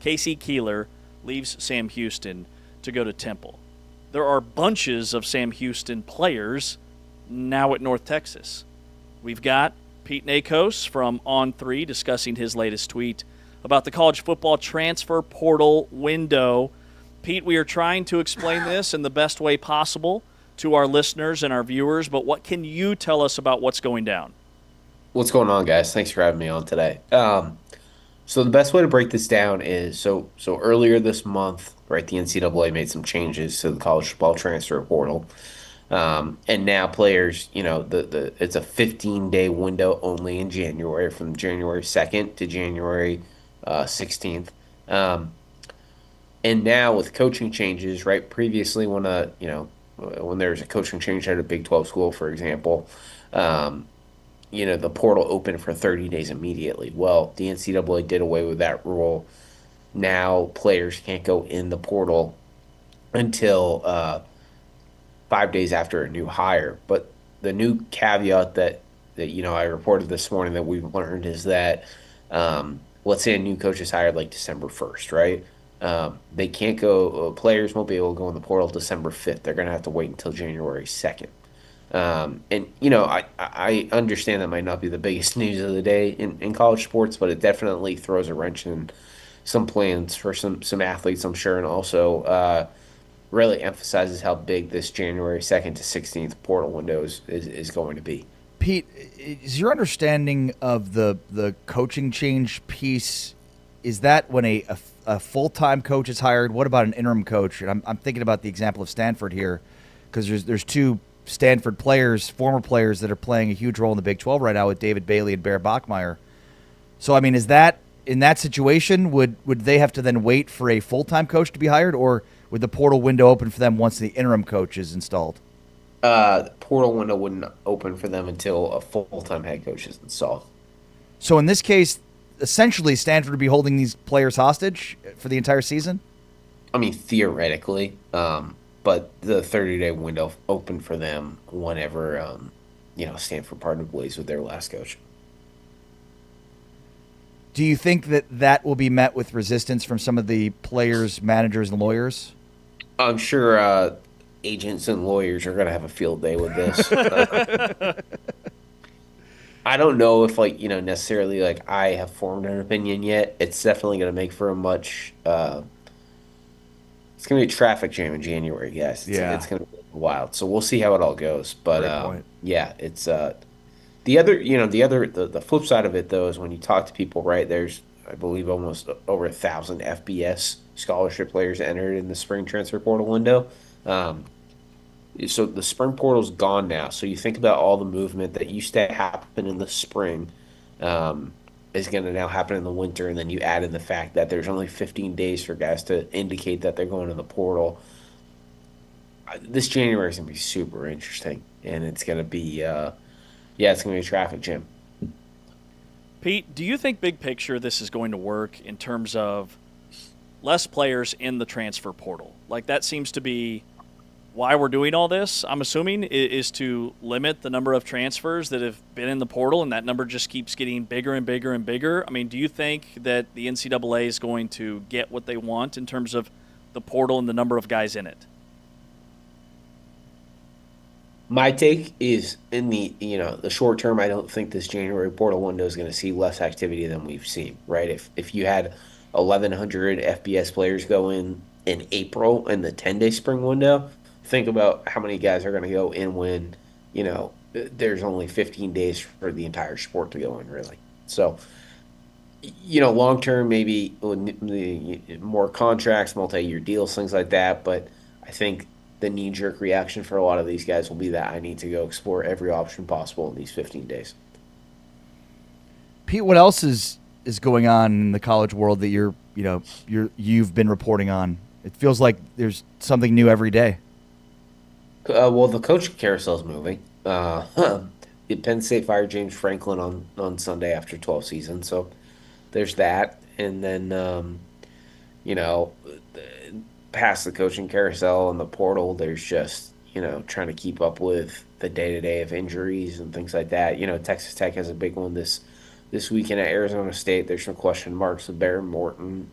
Casey Keeler leaves Sam Houston to go to Temple. There are bunches of Sam Houston players now at North Texas. We've got Pete Nakos from On3 discussing his latest tweet about the college football transfer portal window. Pete, we are trying to explain this in the best way possible to our listeners and our viewers, but what can you tell us about what's going down? What's going on, guys? Thanks for having me on today. So the best way to break this down is so earlier this month, right, the NCAA made some changes to the college football transfer portal. And now players, it's a 15-day window only in January, from January 2nd to January 16th. And now with coaching changes, right, previously when there's a coaching change at a Big 12 school, for example, the portal opened for 30 days immediately. Well, the NCAA did away with that rule. Now players can't go in the portal until 5 days after a new hire. But the new caveat that I reported this morning that we've learned is that let's say a new coach is hired like December 1st, right? They can't go. Players won't be able to go in the portal December 5th. They're going to have to wait until January 2nd. I understand that might not be the biggest news of the day in college sports, but it definitely throws a wrench in some plans for some athletes, I'm sure, and also really emphasizes how big this January 2nd to 16th portal window is going to be. Pete, is your understanding of the coaching change piece, is that when a full-time coach is hired? What about an interim coach? And I'm thinking about the example of Stanford here, because there's two Stanford players, former players, that are playing a huge role in the Big 12 right now with David Bailey and Barrett Bachmeier. So, I mean, is that in that situation, would they have to then wait for a full-time coach to be hired, or would the portal window open for them once the interim coach is installed? The portal window wouldn't open for them until a full-time head coach is installed. So in this case, essentially, Stanford would be holding these players hostage for the entire season? I mean, theoretically, but the 30-day window open for them whenever, Stanford parted ways with their last coach. Do you think that will be met with resistance from some of the players, managers, and lawyers? I'm sure agents and lawyers are going to have a field day with this. I don't know if, necessarily, I have formed an opinion yet. It's definitely going to make for a much it's going to be a traffic jam in January, guys. It's going to be wild. So we'll see how it all goes. But, yeah, it's the flip side of it, though, is when you talk to people, right, there's, I believe, almost over 1,000 FBS scholarship players entered in the spring transfer portal window. So the spring portal's gone now. So you think about all the movement that used to happen in the spring is going to now happen in the winter, and then you add in the fact that there's only 15 days for guys to indicate that they're going to the portal. This January is going to be super interesting, and it's going to be it's going to be a traffic jam. Pete, do you think big picture this is going to work in terms of less players in the transfer portal? Like, that seems to be why we're doing all this, I'm assuming, is to limit the number of transfers that have been in the portal, and that number just keeps getting bigger and bigger and bigger. I mean, do you think that the NCAA is going to get what they want in terms of the portal and the number of guys in it? My take is in the short term, I don't think this January portal window is going to see less activity than we've seen, right? If you had 1,100 FBS players go in April in the 10-day spring window, think about how many guys are going to go in when, there's only 15 days for the entire sport to go in, really. So, long term, maybe more contracts, multi-year deals, things like that, but I think the knee-jerk reaction for a lot of these guys will be that I need to go explore every option possible in these 15 days. Pete, what else is going on in the college world that you've been reporting on? It feels like there's something new every day. Well, the coaching carousel is moving. Penn State fired James Franklin on Sunday after 12 seasons, so there's that. And then, past the coaching carousel and the portal, there's just, trying to keep up with the day-to-day of injuries and things like that. Texas Tech has a big one this weekend at Arizona State. There's some question marks with Barron Morton,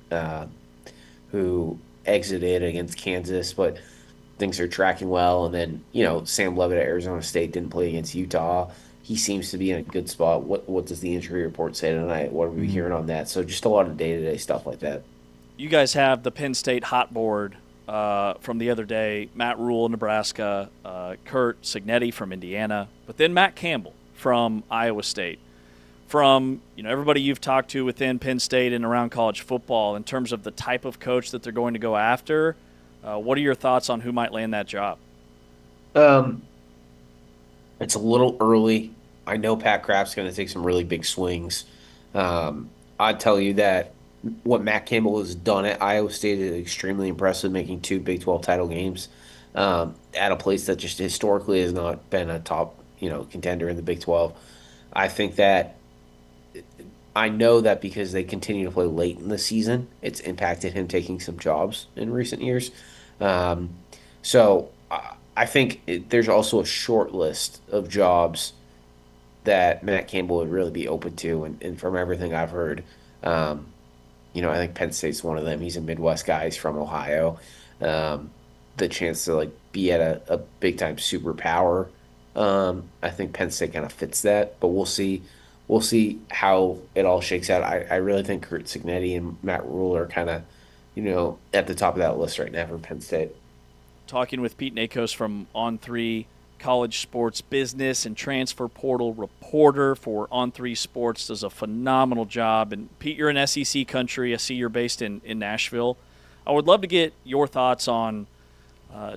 who exited against Kansas, but things are tracking well. And then, Sam Levitt at Arizona State didn't play against Utah. He seems to be in a good spot. What does the injury report say tonight? What are we hearing on that? So just a lot of day-to-day stuff like that. You guys have the Penn State hot board from the other day. Matt Rule, Nebraska, Kurt Cignetti from Indiana, but then Matt Campbell from Iowa State. From everybody you've talked to within Penn State and around college football, in terms of the type of coach that they're going to go after, what are your thoughts on who might land that job? It's a little early. I know Pat Kraft's going to take some really big swings. I'd tell you that what Matt Campbell has done at Iowa State is extremely impressive, making 2 Big 12 title games at a place that just historically has not been a top contender in the Big 12. I know that because they continue to play late in the season, it's impacted him taking some jobs in recent years. So I think there's also a short list of jobs that Matt Campbell would really be open to. And from everything I've heard, I think Penn State's one of them. He's a Midwest guy. He's from Ohio. The chance to be at a big-time superpower, I think Penn State kind of fits that. But we'll see. We'll see how it all shakes out. I really think Kurt Cignetti and Matt Rule are kind of, at the top of that list right now for Penn State. Talking with Pete Nakos from On3, college sports business and transfer portal reporter for On3 Sports, does a phenomenal job. And Pete, you're in SEC country. I see you're based in Nashville. I would love to get your thoughts on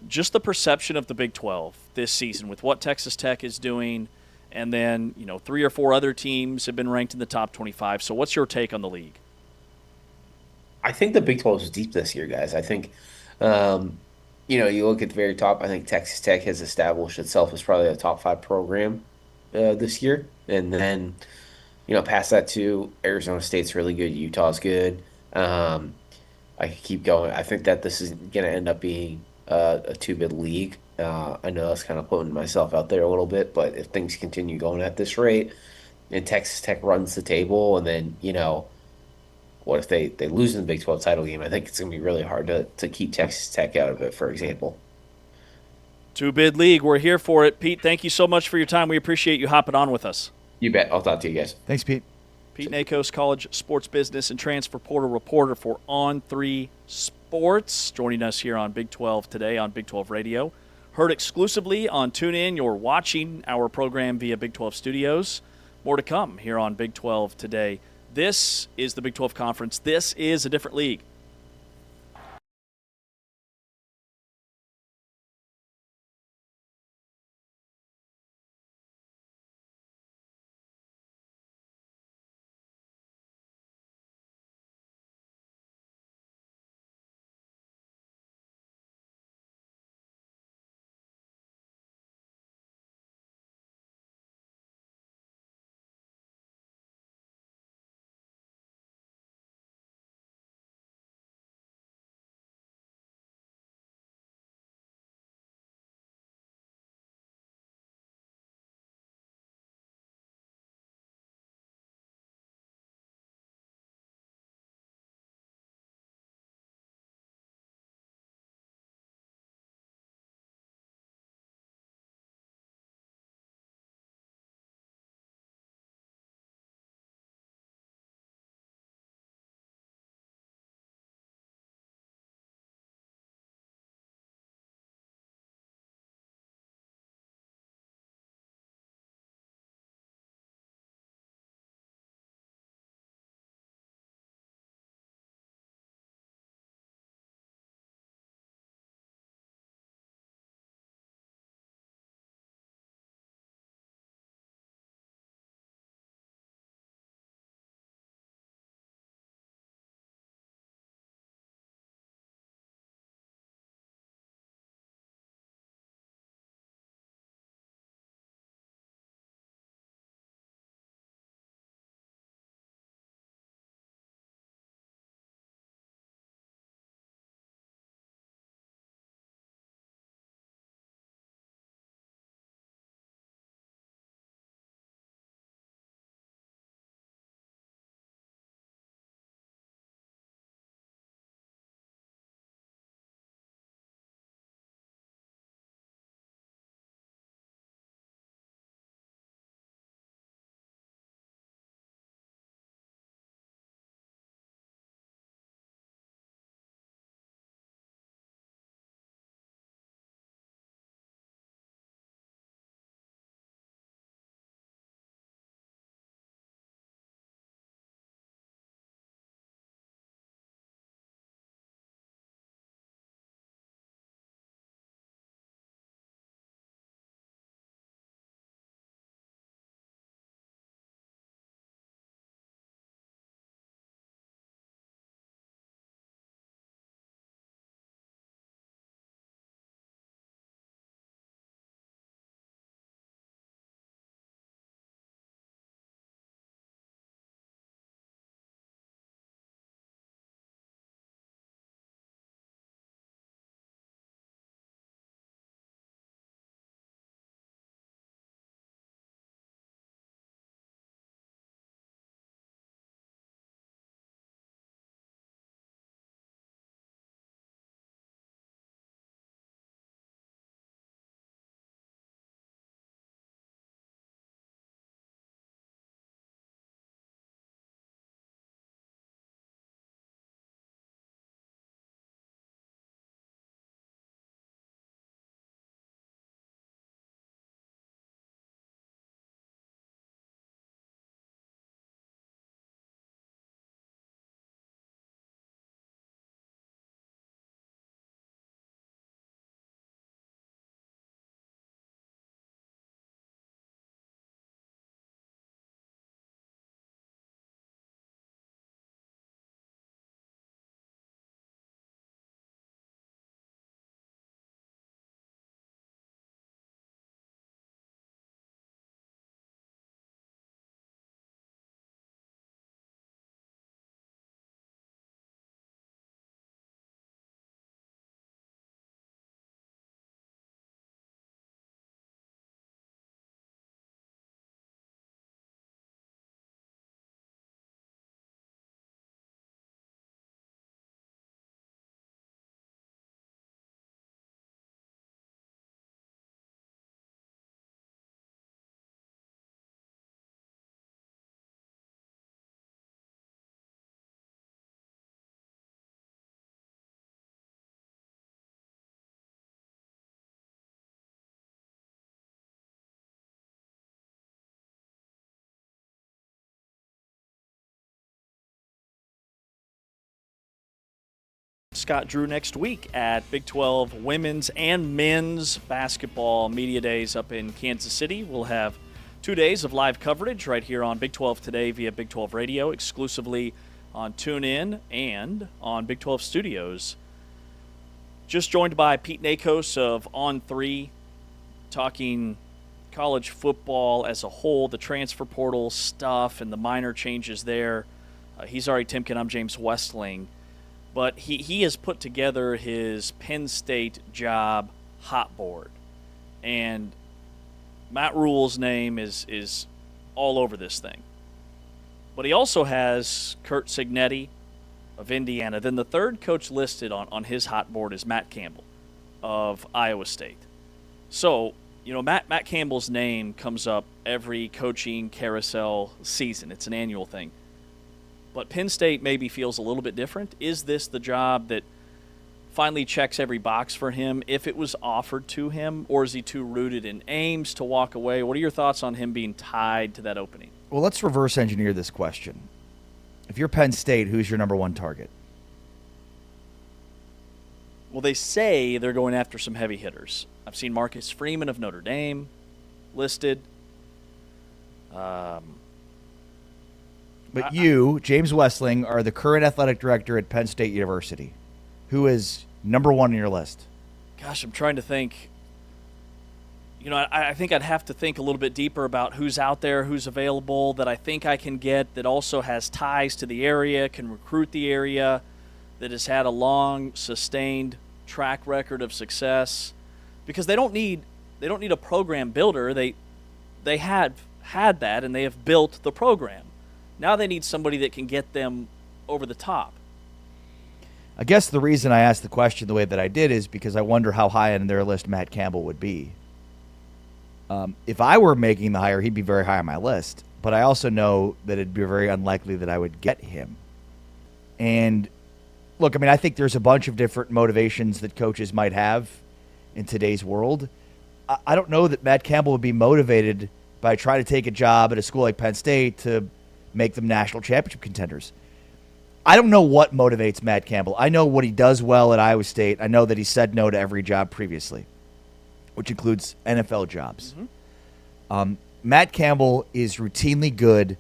just the perception of the Big 12 this season with what Texas Tech is doing. And then, 3 or 4 other teams have been ranked in the top 25. So what's your take on the league? I think the Big 12 is deep this year, guys. I think, um, you look at the very top. I think Texas Tech has established itself as probably a top five program this year, and then past that too, Arizona State's really good. Utah's good. I could keep going. I think that this is going to end up being a two-bid league. I know that's kind of putting myself out there a little bit, but if things continue going at this rate, and Texas Tech runs the table, and then what if they lose in the Big 12 title game? I think it's going to be really hard to keep Texas Tech out of it, for example. Two-bid league. We're here for it. Pete, thank you so much for your time. We appreciate you hopping on with us. You bet. I'll talk to you guys. Thanks, Pete. Pete Nakos, college sports business and transfer portal reporter for On3 Sports, joining us here on Big 12 today on Big 12 Radio. Heard exclusively on TuneIn. You're watching our program via Big 12 Studios. More to come here on Big 12 today. This is the Big 12 Conference. This is a different league. Scott Drew next week at Big 12 women's and men's basketball media days up in Kansas City. We'll have 2 days of live coverage right here on Big 12 Today via Big 12 Radio, exclusively on TuneIn and on Big 12 Studios. Just joined by Pete Nakos of On3, talking college football as a whole, the transfer portal stuff and the minor changes there. He's Ari Timken. I'm James Westling. But he has put together his Penn State job hot board. And Matt Rule's name is all over this thing. But he also has Curt Cignetti of Indiana. Then the third coach listed on his hot board is Matt Campbell of Iowa State. So, Matt Campbell's name comes up every coaching carousel season. It's an annual thing. But Penn State maybe feels a little bit different. Is this the job that finally checks every box for him if it was offered to him, or is he too rooted in Ames to walk away? What are your thoughts on him being tied to that opening? Well, let's reverse engineer this question. If you're Penn State, who's your number one target? Well, they say they're going after some heavy hitters. I've seen Marcus Freeman of Notre Dame listed. But you, James Westling, are the current athletic director at Penn State University. Who is number one on your list? Gosh, I'm trying to think. I think I'd have to think a little bit deeper about who's out there, who's available, that I think I can get, that also has ties to the area, can recruit the area, that has had a long, sustained track record of success. Because they don't need a program builder. They had that, and they have built the program. Now they need somebody that can get them over the top. I guess the reason I asked the question the way that I did is because I wonder how high on their list Matt Campbell would be. If I were making the hire, he'd be very high on my list. But I also know that it'd be very unlikely that I would get him. And look, I think there's a bunch of different motivations that coaches might have in today's world. I don't know that Matt Campbell would be motivated by trying to take a job at a school like Penn State to make them national championship contenders. I don't know what motivates Matt Campbell. I know what he does well at Iowa State. I know that he said no to every job previously, which includes NFL jobs. Mm-hmm. Matt Campbell is routinely good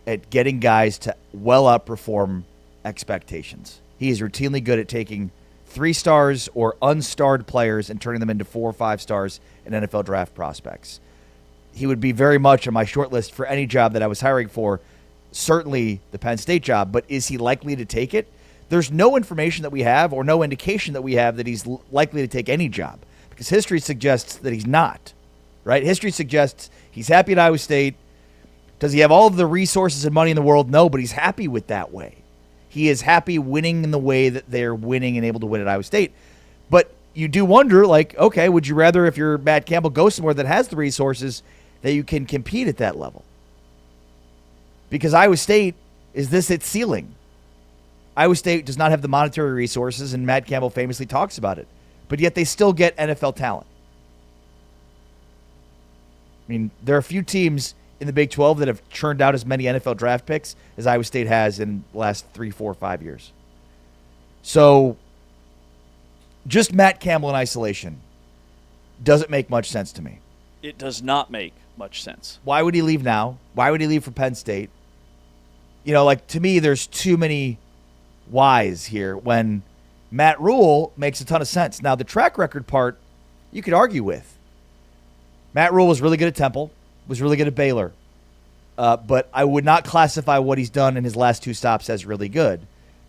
at getting guys to well outperform expectations. He is routinely good at taking 3 stars or unstarred players and turning them into 4 or 5 stars in NFL draft prospects. He would be very much on my short list for any job that I was hiring for, certainly the Penn State job, but is he likely to take it? There's no information that we have or no indication that we have that he's likely to take any job, because history suggests that he's not, right? History suggests he's happy at Iowa State. Does he have all of the resources and money in the world? No, but he's happy with that way. He is happy winning in the way that they're winning and able to win at Iowa State. But you do wonder, okay, would you rather, if you're Matt Campbell, go somewhere that has the resources that you can compete at that level? Because Iowa State, is this its ceiling? Iowa State does not have the monetary resources, and Matt Campbell famously talks about it. But yet they still get NFL talent. There are a few teams in the Big 12 that have churned out as many NFL draft picks as Iowa State has in the last 3, 4, 5 years. So just Matt Campbell in isolation doesn't make much sense to me. It does not make much sense. Why would he leave now? Why would he leave for Penn State? To me, there's too many whys here when Matt Rule makes a ton of sense. Now, the track record part, you could argue with. Matt Rule was really good at Temple, was really good at Baylor. But I would not classify what he's done in his last 2 stops as really good.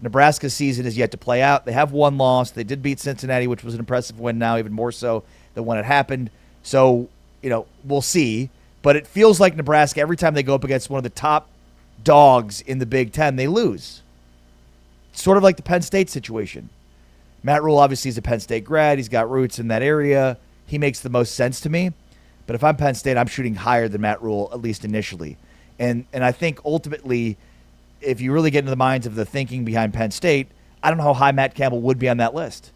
Nebraska's season is yet to play out. They have 1 loss. They did beat Cincinnati, which was an impressive win now, even more so than when it happened. So, we'll see. But it feels like Nebraska, every time they go up against one of the top dogs in the Big Ten, they lose. Sort of like the Penn State situation. Matt Rule obviously is a Penn State grad. He's got roots in that area. He makes the most sense to me. But if I'm Penn State, I'm shooting higher than Matt Rule, at least initially. And I think ultimately, if you really get into the minds of the thinking behind Penn State, I don't know how high Matt Campbell would be on that list.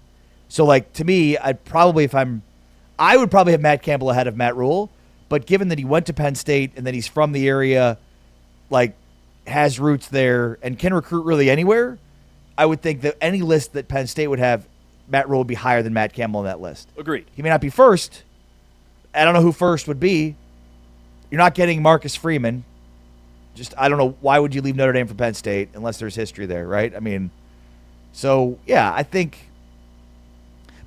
So, to me, I would probably have Matt Campbell ahead of Matt Rule. But given that he went to Penn State and that he's from the area, has roots there and can recruit really anywhere, I would think that any list that Penn State would have, Matt Rule would be higher than Matt Campbell on that list. Agreed. He may not be first. I don't know who first would be. You're not getting Marcus Freeman. I don't know, why would you leave Notre Dame for Penn State unless there's history there, right? I mean, so, yeah, I think.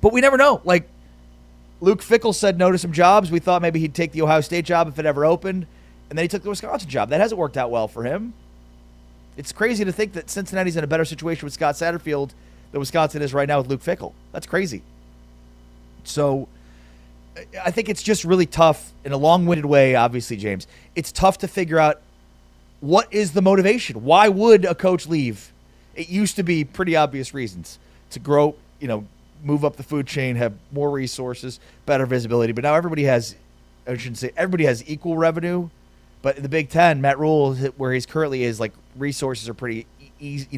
But we never know. Like, Luke Fickell said no to some jobs. We thought maybe he'd take the Ohio State job if it ever opened. And then he took the Wisconsin job. That hasn't worked out well for him. It's crazy to think that Cincinnati's in a better situation with Scott Satterfield than Wisconsin is right now with Luke Fickell. That's crazy. So I think it's just really tough in a long-winded way, obviously, James. It's tough to figure out what is the motivation. Why would a coach leave? It used to be pretty obvious reasons to grow, move up the food chain, have more resources, better visibility. But now everybody has equal revenue. But in the Big Ten, Matt Rule, where he's currently is, like, resources are pretty easy,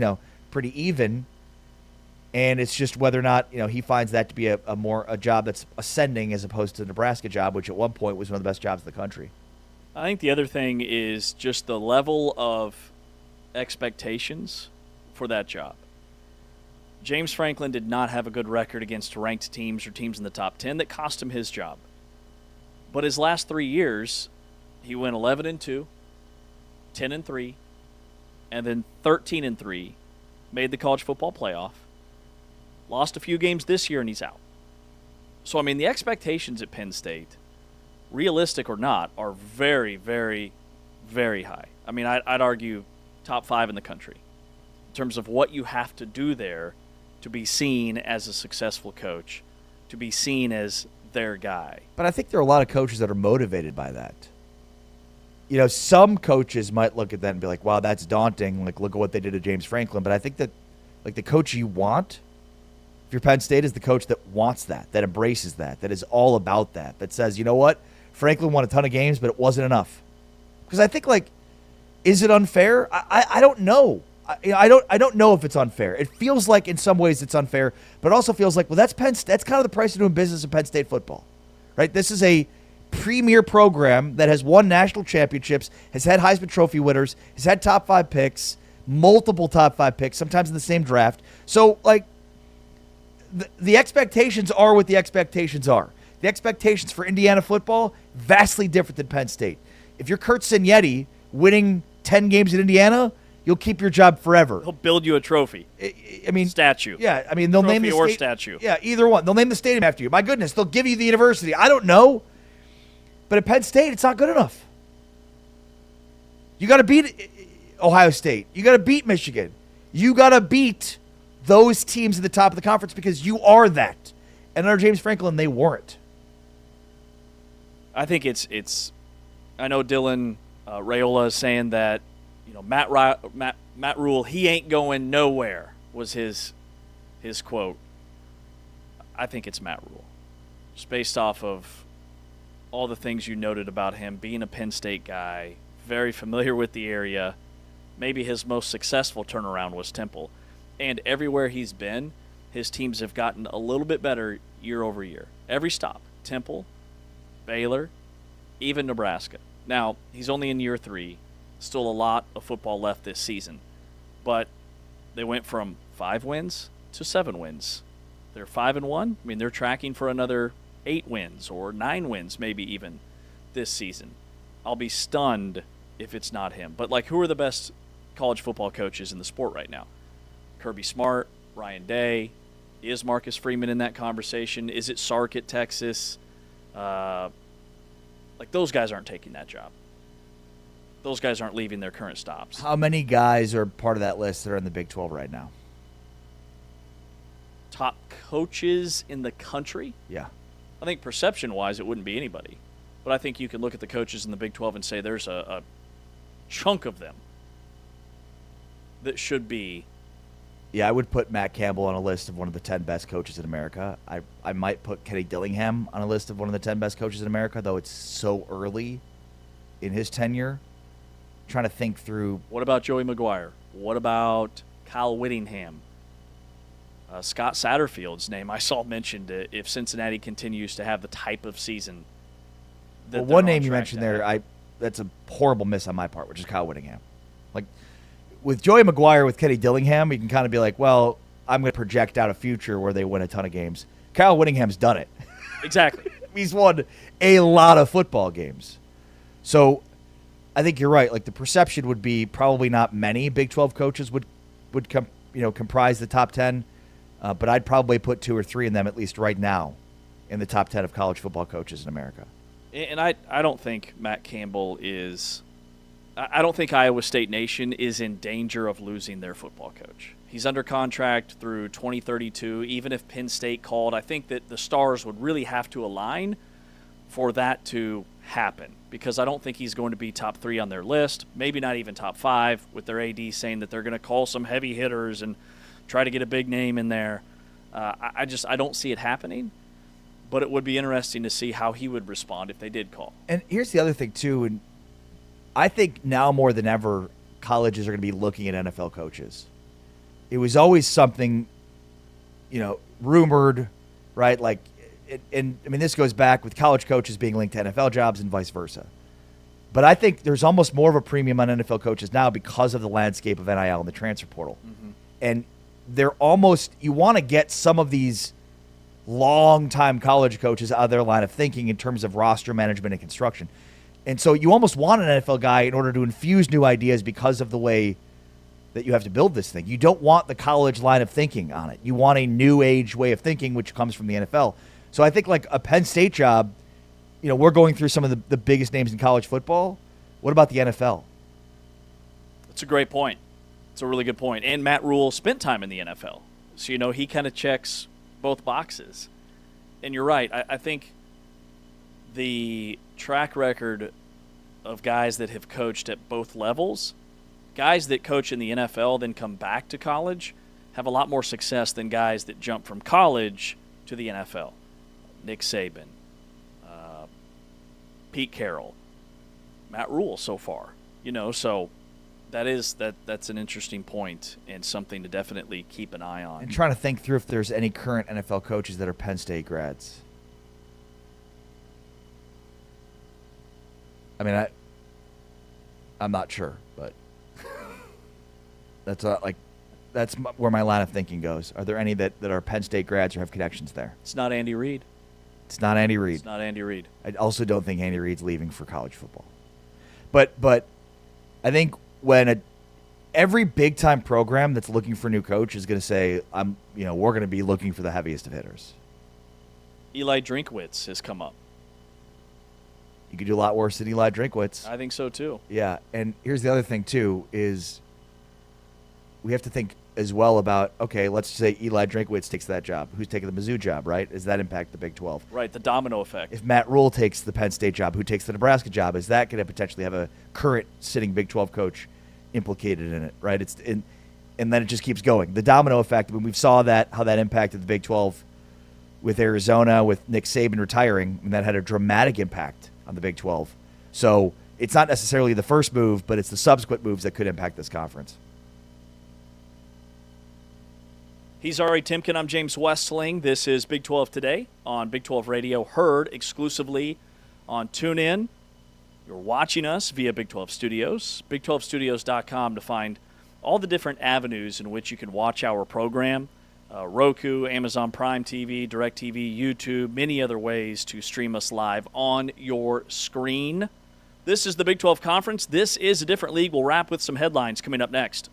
pretty even. And it's just whether or not, he finds that to be a job that's ascending as opposed to the Nebraska job, which at one point was one of the best jobs in the country. I think the other thing is just the level of expectations for that job. James Franklin did not have a good record against ranked teams or teams in the top 10 that cost him his job. But his last 3 years, he went 11-2, 10-3, and then 13-3, made the college football playoff, lost a few games this year, and he's out. So, I mean, the expectations at Penn State, realistic or not, are very, very, very high. I mean, I'd argue top 5 in the country in terms of what you have to do there to be seen as a successful coach, to be seen as their guy. But I think there are a lot of coaches that are motivated by that. Some coaches might look at that and be like, wow, that's daunting. Like, look at what they did to James Franklin. But I think that, like, the coach you want, if you're Penn State, is the coach that wants that embraces that is all about that says, you know what? Franklin won a ton of games, but it wasn't enough. Because I think, like, is it unfair? I don't know. I don't know if it's unfair. It feels like in some ways it's unfair, but it also feels like, well, that's Penn State. That's kind of the price of doing business in Penn State football, right? This is a premier program that has won national championships, has had Heisman Trophy winners, has had top 5 picks, multiple top 5 picks, sometimes in the same draft. So, like, the expectations are what the expectations are. The expectations for Indiana football, vastly different than Penn State. If you're Kurt Signetti winning 10 games in Indiana, you'll keep your job forever. He'll build you a trophy. I mean, statue. Yeah, I mean, they'll trophy name the or statue. Yeah, either one. They'll name the stadium after you. My goodness, they'll give you the university. I don't know. But at Penn State, it's not good enough. You got to beat Ohio State. You got to beat Michigan. You got to beat those teams at the top of the conference because you are that. And under James Franklin, they weren't. I think it's. I know Dylan Raiola is saying that Matt Rule, he ain't going nowhere, was his quote. I think it's Matt Rule, just based off of all the things you noted about him being a Penn State guy, very familiar with the area. Maybe his most successful turnaround was Temple. And everywhere he's been, his teams have gotten a little bit better year over year. Every stop, Temple, Baylor, even Nebraska. Now, he's only in year 3. Still a lot of football left this season. But they went from 5 wins to 7 wins. They're 5-1. I mean, they're tracking for another 8 wins or 9 wins maybe even this season. I'll be stunned if it's not him. But, like, who are the best college football coaches in the sport right now? Kirby Smart, Ryan Day. Is Marcus Freeman in that conversation? Is it Sark at Texas? Like, those guys aren't taking that job. Those guys aren't leaving their current stops. How many guys are part of that list that are in the Big 12 right now? Top coaches in the country? Yeah. I think perception-wise, it wouldn't be anybody. But I think you could look at the coaches in the Big 12 and say there's a chunk of them that should be. Yeah, I would put Matt Campbell on a list of one of the 10 best coaches in America. I might put Kenny Dillingham on a list of one of the 10 best coaches in America, though it's so early in his tenure. Trying to think through. What about Joey McGuire? What about Kyle Whittingham? Scott Satterfield's name I saw mentioned if Cincinnati continues to have the type of season. One name you mentioned there, that's a horrible miss on my part, which is Kyle Whittingham. Like, with Joey McGuire, with Kenny Dillingham, you can kind of be like, well, I'm going to project out a future where they win a ton of games. Kyle Whittingham's done it. Exactly. He's won a lot of football games. So I think you're right. Like, the perception would be probably not many Big 12 coaches would comprise the top 10, but I'd probably put 2 or 3 in them at least right now in the top 10 of college football coaches in America. And I don't think Matt Campbell is – I don't think Iowa State Nation is in danger of losing their football coach. He's under contract through 2032. Even if Penn State called, I think that the stars would really have to align for that to happen, because I don't think he's going to be top 3 on their list, maybe not even top 5, with their AD saying that they're going to call some heavy hitters and try to get a big name in there. I don't see it happening, but it would be interesting to see how he would respond if they did call. And here's the other thing, too, and I think now more than ever, colleges are going to be looking at NFL coaches. It was always something, rumored, right? Like, and I mean, this goes back with college coaches being linked to NFL jobs and vice versa. But I think there's almost more of a premium on NFL coaches now because of the landscape of NIL and the transfer portal. Mm-hmm. And they're almost, you want to get some of these long-time college coaches out of their line of thinking in terms of roster management and construction. And so you almost want an NFL guy in order to infuse new ideas because of the way that you have to build this thing. You don't want the college line of thinking on it. You want a new age way of thinking, which comes from the NFL. So I think like a Penn State job, we're going through some of the biggest names in college football. What about the NFL? That's a great point. It's a really good point. And Matt Rule spent time in the NFL. So, he kind of checks both boxes. And you're right. I think the track record of guys that have coached at both levels, guys that coach in the NFL then come back to college, have a lot more success than guys that jump from college to the NFL. Nick Saban, Pete Carroll, Matt Rule so far. So that's an interesting point and something to definitely keep an eye on. And trying to think through if there's any current NFL coaches that are Penn State grads. I mean, I'm not sure, but that's where my line of thinking goes. Are there any that are Penn State grads or have connections there? It's not Andy Reid. It's not Andy Reid. It's not Andy Reid. I also don't think Andy Reid's leaving for college football. But I think when every big time program that's looking for a new coach is going to say, we're going to be looking for the heaviest of hitters. Eli Drinkwitz has come up. You could do a lot worse than Eli Drinkwitz. I think so too. Yeah, and here's the other thing too is we have to think as well about, okay, let's say Eli Drinkwitz takes that job. Who's taking the Mizzou job, right? Does that impact the Big 12? Right, the domino effect. If Matt Rule takes the Penn State job, who takes the Nebraska job? Is that going to potentially have a current sitting Big 12 coach implicated in it, right? And then it just keeps going. The domino effect, when we saw how that impacted the Big 12 with Arizona, with Nick Saban retiring, and that had a dramatic impact on the Big 12. So it's not necessarily the first move, but it's the subsequent moves that could impact this conference. He's Ari Timken. I'm James Westling. This is Big 12 Today on Big 12 Radio, heard exclusively on TuneIn. You're watching us via Big 12 Studios, big12studios.com to find all the different avenues in which you can watch our program. Roku, Amazon Prime TV, DirecTV, YouTube, many other ways to stream us live on your screen. This is the Big 12 Conference. This is a different league. We'll wrap with some headlines coming up next.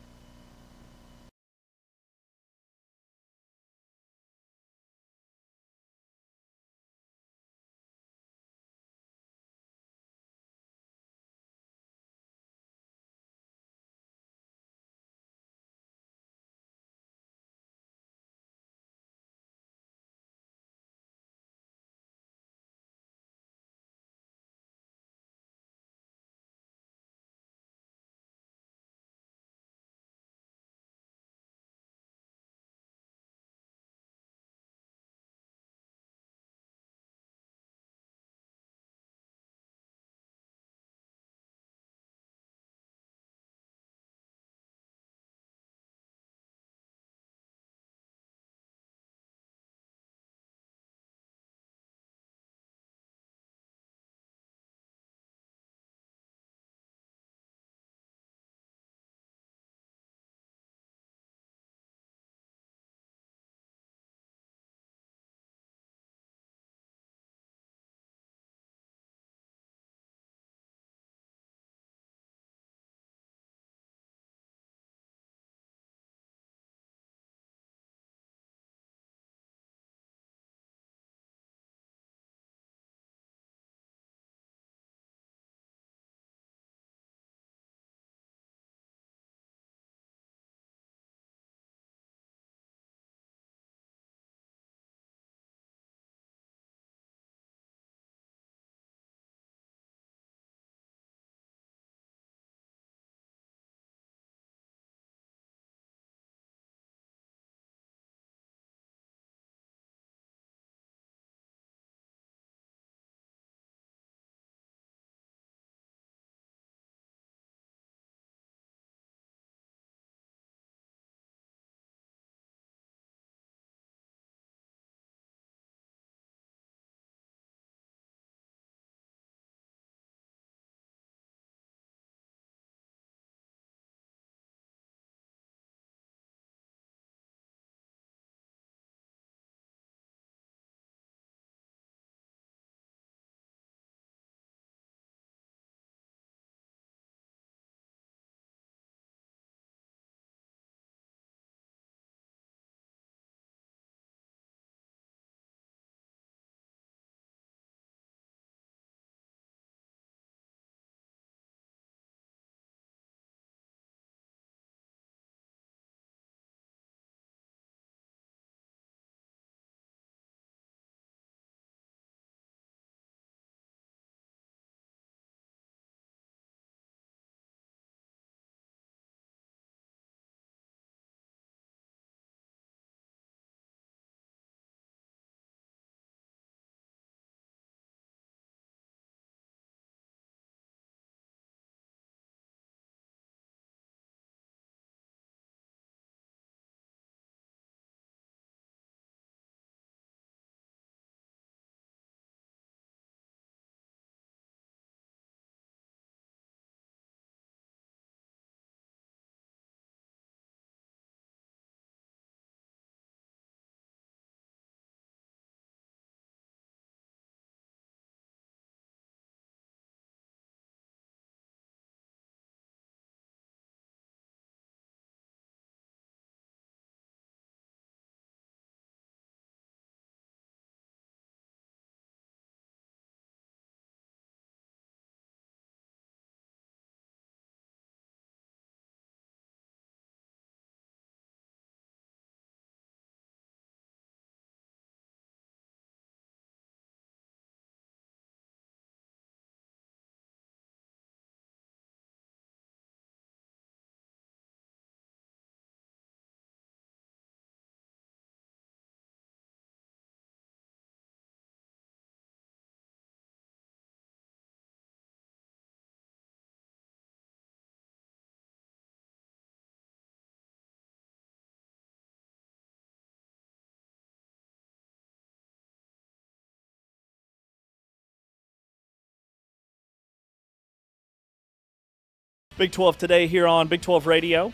Big 12 today here on Big 12 Radio.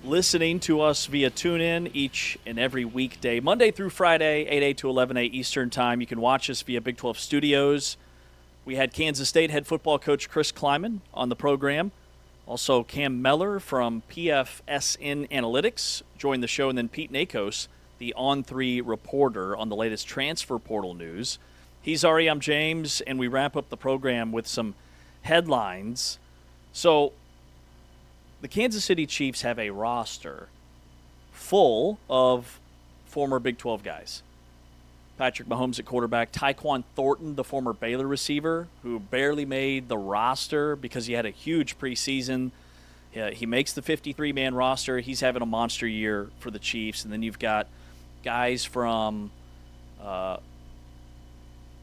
Listening to us via TuneIn each and every weekday, Monday through Friday, 8 to 11 Eastern Time. You can watch us via Big 12 Studios. We had Kansas State head football coach Chris Klieman on the program. Also, Cam Meller from PFSN Analytics joined the show, and then Pete Nakos, the On3 reporter on the latest transfer portal news. He's Ari, I'm James, and we wrap up the program with some headlines. So, the Kansas City Chiefs have a roster full of former Big 12 guys. Patrick Mahomes at quarterback, Tyquan Thornton, the former Baylor receiver, who barely made the roster because he had a huge preseason. He makes the 53-man roster. He's having a monster year for the Chiefs. And then you've got guys from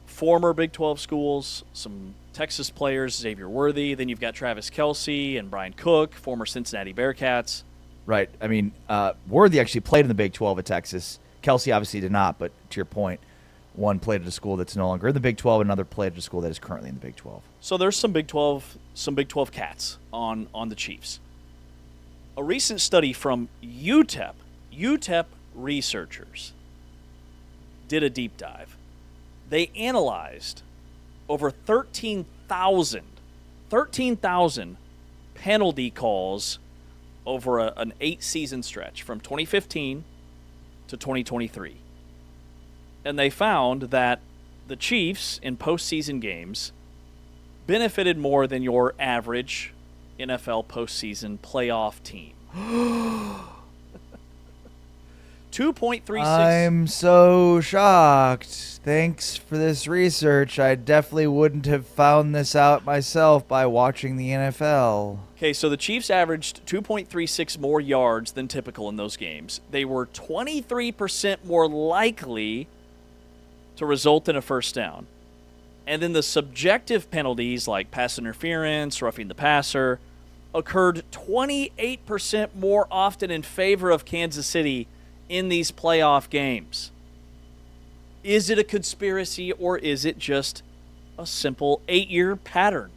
former Big 12 schools, some Texas players, Xavier Worthy. Then you've got Travis Kelce and Brian Cook, former Cincinnati Bearcats. Right. I mean, Worthy actually played in the Big 12 at Texas. Kelce obviously did not, but to your point, one played at a school that's no longer in the Big 12, another played at a school that is currently in the Big 12. So there's some Big 12 cats on the Chiefs. A recent study from UTEP researchers did a deep dive. They analyzed over 13,000 penalty calls over an 8-season stretch from 2015 to 2023. And they found that the Chiefs in postseason games benefited more than your average NFL postseason playoff team. 2.36. I'm so shocked. Thanks for this research. I definitely wouldn't have found this out myself by watching the NFL. Okay, so the Chiefs averaged 2.36 more yards than typical in those games. They were 23% more likely to result in a first down. And then the subjective penalties like pass interference, roughing the passer, occurred 28% more often in favor of Kansas City in these playoff games. Is it a conspiracy, or is it just a simple 8-year pattern?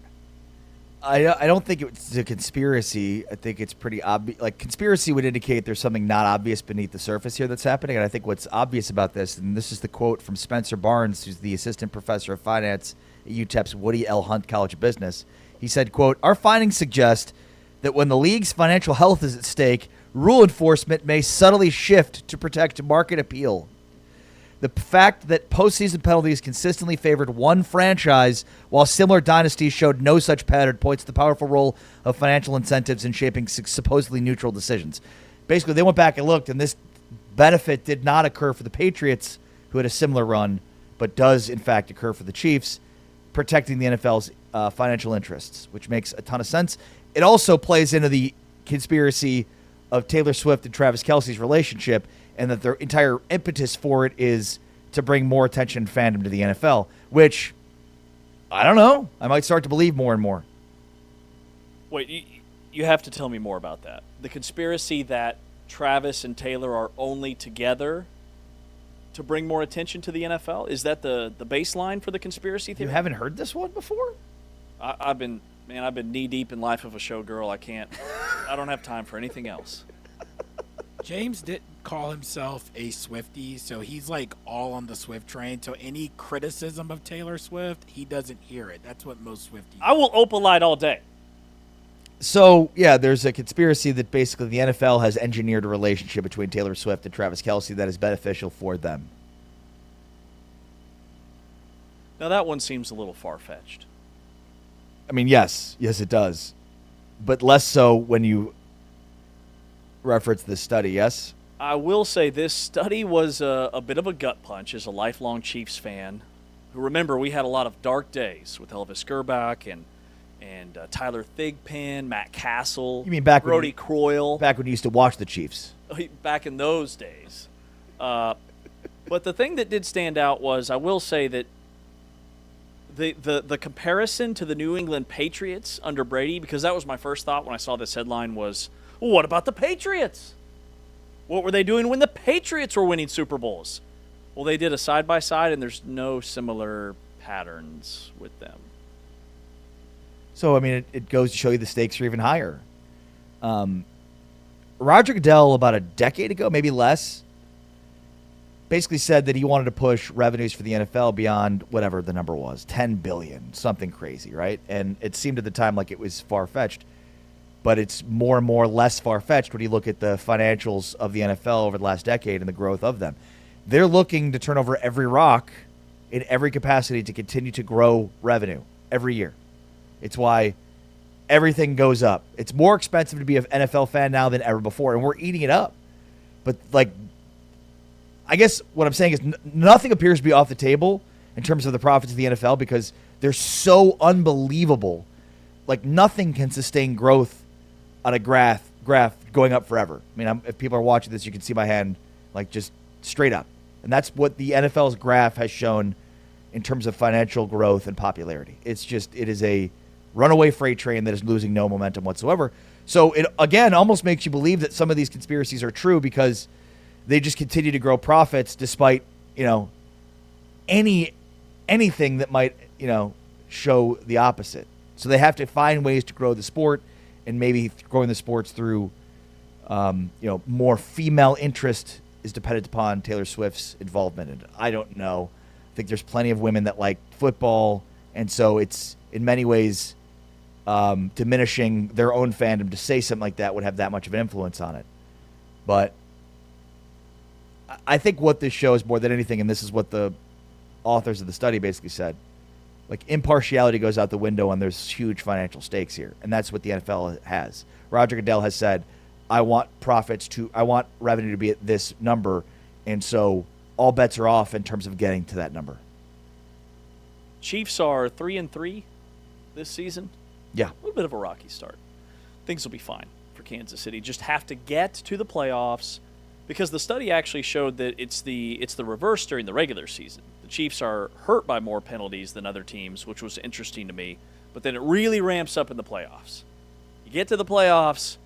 I don't think it's a conspiracy. I think it's pretty obvious. Like, conspiracy would indicate there's something not obvious beneath the surface here that's happening. And I think what's obvious about this, and this is the quote from Spencer Barnes, who's the assistant professor of finance at UTEP's Woody L. Hunt College of Business. He said, quote, "Our findings suggest that when the league's financial health is at stake, rule enforcement may subtly shift to protect market appeal. The fact that postseason penalties consistently favored one franchise while similar dynasties showed no such pattern points to the powerful role of financial incentives in shaping supposedly neutral decisions." Basically, they went back and looked, and this benefit did not occur for the Patriots, who had a similar run, but does, in fact, occur for the Chiefs, protecting the NFL's financial interests, which makes a ton of sense. It also plays into the conspiracy of Taylor Swift and Travis Kelce's relationship, and that their entire impetus for it is to bring more attention and fandom to the NFL, which, I don't know, I might start to believe more and more. Wait, you have to tell me more about that. The conspiracy that Travis and Taylor are only together to bring more attention to the NFL? Is that the baseline for the conspiracy theory? You haven't heard this one before? I've been knee-deep in Life of a Showgirl. I don't have time for anything else. James didn't call himself a Swiftie, so he's like all on the Swift train. So any criticism of Taylor Swift, he doesn't hear it. That's what most Swifties. I will opalite all day. So, yeah, there's a conspiracy that basically the NFL has engineered a relationship between Taylor Swift and Travis Kelce that is beneficial for them. Now, that one seems a little far-fetched. I mean, yes, it does. But less so when you reference this study, yes? I will say this study was a bit of a gut punch as a lifelong Chiefs fan. Who, remember, we had a lot of dark days with Elvis Gerbach and Tyler Thigpen, Matt Castle, You mean back Brody Croyle. Back when you used to watch the Chiefs. Back in those days. But the thing that did stand out was, I will say that the comparison to the New England Patriots under Brady, because that was my first thought when I saw this headline was, well, what about the Patriots? What were they doing when the Patriots were winning Super Bowls? Well, they did a side-by-side, and there's no similar patterns with them. So, I mean, it goes to show you the stakes are even higher. Roger Goodell, about a decade ago, maybe less, basically said that he wanted to push revenues for the NFL beyond whatever the number was, $10 billion, something crazy, right? And it seemed at the time like it was far-fetched. But it's more and more less far-fetched when you look at the financials of the NFL over the last decade and the growth of them. They're looking to turn over every rock in every capacity to continue to grow revenue every year. It's why everything goes up. It's more expensive to be an NFL fan now than ever before, and we're eating it up. But, like, I guess what I'm saying is nothing appears to be off the table in terms of the profits of the NFL because they're so unbelievable. Like, nothing can sustain growth on a graph going up forever. I mean, if people are watching this, you can see my hand, like, just straight up. And that's what the NFL's graph has shown in terms of financial growth and popularity. It is a runaway freight train that is losing no momentum whatsoever. So it, again, almost makes you believe that some of these conspiracies are true because they just continue to grow profits despite, anything that might, show the opposite. So they have to find ways to grow the sport, and maybe growing the sports through, more female interest is dependent upon Taylor Swift's involvement in it. I don't know. I think there's plenty of women that like football, and so it's in many ways diminishing their own fandom to say something like that would have that much of an influence on it. But I think what this shows more than anything, and this is what the authors of the study basically said, like, impartiality goes out the window when there's huge financial stakes here. And that's what the NFL has. Roger Goodell has said, I want revenue to be at this number. And so all bets are off in terms of getting to that number. Chiefs are 3-3 this season. Yeah. A little bit of a rocky start. Things will be fine for Kansas City. Just have to get to the playoffs, because the study actually showed that it's the reverse during the regular season. The Chiefs are hurt by more penalties than other teams, which was interesting to me. But then it really ramps up in the playoffs. You get to the playoffs,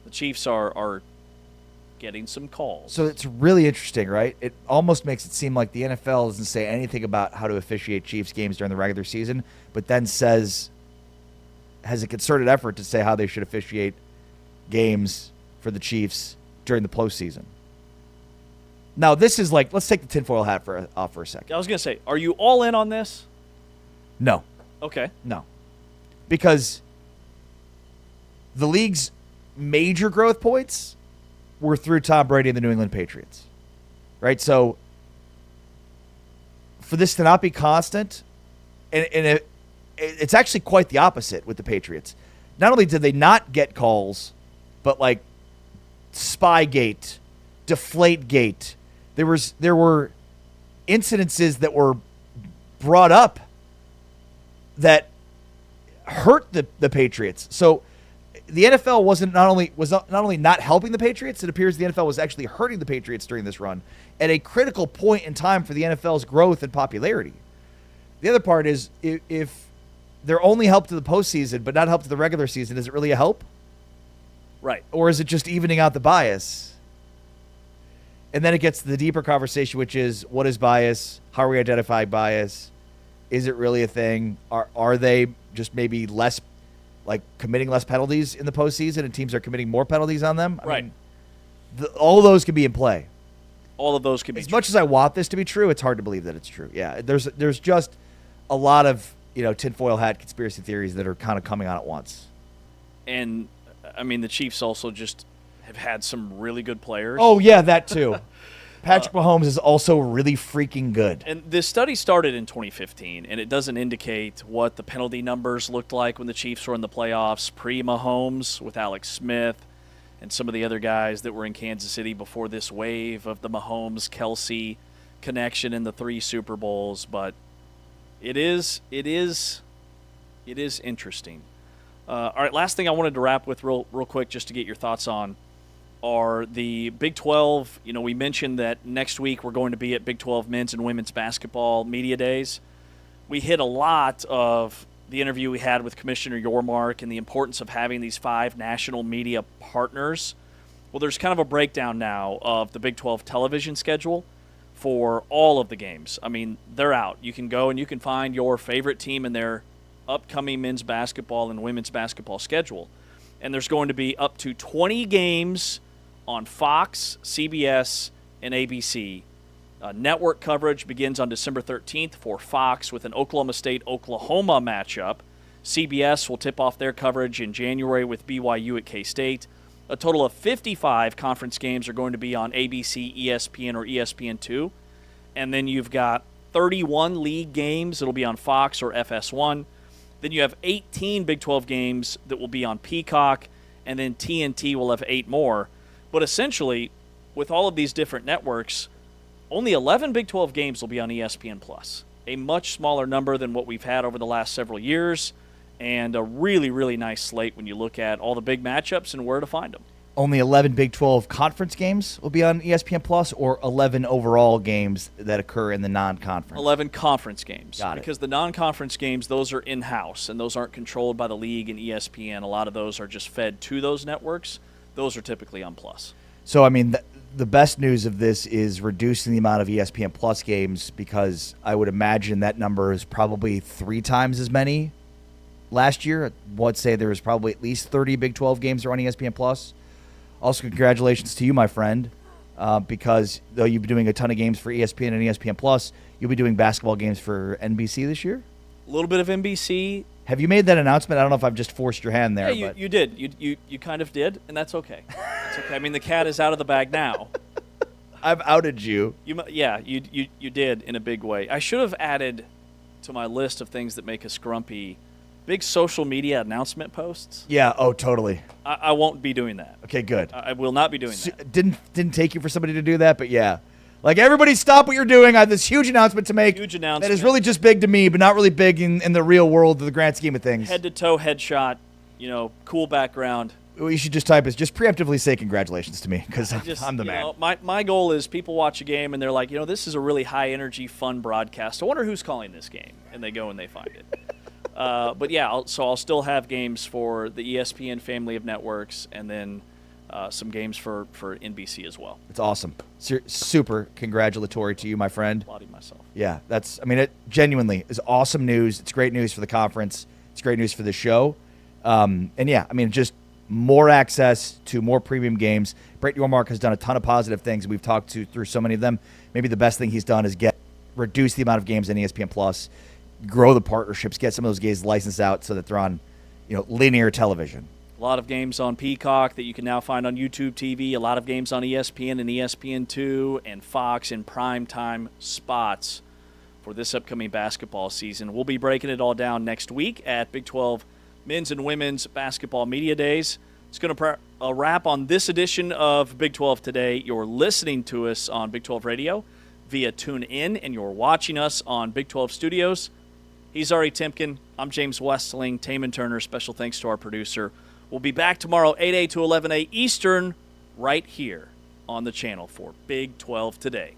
the Chiefs are getting some calls. So it's really interesting, right? It almost makes it seem like the NFL doesn't say anything about how to officiate Chiefs games during the regular season, but then has a concerted effort to say how they should officiate games for the Chiefs during the postseason. Now, this is like, let's take the tinfoil hat off for a second. I was going to say, are you all in on this? No. Okay. No. Because the league's major growth points were through Tom Brady and the New England Patriots. Right? So, for this to not be constant, and it's actually quite the opposite with the Patriots. Not only did they not get calls, but like Spygate, Deflategate, there were incidences that were brought up that hurt the Patriots. So the NFL was not only not helping the Patriots, it appears the NFL was actually hurting the Patriots during this run at a critical point in time for the NFL's growth and popularity. The other part is if they're only help to the postseason but not help to the regular season, is it really a help? Right. Or is it just evening out the bias? And then it gets to the deeper conversation, which is, what is bias? How are we identifying bias? Is it really a thing? Are they just maybe less, like, committing less penalties in the postseason, and teams are committing more penalties on them? Right. I mean, all of those could be in play. All of those could be as true. Much as I want this to be true, it's hard to believe that it's true. Yeah, there's just a lot of tinfoil hat conspiracy theories that are kind of coming on at once. And I mean, the Chiefs also just have had some really good players. Oh yeah, that too. Patrick Mahomes is also really freaking good. And this study started in 2015, and it doesn't indicate what the penalty numbers looked like when the Chiefs were in the playoffs pre-Mahomes with Alex Smith and some of the other guys that were in Kansas City before this wave of the Mahomes-Kelsey connection in the 3 Super Bowls. But it is interesting. All right, last thing I wanted to wrap with real quick, just to get your thoughts on, are the Big 12. We mentioned that next week we're going to be at Big 12 men's and women's basketball media days. We hit a lot of the interview we had with Commissioner Yormark and the importance of having these 5 national media partners. Well, there's kind of a breakdown now of the Big 12 television schedule for all of the games. I mean, they're out. You can go and you can find your favorite team in there upcoming men's basketball and women's basketball schedule. And there's going to be up to 20 games on Fox, CBS, and ABC. Network coverage begins on December 13th for Fox with an Oklahoma State-Oklahoma matchup. CBS will tip off their coverage in January with BYU at K-State. A total of 55 conference games are going to be on ABC, ESPN, or ESPN2. And then you've got 31 league games that will be on Fox or FS1. Then you have 18 Big 12 games that will be on Peacock, and then TNT will have 8 more. But essentially, with all of these different networks, only 11 Big 12 games will be on ESPN+. A much smaller number than what we've had over the last several years, and a really, really nice slate when you look at all the big matchups and where to find them. Only 11 Big 12 conference games will be on ESPN Plus, or 11 overall games that occur in the non-conference? 11 conference games. Got it. Because the non-conference games, those are in-house, and those aren't controlled by the league and ESPN. A lot of those are just fed to those networks. Those are typically on Plus. So, I mean, the best news of this is reducing the amount of ESPN Plus games, because I would imagine that number is probably 3 times as many last year. I would say there was probably at least 30 Big 12 games that are on ESPN Plus. Also, congratulations to you, my friend, because though you've been doing a ton of games for ESPN and ESPN Plus, you'll be doing basketball games for NBC this year? A little bit of NBC. Have you made that announcement? I don't know if I've just forced your hand there. Yeah, you did. You kind of did, and that's okay. It's okay. I mean, the cat is out of the bag now. I've outed you. You did in a big way. I should have added to my list of things that make us grumpy big social media announcement posts. Yeah, oh, totally. I won't be doing that. Okay, good. I will not be doing that. Didn't take you for somebody to do that, but yeah. Like, everybody stop what you're doing. I have this huge announcement to make. Huge announcement. That is really just big to me, but not really big in the real world of the grand scheme of things. Head-to-toe headshot, cool background. What you should just type is just preemptively say congratulations to me, because I'm the man. My goal is people watch a game and they're like, this is a really high-energy, fun broadcast. I wonder who's calling this game. And they go and they find it. But yeah, I'll still have games for the ESPN family of networks, and then some games for NBC as well. It's awesome. Super congratulatory to you, my friend. Applauding myself. Yeah, it genuinely is awesome news. It's great news for the conference. It's great news for the show. And yeah, just more access to more premium games. Brett Yormark has done a ton of positive things. We've talked through so many of them. Maybe the best thing he's done is reduce the amount of games in ESPN Plus, grow the partnerships, get some of those games licensed out so that they're on, linear television. A lot of games on Peacock that you can now find on YouTube TV. A lot of games on ESPN and ESPN2 and Fox in primetime spots for this upcoming basketball season. We'll be breaking it all down next week at Big 12 Men's and Women's Basketball Media Days. It's going to wrap on this edition of Big 12 Today. You're listening to us on Big 12 Radio via TuneIn, and you're watching us on Big 12 Studios. He's Ari Timken. I'm James Westling. Taman Turner. Special thanks to our producer. We'll be back tomorrow, 8A to 11A Eastern, right here on the channel for Big 12 Today.